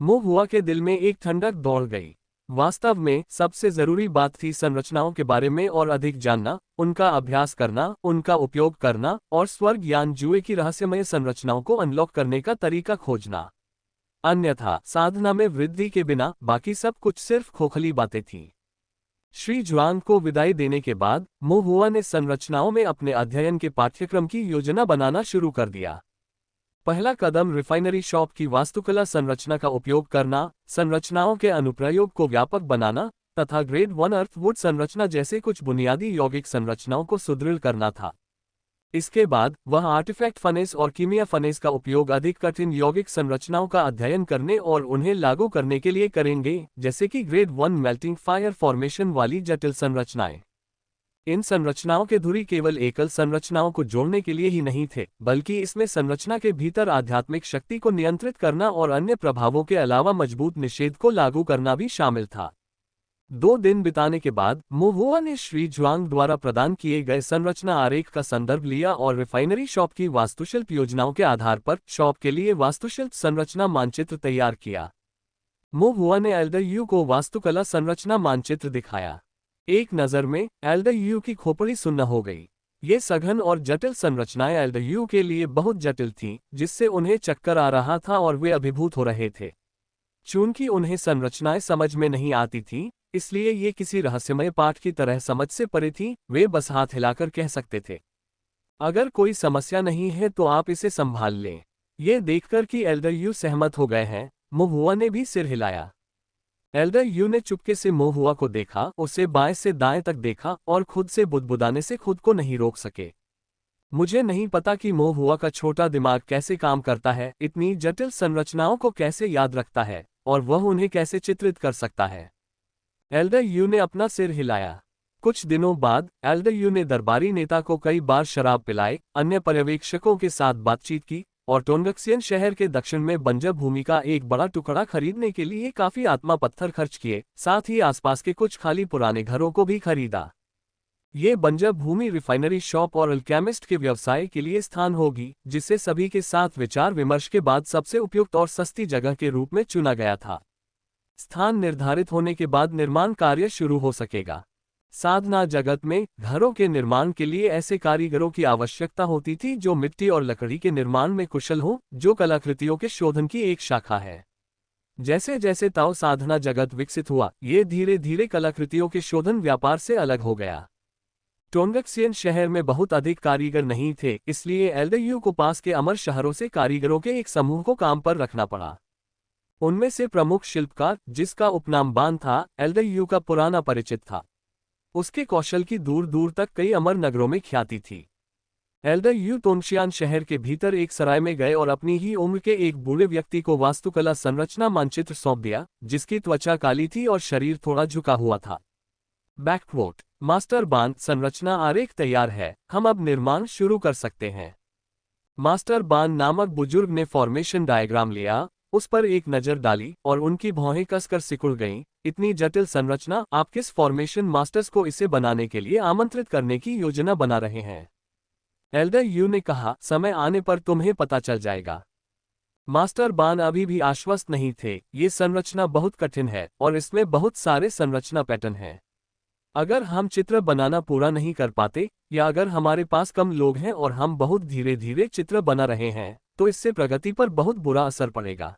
मोहुआ के दिल में एक ठंडक दौड़ गई। वास्तव में सबसे जरूरी बात थी संरचनाओं के बारे में और अधिक जानना, उनका अभ्यास करना, उनका उपयोग करना और स्वर्ग यान जुए की रहस्यमय संरचनाओं को अनलॉक करने का तरीका खोजना। अन्यथा साधना में वृद्धि के बिना बाकी सब कुछ सिर्फ खोखली बातें थीं। श्री जुआंग को विदाई देने के बाद मो हुआ ने संरचनाओं में अपने अध्ययन के पाठ्यक्रम की योजना बनाना शुरू कर दिया। पहला कदम रिफाइनरी शॉप की वास्तुकला संरचना का उपयोग करना, संरचनाओं के अनुप्रयोग को व्यापक बनाना तथा ग्रेड 1 अर्थवुड संरचना जैसे कुछ बुनियादी यौगिक संरचनाओं को सुदृढ़ करना था। इसके बाद वह आर्टिफैक्ट फनेस और कीमिया फनेस का उपयोग अधिक कठिन यौगिक संरचनाओं का अध्ययन करने और उन्हें लागू करने के लिए करेंगे, जैसे कि ग्रेड 1 मेल्टिंग फायर फॉर्मेशन वाली जटिल संरचनाएं। इन संरचनाओं के धुरी केवल एकल संरचनाओं को जोड़ने के लिए ही नहीं थे, बल्कि इसमें संरचना के भीतर आध्यात्मिक शक्ति को नियंत्रित करना और अन्य प्रभावों के अलावा मजबूत निषेध को लागू करना भी शामिल था। 2 दिन बिताने के बाद मो हुआ ने श्री जुआंग द्वारा प्रदान किए गए संरचना आरेख का संदर्भ लिया और रिफाइनरी शॉप की वास्तुशिल्प योजनाओं के आधार पर शॉप के लिए वास्तुशिल्प संरचना मानचित्र तैयार किया। मो हुआ ने एल्डर यू को वास्तुकला संरचना मानचित्र दिखाया। एक नज़र में एल्डर यू की खोपड़ी सुन्न हो गई। ये सघन और जटिल संरचनाएं एल्डर यू के लिए बहुत जटिल थीं, जिससे उन्हें चक्कर आ रहा था और वे अभिभूत हो रहे थे। चूंकि उन्हें संरचनाएं समझ में नहीं आती थीं, इसलिए ये किसी रहस्यमय पाठ की तरह समझ से परे थीं। वे बस हाथ हिलाकर कह सकते थे, अगर कोई समस्या नहीं है तो आप इसे संभाल लें। ये देखकर कि एल्डर यू सहमत हो गए हैं, मो हुआ ने भी सिर हिलाया। एल्डर यू ने चुपके से मो हुआ को देखा, उसे बाएं से दाएं तक देखा और खुद से बुदबुदाने से खुद को नहीं रोक सके। मुझे नहीं पता कि मो हुआ का छोटा दिमाग कैसे काम करता है, इतनी जटिल संरचनाओं को कैसे याद रखता है और वह उन्हें कैसे चित्रित कर सकता है। एल्डर यू ने अपना सिर हिलाया। कुछ दिनों बाद एल्डर यू ने दरबारी नेता को कई बार शराब पिलाई, अन्य पर्यवेक्षकों के साथ बातचीत की और टोंगक्सियन शहर के दक्षिण में बंजर भूमि का एक बड़ा टुकड़ा खरीदने के लिए काफी आत्मा पत्थर खर्च किए। साथ ही आसपास के कुछ खाली पुराने घरों को भी खरीदा। ये बंजर भूमि रिफाइनरी शॉप और अल्केमिस्ट के व्यवसाय के लिए स्थान होगी, जिसे सभी के साथ विचार विमर्श के बाद सबसे उपयुक्त और सस्ती जगह के रूप में चुना गया था। स्थान निर्धारित होने के बाद निर्माण कार्य शुरू हो सकेगा। साधना जगत में घरों के निर्माण के लिए ऐसे कारीगरों की आवश्यकता होती थी जो मिट्टी और लकड़ी के निर्माण में कुशल हों, जो कलाकृतियों के शोधन की एक शाखा है। जैसे जैसे ताओ साधना जगत विकसित हुआ, ये धीरे धीरे कलाकृतियों के शोधन व्यापार से अलग हो गया। टोंगक्सियन शहर में बहुत अधिक कारीगर नहीं थे, इसलिए एल्डर यू को पास के अमर शहरों से कारीगरों के एक समूह को काम पर रखना पड़ा। उनमें से प्रमुख शिल्पकार, जिसका उपनाम बान था, एल्डर यू का पुराना परिचित था। उसके कौशल की दूर दूर तक कई अमर नगरों में ख्याति थी। एल्डर यू तोंगशियान शहर के भीतर एक सराय में गए और अपनी ही उम्र के एक बूढ़े व्यक्ति को वास्तुकला संरचना मानचित्र सौंप दिया, जिसकी त्वचा काली थी और शरीर थोड़ा झुका हुआ था। बैकवोट मास्टर बान, संरचना आरेख तैयार है, हम अब निर्माण शुरू कर सकते हैं। मास्टर बान नामक बुजुर्ग ने फॉर्मेशन डायग्राम लिया, उस पर एक नज़र डाली और उनकी भौहें कसकर सिकुड़ गईं। इतनी जटिल संरचना, आप किस फॉर्मेशन मास्टर्स को इसे बनाने के लिए आमंत्रित करने की योजना बना रहे हैं? एल्डर यू ने कहा, समय आने पर तुम्हें पता चल जाएगा। मास्टर बान अभी भी आश्वस्त नहीं थे। ये संरचना बहुत कठिन है और इसमें बहुत सारे संरचना पैटर्न हैं। अगर हम चित्र बनाना पूरा नहीं कर पाते, या अगर हमारे पास कम लोग हैं और हम बहुत धीरे धीरे चित्र बना रहे हैं, तो इससे प्रगति पर बहुत बुरा असर पड़ेगा।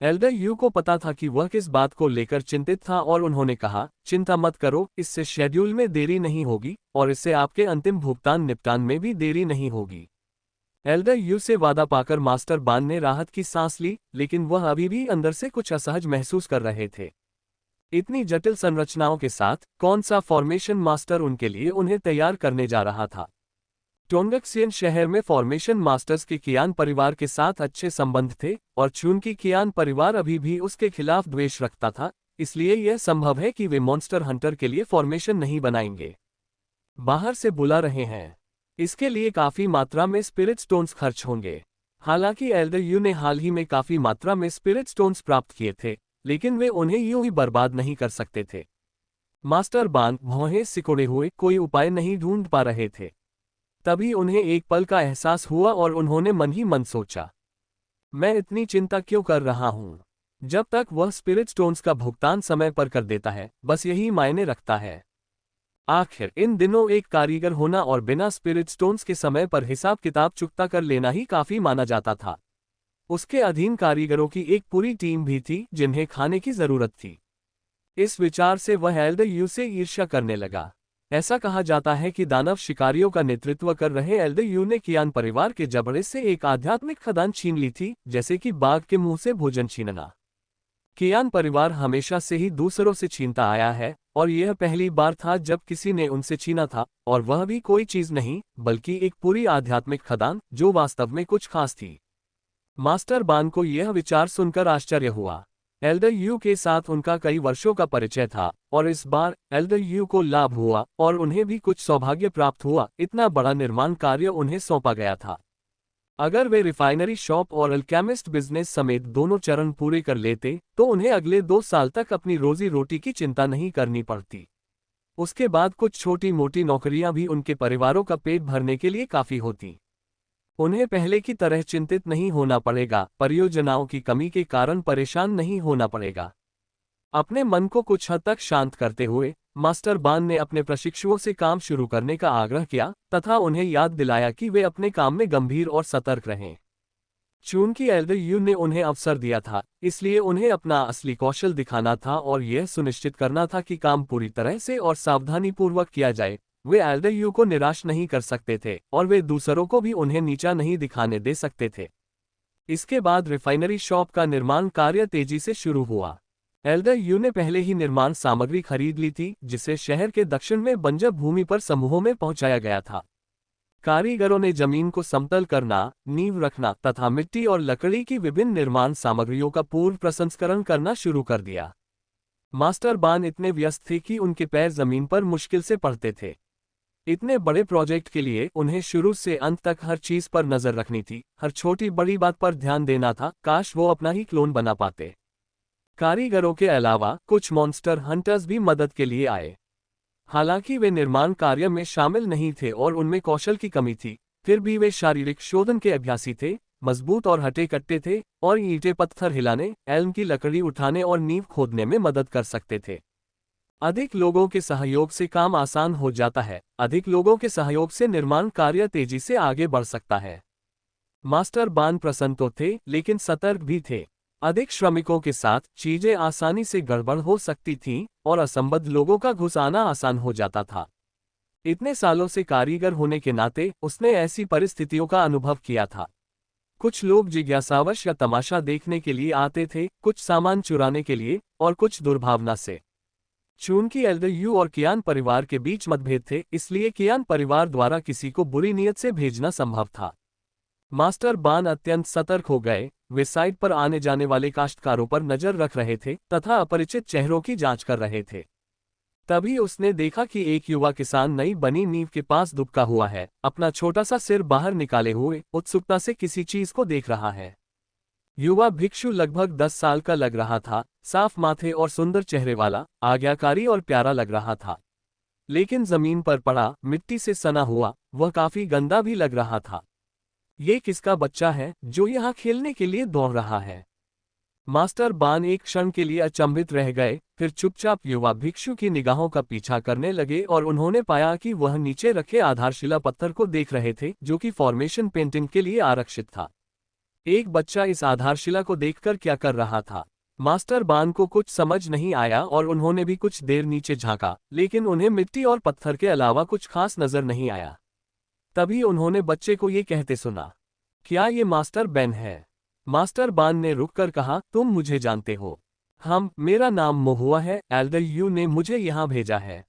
एल्डर यू को पता था कि वह किस बात को लेकर चिंतित था और उन्होंने कहा, चिंता मत करो, इससे शेड्यूल में देरी नहीं होगी और इससे आपके अंतिम भुगतान निपटान में भी देरी नहीं होगी। एल्डर यू से वादा पाकर मास्टर बान ने राहत की सांस ली, लेकिन वह अभी भी अंदर से कुछ असहज महसूस कर रहे थे। इतनी जटिल संरचनाओं के साथ कौन सा फॉर्मेशन मास्टर उनके लिए उन्हें तैयार करने जा रहा था? टोंगक्सियन शहर में फॉर्मेशन मास्टर्स के कियान परिवार के साथ अच्छे संबंध थे और चूंकि कियान परिवार अभी भी उसके खिलाफ द्वेष रखता था, इसलिए यह संभव है कि वे मॉन्स्टर हंटर के लिए फॉर्मेशन नहीं बनाएंगे। बाहर से बुला रहे हैं, इसके लिए काफी मात्रा में स्पिरिट स्टोन्स खर्च होंगे। हालांकि एल्डर यू ने हाल ही में काफी मात्रा में स्पिरिट स्टोन्स प्राप्त किए थे, लेकिन वे उन्हें यूं ही बर्बाद नहीं कर सकते थे। मास्टर बान भौहें सिकोड़े हुए कोई उपाय नहीं ढूंढ पा रहे थे। तभी उन्हें एक पल का एहसास हुआ और उन्होंने मन ही मन सोचा, मैं इतनी चिंता क्यों कर रहा हूं? जब तक वह स्पिरिट स्टोन्स का भुगतान समय पर कर देता है, बस यही मायने रखता है। आखिर इन दिनों एक कारीगर होना और बिना स्पिरिट स्टोन्स के समय पर हिसाब किताब चुकता कर लेना ही काफी माना जाता था। उसके अधीन कारीगरों की एक पूरी टीम भी थी जिन्हें खाने की जरूरत थी। इस विचार से वह एल्डर यू से ईर्ष्या करने लगा। ऐसा कहा जाता है कि दानव शिकारियों का नेतृत्व कर रहे एल्डर यू ने कियान परिवार के जबड़े से एक आध्यात्मिक खदान छीन ली थी, जैसे कि बाघ के मुंह से भोजन छीनना। कियान परिवार हमेशा से ही दूसरों से छीनता आया है, और यह पहली बार था जब किसी ने उनसे छीना था, और वह भी कोई चीज नहीं बल्कि एक पूरी आध्यात्मिक खदान जो वास्तव में कुछ खास थी। मास्टर बान को यह विचार सुनकर आश्चर्य हुआ। एल्डर यू के साथ उनका कई वर्षों का परिचय था, और इस बार एल्डर यू को लाभ हुआ और उन्हें भी कुछ सौभाग्य प्राप्त हुआ। इतना बड़ा निर्माण कार्य उन्हें सौंपा गया था। अगर वे रिफाइनरी शॉप और अल्केमिस्ट बिजनेस समेत दोनों चरण पूरे कर लेते तो उन्हें अगले 2 साल तक अपनी रोजी रोटी की चिंता नहीं करनी पड़ती। उसके बाद कुछ छोटी मोटी नौकरियां भी उनके परिवारों का पेट भरने के लिए काफी होती। उन्हें पहले की तरह चिंतित नहीं होना पड़ेगा, परियोजनाओं की कमी के कारण परेशान नहीं होना पड़ेगा। अपने मन को कुछ हद तक शांत करते हुए मास्टर बान ने अपने प्रशिक्षुओं से काम शुरू करने का आग्रह किया तथा उन्हें याद दिलाया कि वे अपने काम में गंभीर और सतर्क रहें। चूंकि एल्डर यू ने उन्हें अवसर दिया था, इसलिए उन्हें अपना असली कौशल दिखाना था और यह सुनिश्चित करना था कि काम पूरी तरह से और सावधानीपूर्वक किया जाए। वे एल्डर यू को निराश नहीं कर सकते थे और वे दूसरों को भी उन्हें नीचा नहीं दिखाने दे सकते थे। इसके बाद रिफाइनरी शॉप का निर्माण कार्य तेजी से शुरू हुआ। एल्डर यू ने पहले ही निर्माण सामग्री खरीद ली थी, जिसे शहर के दक्षिण में बंजर भूमि पर समूहों में पहुंचाया गया था। कारीगरों ने जमीन को समतल करना, नींव रखना तथा मिट्टी और लकड़ी की विभिन्न निर्माण सामग्रियों का पूर्व प्रसंस्करण करना शुरू कर दिया। मास्टर बान इतने व्यस्त थे कि उनके पैर जमीन पर मुश्किल से पड़ते थे। इतने बड़े प्रोजेक्ट के लिए उन्हें शुरू से अंत तक हर चीज पर नजर रखनी थी, हर छोटी बड़ी बात पर ध्यान देना था। काश वो अपना ही क्लोन बना पाते। कारीगरों के अलावा कुछ मॉन्स्टर हंटर्स भी मदद के लिए आए। हालांकि वे निर्माण कार्य में शामिल नहीं थे और उनमें कौशल की कमी थी, फिर भी वे शारीरिक शोधन के अभ्यासी थे, मजबूत और हटे कट्टे थे और ईंटें पत्थर हिलाने, एल्म की लकड़ी उठाने और नींव खोदने में मदद कर सकते थे। अधिक लोगों के सहयोग से काम आसान हो जाता है, अधिक लोगों के सहयोग से निर्माण कार्य तेजी से आगे बढ़ सकता है। मास्टर बान प्रसन्न तो थे लेकिन सतर्क भी थे। अधिक श्रमिकों के साथ चीजें आसानी से गड़बड़ हो सकती थीं और असंबद्ध लोगों का घुस आना आसान हो जाता था। इतने सालों से कारीगर होने के नाते उसने ऐसी परिस्थितियों का अनुभव किया था। कुछ लोग जिज्ञासावश या तमाशा देखने के लिए आते थे, कुछ सामान चुराने के लिए और कुछ दुर्भावना से। चूंकि एल्डर यू और कियान परिवार के बीच मतभेद थे, इसलिए कियान परिवार द्वारा किसी को बुरी नीयत से भेजना संभव था। मास्टर बान अत्यंत सतर्क हो गए। वे साइट पर आने जाने वाले काश्तकारों पर नजर रख रहे थे तथा अपरिचित चेहरों की जांच कर रहे थे। तभी उसने देखा कि एक युवा किसान नई बनी नींव के पास दुबका हुआ है, अपना छोटा सा सिर बाहर निकाले हुए उत्सुकता से किसी चीज को देख रहा है। युवा भिक्षु लगभग 10 साल का लग रहा था, साफ माथे और सुंदर चेहरे वाला, आज्ञाकारी और प्यारा लग रहा था। लेकिन जमीन पर पड़ा, मिट्टी से सना हुआ, वह काफी गंदा भी लग रहा था। ये किसका बच्चा है जो यहाँ खेलने के लिए दौड़ रहा है? मास्टर बान एक क्षण के लिए अचंभित रह गए, फिर चुपचाप युवा भिक्षु की निगाहों का पीछा करने लगे और उन्होंने पाया कि वह नीचे रखे आधारशिला पत्थर को देख रहे थे, जो कि फॉर्मेशन पेंटिंग के लिए आरक्षित था। एक बच्चा इस आधारशिला को देखकर क्या कर रहा था? मास्टर बान को कुछ समझ नहीं आया और उन्होंने भी कुछ देर नीचे झांका, लेकिन उन्हें मिट्टी और पत्थर के अलावा कुछ खास नजर नहीं आया। तभी उन्होंने बच्चे को ये कहते सुना, क्या ये मास्टर बेन है? मास्टर बान ने रुककर कहा, तुम मुझे जानते हो? मेरा नाम मोहुआ है, एल्डर यू ने मुझे यहाँ भेजा है।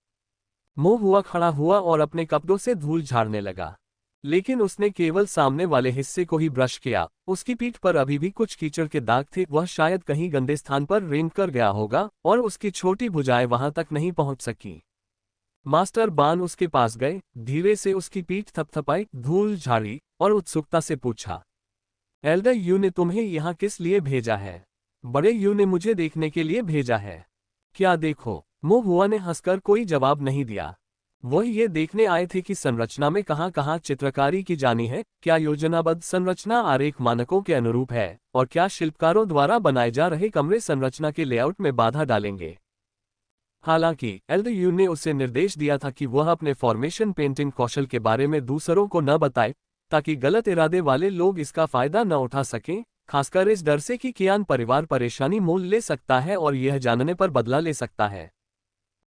मोहुआ खड़ा हुआ और अपने कपड़ों से धूल झाड़ने लगा, लेकिन उसने केवल सामने वाले हिस्से को ही ब्रश किया। उसकी पीठ पर अभी भी कुछ कीचड़ के दाग थे, वह शायद कहीं गंदे स्थान पर रेंग कर गया होगा और उसकी छोटी भुजाएं वहां तक नहीं पहुंच सकी। मास्टर बान उसके पास गए, धीरे से उसकी पीठ थपथपाई, धूल झाड़ी और उत्सुकता से पूछा, एल्डर यू ने तुम्हें यहाँ किस लिए भेजा है? बड़े यू ने मुझे देखने के लिए भेजा है। क्या देखो? मोहुआ ने हंसकर कोई जवाब नहीं दिया। वह ये देखने आए थे कि संरचना में कहाँ-कहाँ चित्रकारी की जानी है, क्या योजनाबद्ध संरचना आरेख मानकों के अनुरूप है, और क्या शिल्पकारों द्वारा बनाए जा रहे कमरे संरचना के लेआउट में बाधा डालेंगे। हालांकि एलडीयू ने उसे निर्देश दिया था कि वह अपने फॉर्मेशन पेंटिंग कौशल के बारे में दूसरों को न बताए, ताकि गलत इरादे वाले लोग इसका फायदा न उठा सकें, खासकर इस डर से कि कियान परिवार परेशानी मोल ले सकता है और यह जानने पर बदला ले सकता है।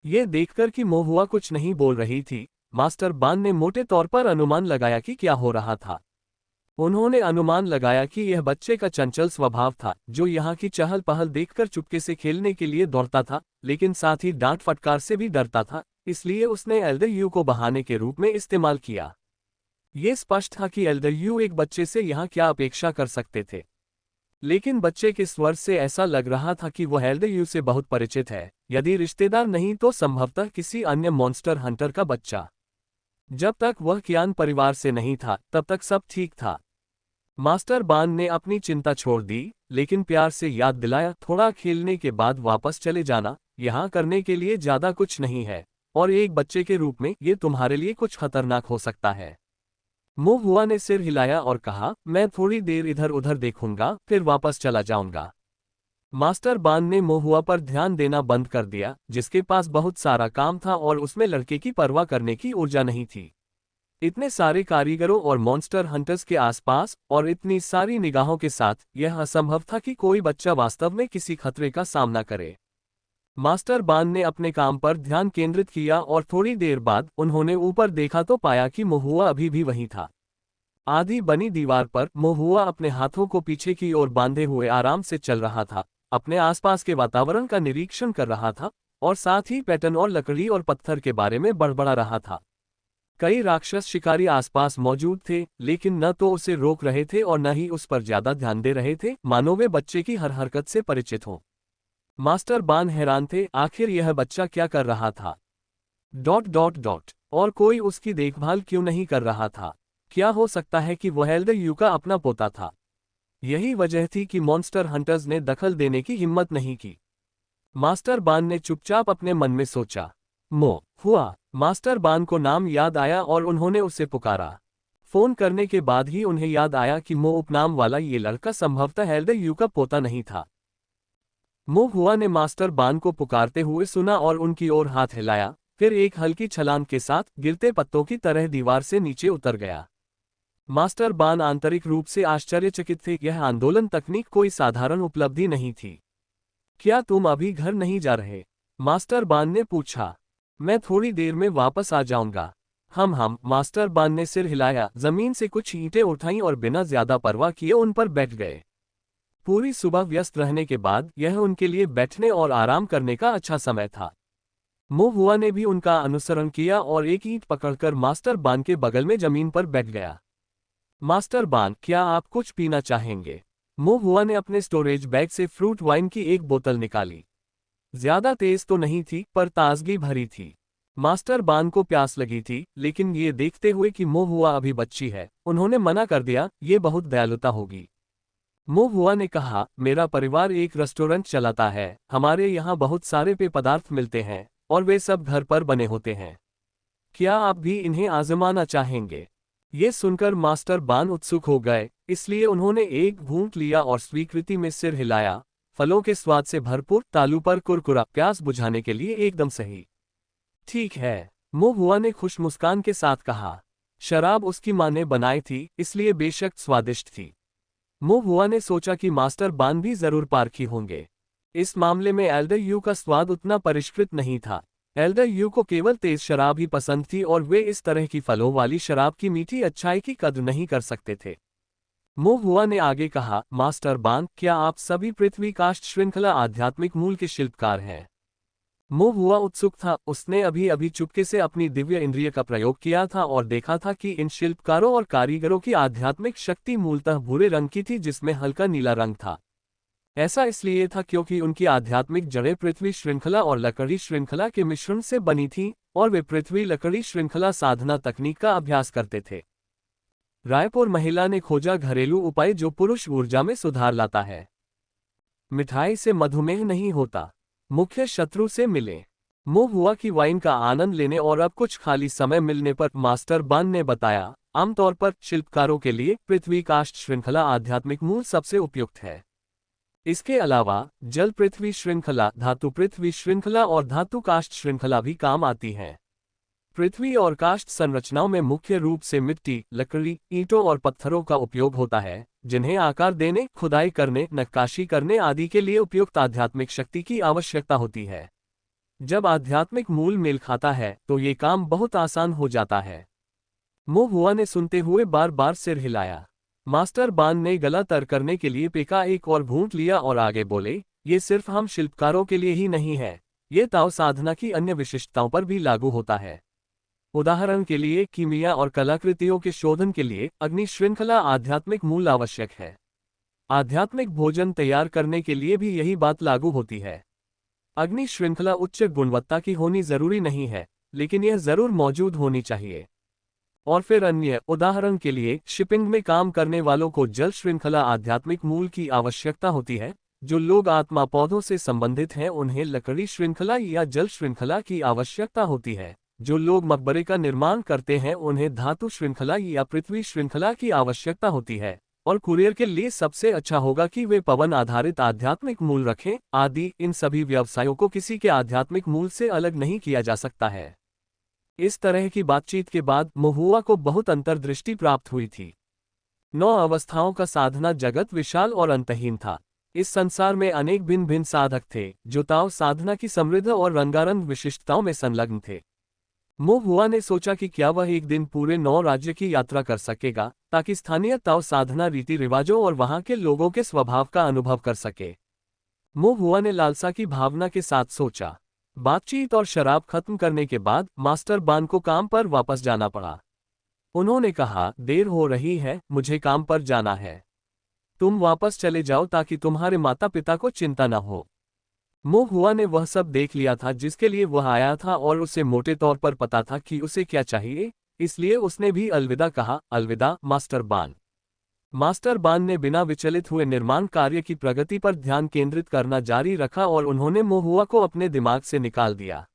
ये देखकर कि मोहुआ कुछ नहीं बोल रही थी, मास्टर बान ने मोटे तौर पर अनुमान लगाया कि क्या हो रहा था। उन्होंने अनुमान लगाया कि यह बच्चे का चंचल स्वभाव था, जो यहाँ की चहल पहल देखकर चुपके से खेलने के लिए दौड़ता था, लेकिन साथ ही डांट फटकार से भी डरता था, इसलिए उसने एल्डरयू को बहाने के रूप में इस्तेमाल किया। ये स्पष्ट था कि एल्डरयू एक बच्चे से यहाँ क्या अपेक्षा कर सकते थे, लेकिन बच्चे के स्वर से ऐसा लग रहा था कि वह एल्डरयू से बहुत परिचित है, यदि रिश्तेदार नहीं तो संभवतः किसी अन्य मॉन्स्टर हंटर का बच्चा। जब तक वह कियान परिवार से नहीं था तब तक सब ठीक था। मास्टर बान ने अपनी चिंता छोड़ दी, लेकिन प्यार से याद दिलाया, थोड़ा खेलने के बाद वापस चले जाना, यहाँ करने के लिए ज्यादा कुछ नहीं है, और एक बच्चे के रूप में ये तुम्हारे लिए कुछ खतरनाक हो सकता है। मोहुआ ने सिर हिलाया और कहा, मैं थोड़ी देर इधर उधर देखूंगा, फिर वापस चला जाऊंगा। मास्टर बान ने मोहुआ पर ध्यान देना बंद कर दिया, जिसके पास बहुत सारा काम था और उसमें लड़के की परवाह करने की ऊर्जा नहीं थी। इतने सारे कारीगरों और मॉन्स्टर हंटर्स के आसपास और इतनी सारी निगाहों के साथ यह असंभव था कि कोई बच्चा वास्तव में किसी खतरे का सामना करे। मास्टर बान ने अपने काम पर ध्यान केंद्रित किया और थोड़ी देर बाद उन्होंने ऊपर देखा तो पाया कि मोहुआ अभी भी वहीं था। आधी बनी दीवार पर मोहुआ अपने हाथों को पीछे की ओर बांधे हुए आराम से चल रहा था, अपने आसपास के वातावरण का निरीक्षण कर रहा था और साथ ही पैटर्न और लकड़ी और पत्थर के बारे में बड़बड़ा रहा था। कई राक्षस शिकारी आसपास मौजूद थे, लेकिन न तो उसे रोक रहे थे और न ही उस पर ज्यादा ध्यान दे रहे थे, मानो वे बच्चे की हर हरकत से परिचित हों। मास्टर बान हैरान थे, आखिर यह बच्चा क्या कर रहा था। ... और कोई उसकी देखभाल क्यों नहीं कर रहा था। क्या हो सकता है कि वह एल्डरयू का अपना पोता था। यही वजह थी कि मॉन्स्टर हंटर्स ने दखल देने की हिम्मत नहीं की। मास्टर बान ने चुपचाप अपने मन में सोचा। हुआ। मास्टर बान को नाम याद आया और उन्होंने उसे पुकारा। फोन करने के बाद ही उन्हें याद आया कि उपनाम वाला ये लड़का संभवतः एल्डरयू का पोता नहीं था। हुआ ने मास्टर बान को पुकारते हुए सुना और उनकी ओर हाथ हिलाया, फिर एक हल्की छलांग के साथ गिरते पत्तों की तरह दीवार से नीचे उतर गया। मास्टर बान आंतरिक रूप से आश्चर्यचकित थे, यह आंदोलन तकनीक कोई साधारण उपलब्धि नहीं थी। क्या तुम अभी घर नहीं जा रहे? मास्टर बान ने पूछा। मैं थोड़ी देर में वापस आ जाऊंगा। हम मास्टर बान ने सिर हिलाया, जमीन से कुछ ईंटें उठाईं और बिना ज्यादा परवाह किए उन पर बैठ गए। पूरी सुबह व्यस्त रहने के बाद यह उनके लिए बैठने और आराम करने का अच्छा समय था। हुआ ने भी उनका अनुसरण किया और एक ईंट पकड़कर मास्टर बान के बगल में जमीन पर बैठ गया। मास्टर बान, क्या आप कुछ पीना चाहेंगे? हुआ ने अपने स्टोरेज बैग से फ्रूट वाइन की एक बोतल निकाली। ज्यादा तेज तो नहीं थी, पर ताजगी भरी थी। मास्टर बान को प्यास लगी थी, लेकिन ये देखते हुए कि हुआ अभी बच्ची है, उन्होंने मना कर दिया, ये बहुत दयालुता होगी। हुआ ने कहा, मेरा परिवार एक रेस्टोरेंट चलाता है, हमारे यहाँ बहुत सारे पेय पदार्थ मिलते हैं और वे सब घर पर बने होते हैं। क्या आप भी इन्हें आजमाना चाहेंगे? ये सुनकर मास्टर बान उत्सुक हो गए, इसलिए उन्होंने एक घूंट लिया और स्वीकृति में सिर हिलाया। फलों के स्वाद से भरपूर, तालू पर कुरकुरा, प्यास बुझाने के लिए एकदम सही। ठीक है, हुआ ने खुश मुस्कान के साथ कहा। शराब उसकी मां ने बनाई थी, इसलिए बेशक स्वादिष्ट थी। हुआ ने सोचा कि मास्टर बान भी जरूर पारखी होंगे। इस मामले में एल्डरयू का स्वाद उतना परिष्कृत नहीं था। एल्डरयू को केवल तेज शराब ही पसंद थी और वे इस तरह की फलों वाली शराब की मीठी अच्छाई की कद्र नहीं कर सकते थे। हुआ ने आगे कहा, मास्टर बान, क्या आप सभी पृथ्वी काष्ठ श्रृंखला आध्यात्मिक मूल के शिल्पकार हैं? हुआ उत्सुक था, उसने अभी अभी चुपके से अपनी दिव्य इंद्रिय का प्रयोग किया था और देखा था कि इन शिल्पकारों और कारीगरों की आध्यात्मिक शक्ति मूलतः भूरे रंग की थी जिसमें हल्का नीला रंग था। ऐसा इसलिए था क्योंकि उनकी आध्यात्मिक जड़ें पृथ्वी श्रृंखला और लकड़ी श्रृंखला के मिश्रण से बनी थीं और वे पृथ्वी लकड़ी श्रृंखला साधना तकनीक का अभ्यास करते थे। रायपुर महिला ने खोजा घरेलू उपाय जो पुरुष ऊर्जा में सुधार लाता है। मिठाई से मधुमेह नहीं होता। मुख्य शत्रु से मिले। मुंह हुआ कि वाइन का आनंद लेने और अब कुछ खाली समय मिलने पर मास्टर बान ने बताया, आमतौर पर शिल्पकारों के लिए पृथ्वी काष्ठ श्रृंखला आध्यात्मिक मूल सबसे उपयुक्त है। इसके अलावा जल पृथ्वी श्रृंखला, धातु पृथ्वी श्रृंखला और धातु काष्ठ श्रृंखला भी काम आती हैं। पृथ्वी और काष्ठ संरचनाओं में मुख्य रूप से मिट्टी, लकड़ी, ईंटों और पत्थरों का उपयोग होता है, जिन्हें आकार देने, खुदाई करने, नक्काशी करने आदि के लिए उपयुक्त आध्यात्मिक शक्ति की आवश्यकता होती है। जब आध्यात्मिक मूल मेल खाता है तो ये काम बहुत आसान हो जाता है। मुंह हुआ ने सुनते हुए बार बार सिर हिलाया। मास्टर बान ने गला तर करने के लिए पेका एक और घूंट लिया और आगे बोले, ये सिर्फ हम शिल्पकारों के लिए ही नहीं है, ये ताओ साधना की अन्य विशिष्टताओं पर भी लागू होता है। उदाहरण के लिए कीमिया और कलाकृतियों के शोधन के लिए अग्नि श्रृंखला आध्यात्मिक मूल आवश्यक है। आध्यात्मिक भोजन तैयार करने के लिए भी यही बात लागू होती है। अग्नि श्रृंखला उच्च गुणवत्ता की होनी जरूरी नहीं है, लेकिन यह जरूर मौजूद होनी चाहिए। और फिर अन्य, उदाहरण के लिए शिपिंग में काम करने वालों को जल श्रृंखला आध्यात्मिक मूल की आवश्यकता होती है। जो लोग आत्मा पौधों से संबंधित हैं उन्हें लकड़ी श्रृंखला या जल श्रृंखला की आवश्यकता होती है। जो लोग मकबरे का निर्माण करते हैं उन्हें धातु श्रृंखला या पृथ्वी श्रृंखला की आवश्यकता होती है। और कुरियर के लिए सबसे अच्छा होगा कि वे पवन आधारित आध्यात्मिक मूल रखें आदि। इन सभी व्यवसायों को किसी के आध्यात्मिक मूल से अलग नहीं किया जा सकता है। इस तरह की बातचीत के बाद महुआ को बहुत अंतर्दृष्टि प्राप्त हुई थी। 9 अवस्थाओं का साधना जगत विशाल और अंतहीन था। इस संसार में अनेक भिन्न भिन्न साधक थे जो ताओ साधना की समृद्ध और रंगारंग विशिष्टताओं में संलग्न थे। महुआ ने सोचा कि क्या वह एक दिन पूरे 9 राज्य की यात्रा कर सकेगा ताकि स्थानीय ताओ साधना रीति रिवाजों और वहां के लोगों के स्वभाव का अनुभव कर सके। महुआ ने लालसा की भावना के साथ सोचा। बातचीत और शराब खत्म करने के बाद मास्टर बान को काम पर वापस जाना पड़ा। उन्होंने कहा, देर हो रही है, मुझे काम पर जाना है। तुम वापस चले जाओ ताकि तुम्हारे माता पिता को चिंता न हो। महुआ ने वह सब देख लिया था जिसके लिए वह आया था और उसे मोटे तौर पर पता था कि उसे क्या चाहिए, इसलिए उसने भी अलविदा कहा। अलविदा मास्टर बान। मास्टर बान ने बिना विचलित हुए निर्माण कार्य की प्रगति पर ध्यान केंद्रित करना जारी रखा और उन्होंने महुआ को अपने दिमाग से निकाल दिया।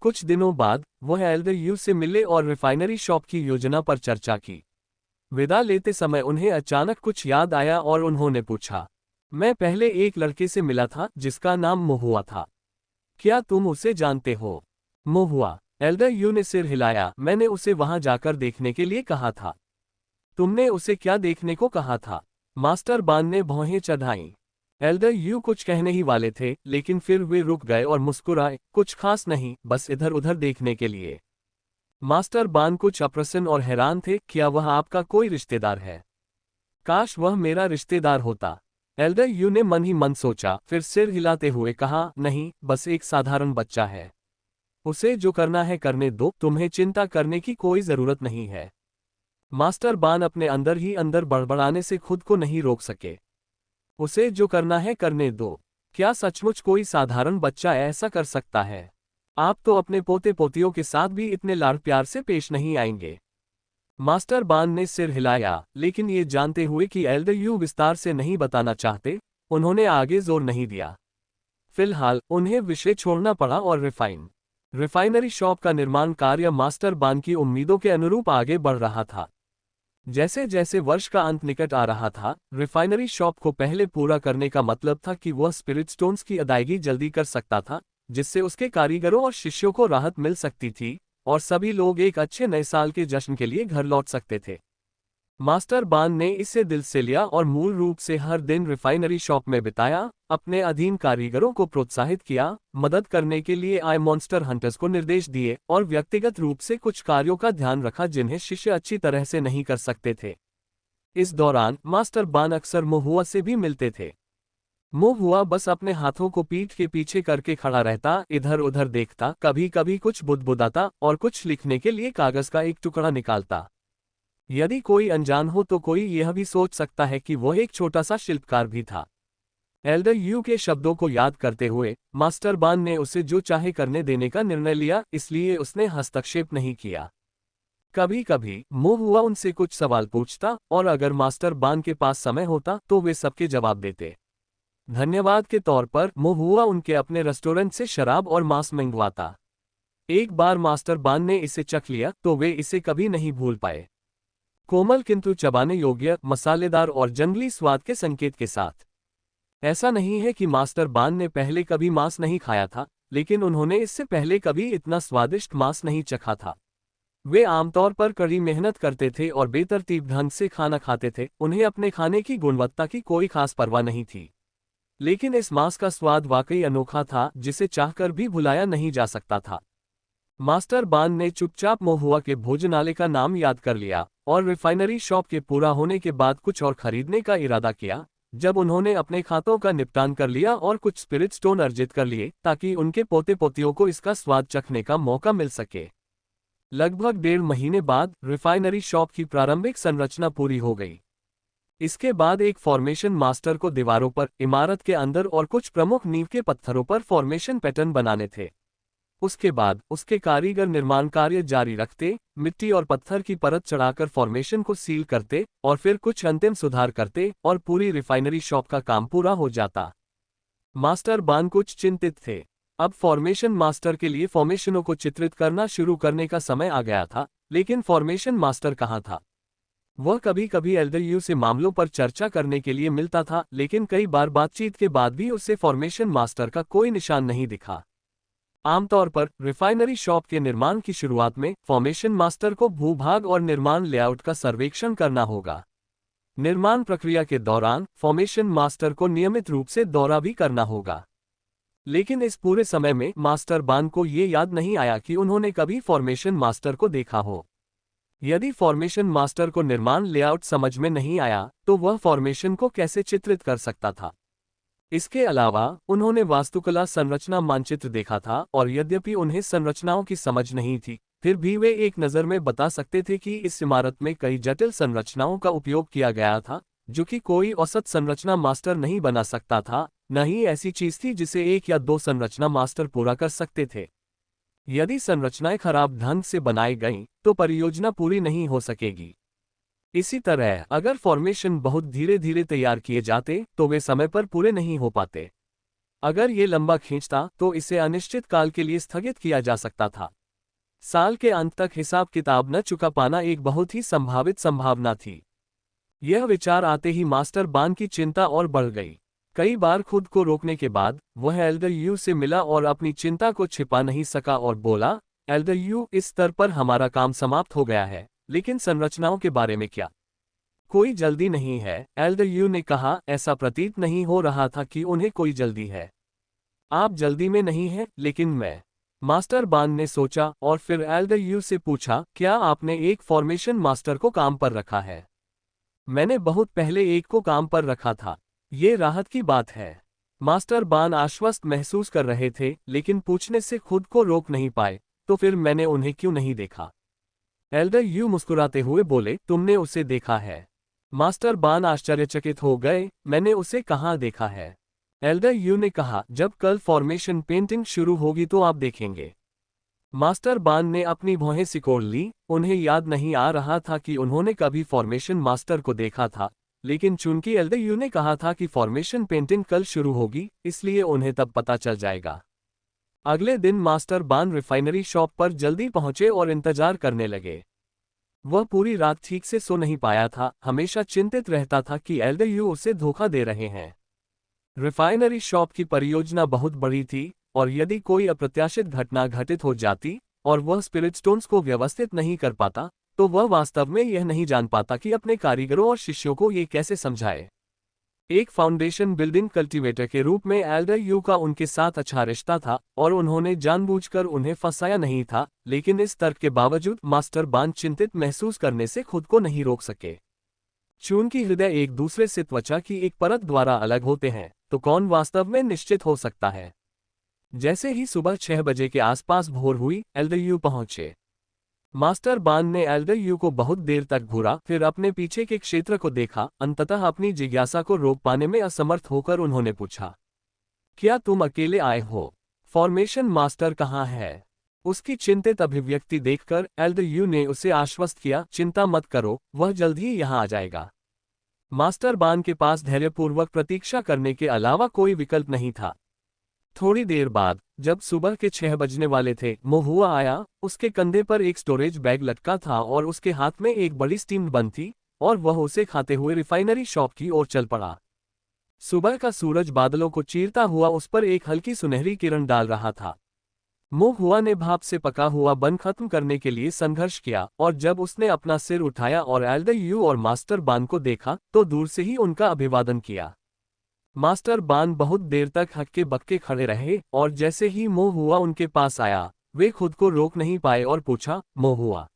कुछ दिनों बाद वह एल्डर यू से मिले और रिफाइनरी शॉप की योजना पर चर्चा की। विदा लेते समय उन्हें अचानक कुछ याद आया और उन्होंने पूछा, मैं पहले एक लड़के से मिला था जिसका नाम महुआ था, क्या तुम उसे जानते हो? महुआ। एल्डर यू ने सिर हिलाया। मैंने उसे वहां जाकर देखने के लिए कहा था। तुमने उसे क्या देखने को कहा था? मास्टर बान ने भौहें चढ़ाईं। एल्डर यू कुछ कहने ही वाले थे लेकिन फिर वे रुक गए और मुस्कुराए। कुछ खास नहीं, बस इधर उधर देखने के लिए। मास्टर बान कुछ अप्रसन्न और हैरान थे। क्या वह आपका कोई रिश्तेदार है? काश वह मेरा रिश्तेदार होता। एल्डर यू ने मन ही मन सोचा, फिर सिर हिलाते हुए कहा, नहीं, बस एक साधारण बच्चा है। उसे जो करना है करने दो, तुम्हें चिंता करने की कोई जरूरत नहीं है। मास्टर बान अपने अंदर ही अंदर बड़बड़ाने से खुद को नहीं रोक सके। उसे जो करना है करने दो। क्या सचमुच कोई साधारण बच्चा ऐसा कर सकता है? आप तो अपने पोते पोतियों के साथ भी इतने लाड़ प्यार से पेश नहीं आएंगे। मास्टर बान ने सिर हिलाया, लेकिन ये जानते हुए कि एल्डर यू विस्तार से नहीं बताना चाहते, उन्होंने आगे जोर नहीं दिया। फिलहाल उन्हें विषय छोड़ना पड़ा और रिफाइनरी शॉप का निर्माण कार्य मास्टर बान की उम्मीदों के अनुरूप आगे बढ़ रहा था। जैसे जैसे वर्ष का अंत निकट आ रहा था, रिफाइनरी शॉप को पहले पूरा करने का मतलब था कि वह स्पिरिट स्टोन्स की अदायगी जल्दी कर सकता था, जिससे उसके कारीगरों और शिष्यों को राहत मिल सकती थी और सभी लोग एक अच्छे नए साल के जश्न के लिए घर लौट सकते थे। मास्टर बान ने इसे दिल से लिया और मूल रूप से हर दिन रिफाइनरी शॉप में बिताया, अपने अधीन कारीगरों को प्रोत्साहित किया, मदद करने के लिए आए मॉन्स्टर हंटर्स को निर्देश दिए और व्यक्तिगत रूप से कुछ कार्यों का ध्यान रखा जिन्हें शिष्य अच्छी तरह से नहीं कर सकते थे। इस दौरान मास्टर बान अक्सर महुआ से भी मिलते थे। महुआ बस अपने हाथों को पीठ के पीछे करके खड़ा रहता, इधर उधर देखता, कभी कभी कुछ बुदबुदाता और कुछ लिखने के लिए कागज का एक टुकड़ा निकालता। यदि कोई अनजान हो तो कोई यह भी सोच सकता है कि वह एक छोटा सा शिल्पकार भी था। एल्डर यू के शब्दों को याद करते हुए मास्टर बान ने उसे जो चाहे करने देने का निर्णय लिया, इसलिए उसने हस्तक्षेप नहीं किया। कभी कभी महुआ उनसे कुछ सवाल पूछता और अगर मास्टर बान के पास समय होता तो वे सबके जवाब देते। धन्यवाद के तौर पर मोहुआ उनके अपने रेस्टोरेंट से शराब और मांस मंगवाता। एक बार मास्टर बान ने इसे चख लिया तो वे इसे कभी नहीं भूल पाए। कोमल किंतु चबाने योग्य, मसालेदार और जंगली स्वाद के संकेत के साथ। ऐसा नहीं है कि मास्टर बान ने पहले कभी मांस नहीं खाया था, लेकिन उन्होंने इससे पहले कभी इतना स्वादिष्ट मांस नहीं चखा था। वे आमतौर पर कड़ी मेहनत करते थे और बेतरतीब ढंग से खाना खाते थे, उन्हें अपने खाने की गुणवत्ता की कोई खास परवाह नहीं थी। लेकिन इस मांस का स्वाद वाकई अनोखा था, जिसे चाहकर भी भुलाया नहीं जा सकता था। मास्टर बान ने चुपचाप मोहुआ के भोजनालय का नाम याद कर लिया और रिफाइनरी शॉप के पूरा होने के बाद कुछ और खरीदने का इरादा किया। जब उन्होंने अपने खातों का निपटान कर लिया और कुछ स्पिरिट स्टोन अर्जित कर लिए ताकि उनके पोते पोतियों को इसका स्वाद चखने का मौका मिल सके। लगभग 1.5 महीने बाद रिफाइनरी शॉप की प्रारंभिक संरचना पूरी हो गई। इसके बाद एक फॉर्मेशन मास्टर को दीवारों पर, इमारत के अंदर और कुछ प्रमुख नींव के पत्थरों पर फॉर्मेशन पैटर्न बनाने थे। उसके बाद उसके कारीगर निर्माण कार्य जारी रखते, मिट्टी और पत्थर की परत चढ़ाकर फॉर्मेशन को सील करते और फिर कुछ अंतिम सुधार करते और पूरी रिफाइनरी शॉप का काम पूरा हो जाता। मास्टर बान कुछ चिंतित थे। अब फॉर्मेशन मास्टर के लिए फॉर्मेशनों को चित्रित करना शुरू करने का समय आ गया था, लेकिन फॉर्मेशन मास्टर कहाँ था? वह कभी कभी एल्डर यू से मामलों पर चर्चा करने के लिए मिलता था, लेकिन कई बार बातचीत के बाद भी उसे फॉर्मेशन मास्टर का कोई निशान नहीं दिखा। आमतौर पर रिफाइनरी शॉप के निर्माण की शुरुआत में फॉर्मेशन मास्टर को भूभाग और निर्माण लेआउट का सर्वेक्षण करना होगा। निर्माण प्रक्रिया के दौरान फॉर्मेशन मास्टर को नियमित रूप से दौरा भी करना होगा। लेकिन इस पूरे समय में मास्टर बान को ये याद नहीं आया कि उन्होंने कभी फॉर्मेशन मास्टर को देखा हो। यदि फॉर्मेशन मास्टर को निर्माण लेआउट समझ में नहीं आया तो वह फॉर्मेशन को कैसे चित्रित कर सकता था? इसके अलावा उन्होंने वास्तुकला संरचना मानचित्र देखा था और यद्यपि उन्हें संरचनाओं की समझ नहीं थी, फिर भी वे एक नज़र में बता सकते थे कि इस इमारत में कई जटिल संरचनाओं का उपयोग किया गया था, जो कि कोई औसत संरचना मास्टर नहीं बना सकता था, न ही ऐसी चीज थी जिसे 1 या 2 संरचना मास्टर पूरा कर सकते थे। यदि संरचनाएं खराब ढंग से बनाई गईं, तो परियोजना पूरी नहीं हो सकेगी। इसी तरह अगर फॉर्मेशन बहुत धीरे धीरे तैयार किए जाते तो वे समय पर पूरे नहीं हो पाते। अगर ये लंबा खींचता तो इसे अनिश्चित काल के लिए स्थगित किया जा सकता था। साल के अंत तक हिसाब किताब न चुका पाना एक बहुत ही संभावित संभावना थी। यह विचार आते ही मास्टर बान की चिंता और बढ़ गई। कई बार खुद को रोकने के बाद वह एल्डर यू से मिला और अपनी चिंता को छिपा नहीं सका और बोला, एल्डर यू, इस स्तर पर हमारा काम समाप्त हो गया है, लेकिन संरचनाओं के बारे में क्या? कोई जल्दी नहीं है, एल्डर यू ने कहा। ऐसा प्रतीत नहीं हो रहा था कि उन्हें कोई जल्दी है। आप जल्दी में नहीं हैं, लेकिन मैं। मास्टर बान ने सोचा और फिर एल्डर यू से पूछा, क्या आपने एक फॉर्मेशन मास्टर को काम पर रखा है? मैंने बहुत पहले एक को काम पर रखा था। ये राहत की बात है। मास्टर बान आश्वस्त महसूस कर रहे थे, लेकिन पूछने से खुद को रोक नहीं पाए, तो फिर मैंने उन्हें क्यों नहीं देखा? एल्डर यू मुस्कुराते हुए बोले, तुमने उसे देखा है? मास्टर बान आश्चर्यचकित हो गए, मैंने उसे कहाँ देखा है? एल्डर यू ने कहा, जब कल फॉर्मेशन पेंटिंग शुरू होगी तो आप देखेंगे। मास्टर बान ने अपनी भौहें सिकोड़ ली। उन्हें याद नहीं आ रहा था कि उन्होंने कभी फॉर्मेशन मास्टर को देखा था, लेकिन चूंकि एल्डर यू ने कहा था कि फॉर्मेशन पेंटिंग कल शुरू होगी, इसलिए उन्हें तब पता चल जाएगा। अगले दिन मास्टर बान रिफाइनरी शॉप पर जल्दी पहुंचे और इंतजार करने लगे। वह पूरी रात ठीक से सो नहीं पाया था, हमेशा चिंतित रहता था कि एल्डर यू उसे धोखा दे रहे हैं। रिफाइनरी शॉप की परियोजना बहुत बड़ी थी, और यदि कोई अप्रत्याशित घटना घटित हो जाती और वह स्पिरिट स्टोन्स को व्यवस्थित नहीं कर पाता, तो वह वास्तव में यह नहीं जान पाता कि अपने कारीगरों और शिष्यों को ये कैसे समझाए। एक फाउंडेशन बिल्डिंग कल्टीवेटर के रूप में एल्डर यू का उनके साथ अच्छा रिश्ता था और उन्होंने जानबूझकर उन्हें फंसाया नहीं था, लेकिन इस तर्क के बावजूद मास्टर बान चिंतित महसूस करने से खुद को नहीं रोक सके। चूंकि हृदय एक दूसरे से त्वचा की एक परत द्वारा अलग होते हैं, तो कौन वास्तव में निश्चित हो सकता है? जैसे ही सुबह 6 बजे के आसपास भोर हुई, एल्डर यू पहुंचे। मास्टर बान ने एल्डर यू को बहुत देर तक घूरा, फिर अपने पीछे के क्षेत्र को देखा। अंततः अपनी जिज्ञासा को रोक पाने में असमर्थ होकर उन्होंने पूछा, क्या तुम अकेले आए हो? फॉर्मेशन मास्टर कहाँ है? उसकी चिंतित अभिव्यक्ति देखकर एल्डर यू ने उसे आश्वस्त किया, चिंता मत करो, वह जल्द ही यहाँ आ जाएगा। मास्टर बान के पास धैर्यपूर्वक प्रतीक्षा करने के अलावा कोई विकल्प नहीं था। थोड़ी देर बाद, जब सुबह के 6 बजने वाले थे, महुआ आया। उसके कंधे पर एक स्टोरेज बैग लटका था और उसके हाथ में एक बड़ी स्टीम्ड बन थी, और वह उसे खाते हुए रिफाइनरी शॉप की ओर चल पड़ा। सुबह का सूरज बादलों को चीरता हुआ उस पर एक हल्की सुनहरी किरण डाल रहा था। महुआ ने भाप से पका हुआ बन खत्म करने के लिए संघर्ष किया, और जब उसने अपना सिर उठाया और एल्डर यू और मास्टर बान को देखा तो दूर से ही उनका अभिवादन किया। मास्टर बान बहुत देर तक हक्के बक्के खड़े रहे, और जैसे ही महुआ उनके पास आया, वे खुद को रोक नहीं पाए और पूछा, महुआ,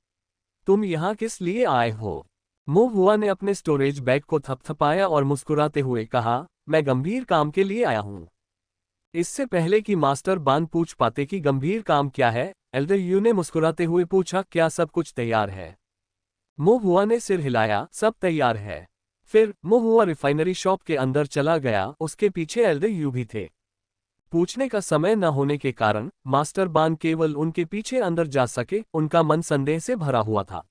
तुम यहाँ किस लिए आए हो? महुआ ने अपने स्टोरेज बैग को थपथपाया और मुस्कुराते हुए कहा, मैं गंभीर काम के लिए आया हूँ। इससे पहले कि मास्टर बान पूछ पाते कि गंभीर काम क्या है, एल्डर यू ने मुस्कुराते हुए पूछा, क्या सब कुछ तैयार है? महुआ ने सिर हिलाया, सब तैयार है। फिर महुआ रिफाइनरी शॉप के अंदर चला गया, उसके पीछे एल्डर यू भी थे। पूछने का समय न होने के कारण मास्टर बान केवल उनके पीछे अंदर जा सके, उनका मन संदेह से भरा हुआ था।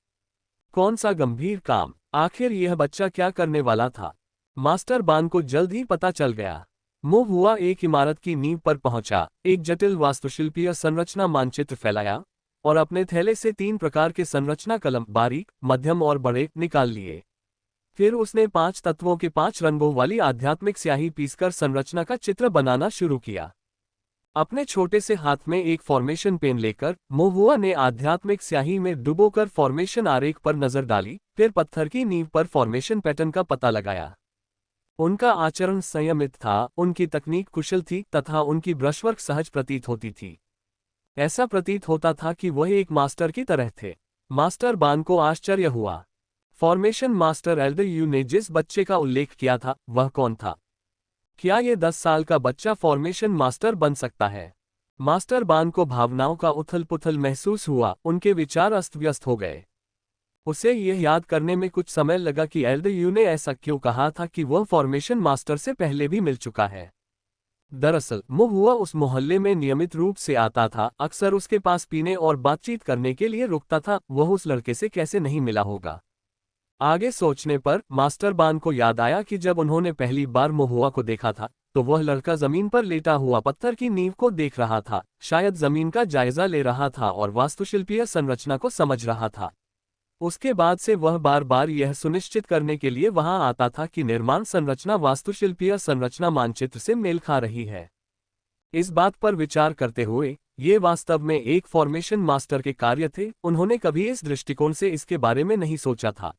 कौन सा गंभीर काम? आखिर यह बच्चा क्या करने वाला था? मास्टर बान को जल्द ही पता चल गया। महुआ एक इमारत की नींव पर पहुंचा, एक जटिल वास्तुशिल्पीय संरचना मानचित्र फैलाया, और अपने थैले से 3 प्रकार के संरचना कलम, बारीक, मध्यम और बड़े, निकाल लिए। फिर उसने 5 तत्वों के 5 रंगों वाली आध्यात्मिक स्याही पीसकर संरचना का चित्र बनाना शुरू किया। अपने छोटे से हाथ में एक फॉर्मेशन पेन लेकर महुआ ने आध्यात्मिक स्याही में डुबोकर फॉर्मेशन आरेख पर नजर डाली, फिर पत्थर की नींव पर फॉर्मेशन पैटर्न का पता लगाया। उनका आचरण संयमित था, उनकी तकनीक कुशल थी तथा उनकी ब्रशवर्क सहज प्रतीत होती थी। ऐसा प्रतीत होता था कि वह एक मास्टर की तरह थे। मास्टर बान को आश्चर्य हुआ। फॉर्मेशन मास्टर एल्डर यू ने जिस बच्चे का उल्लेख किया था, वह कौन था? क्या ये 10 साल का बच्चा फॉर्मेशन मास्टर बन सकता है? मास्टर बान को भावनाओं का उथल पुथल महसूस हुआ, उनके विचार अस्त व्यस्त हो गए। उसे यह याद करने में कुछ समय लगा कि एल्डर यू ने ऐसा क्यों कहा था कि वह फॉर्मेशन मास्टर से पहले भी मिल चुका है। दरअसल महुआ उस मोहल्ले में नियमित रूप से आता था, अक्सर उसके पास पीने और बातचीत करने के लिए रुकता था। वह उस लड़के से कैसे नहीं मिला होगा? आगे सोचने पर मास्टर बान को याद आया कि जब उन्होंने पहली बार महुआ को देखा था, तो वह लड़का जमीन पर लेटा हुआ पत्थर की नींव को देख रहा था, शायद जमीन का जायजा ले रहा था और वास्तुशिल्पीय संरचना को समझ रहा था। उसके बाद से वह बार बार यह सुनिश्चित करने के लिए वहां आता था कि निर्माण संरचना वास्तुशिल्पीय संरचना मानचित्र से मेल खा रही है। इस बात पर विचार करते हुए, ये वास्तव में एक फॉर्मेशन मास्टर के कार्य थे। उन्होंने कभी इस दृष्टिकोण से इसके बारे में नहीं सोचा था।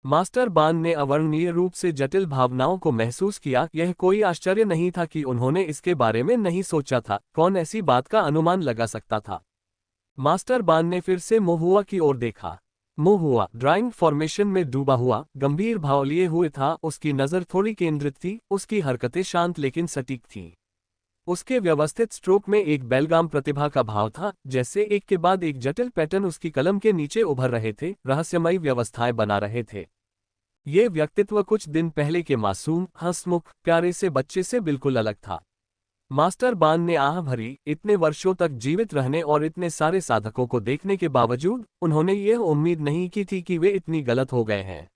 मास्टर बान ने अवर्णनीय रूप से जटिल भावनाओं को महसूस किया। यह कोई आश्चर्य नहीं था कि उन्होंने इसके बारे में नहीं सोचा था। कौन ऐसी बात का अनुमान लगा सकता था? मास्टर बान ने फिर से महुआ की ओर देखा। महुआ ड्राइंग फॉर्मेशन में डूबा हुआ, गंभीर भाव लिए हुए था। उसकी नज़र थोड़ी केंद्रित थी, उसकी हरकतें शांत लेकिन सटीक थीं। उसके व्यवस्थित स्ट्रोक में एक बेलगाम प्रतिभा का भाव था, जैसे एक के बाद एक जटिल पैटर्न उसकी कलम के नीचे उभर रहे थे, रहस्यमयी व्यवस्थाएं बना रहे थे। ये व्यक्तित्व कुछ दिन पहले के मासूम, हंसमुख, प्यारे से बच्चे से बिल्कुल अलग था। मास्टर बान ने आह भरी। इतने वर्षों तक जीवित रहने और इतने सारे साधकों को देखने के बावजूद उन्होंने यह उम्मीद नहीं की थी कि वे इतनी गलत हो गए हैं।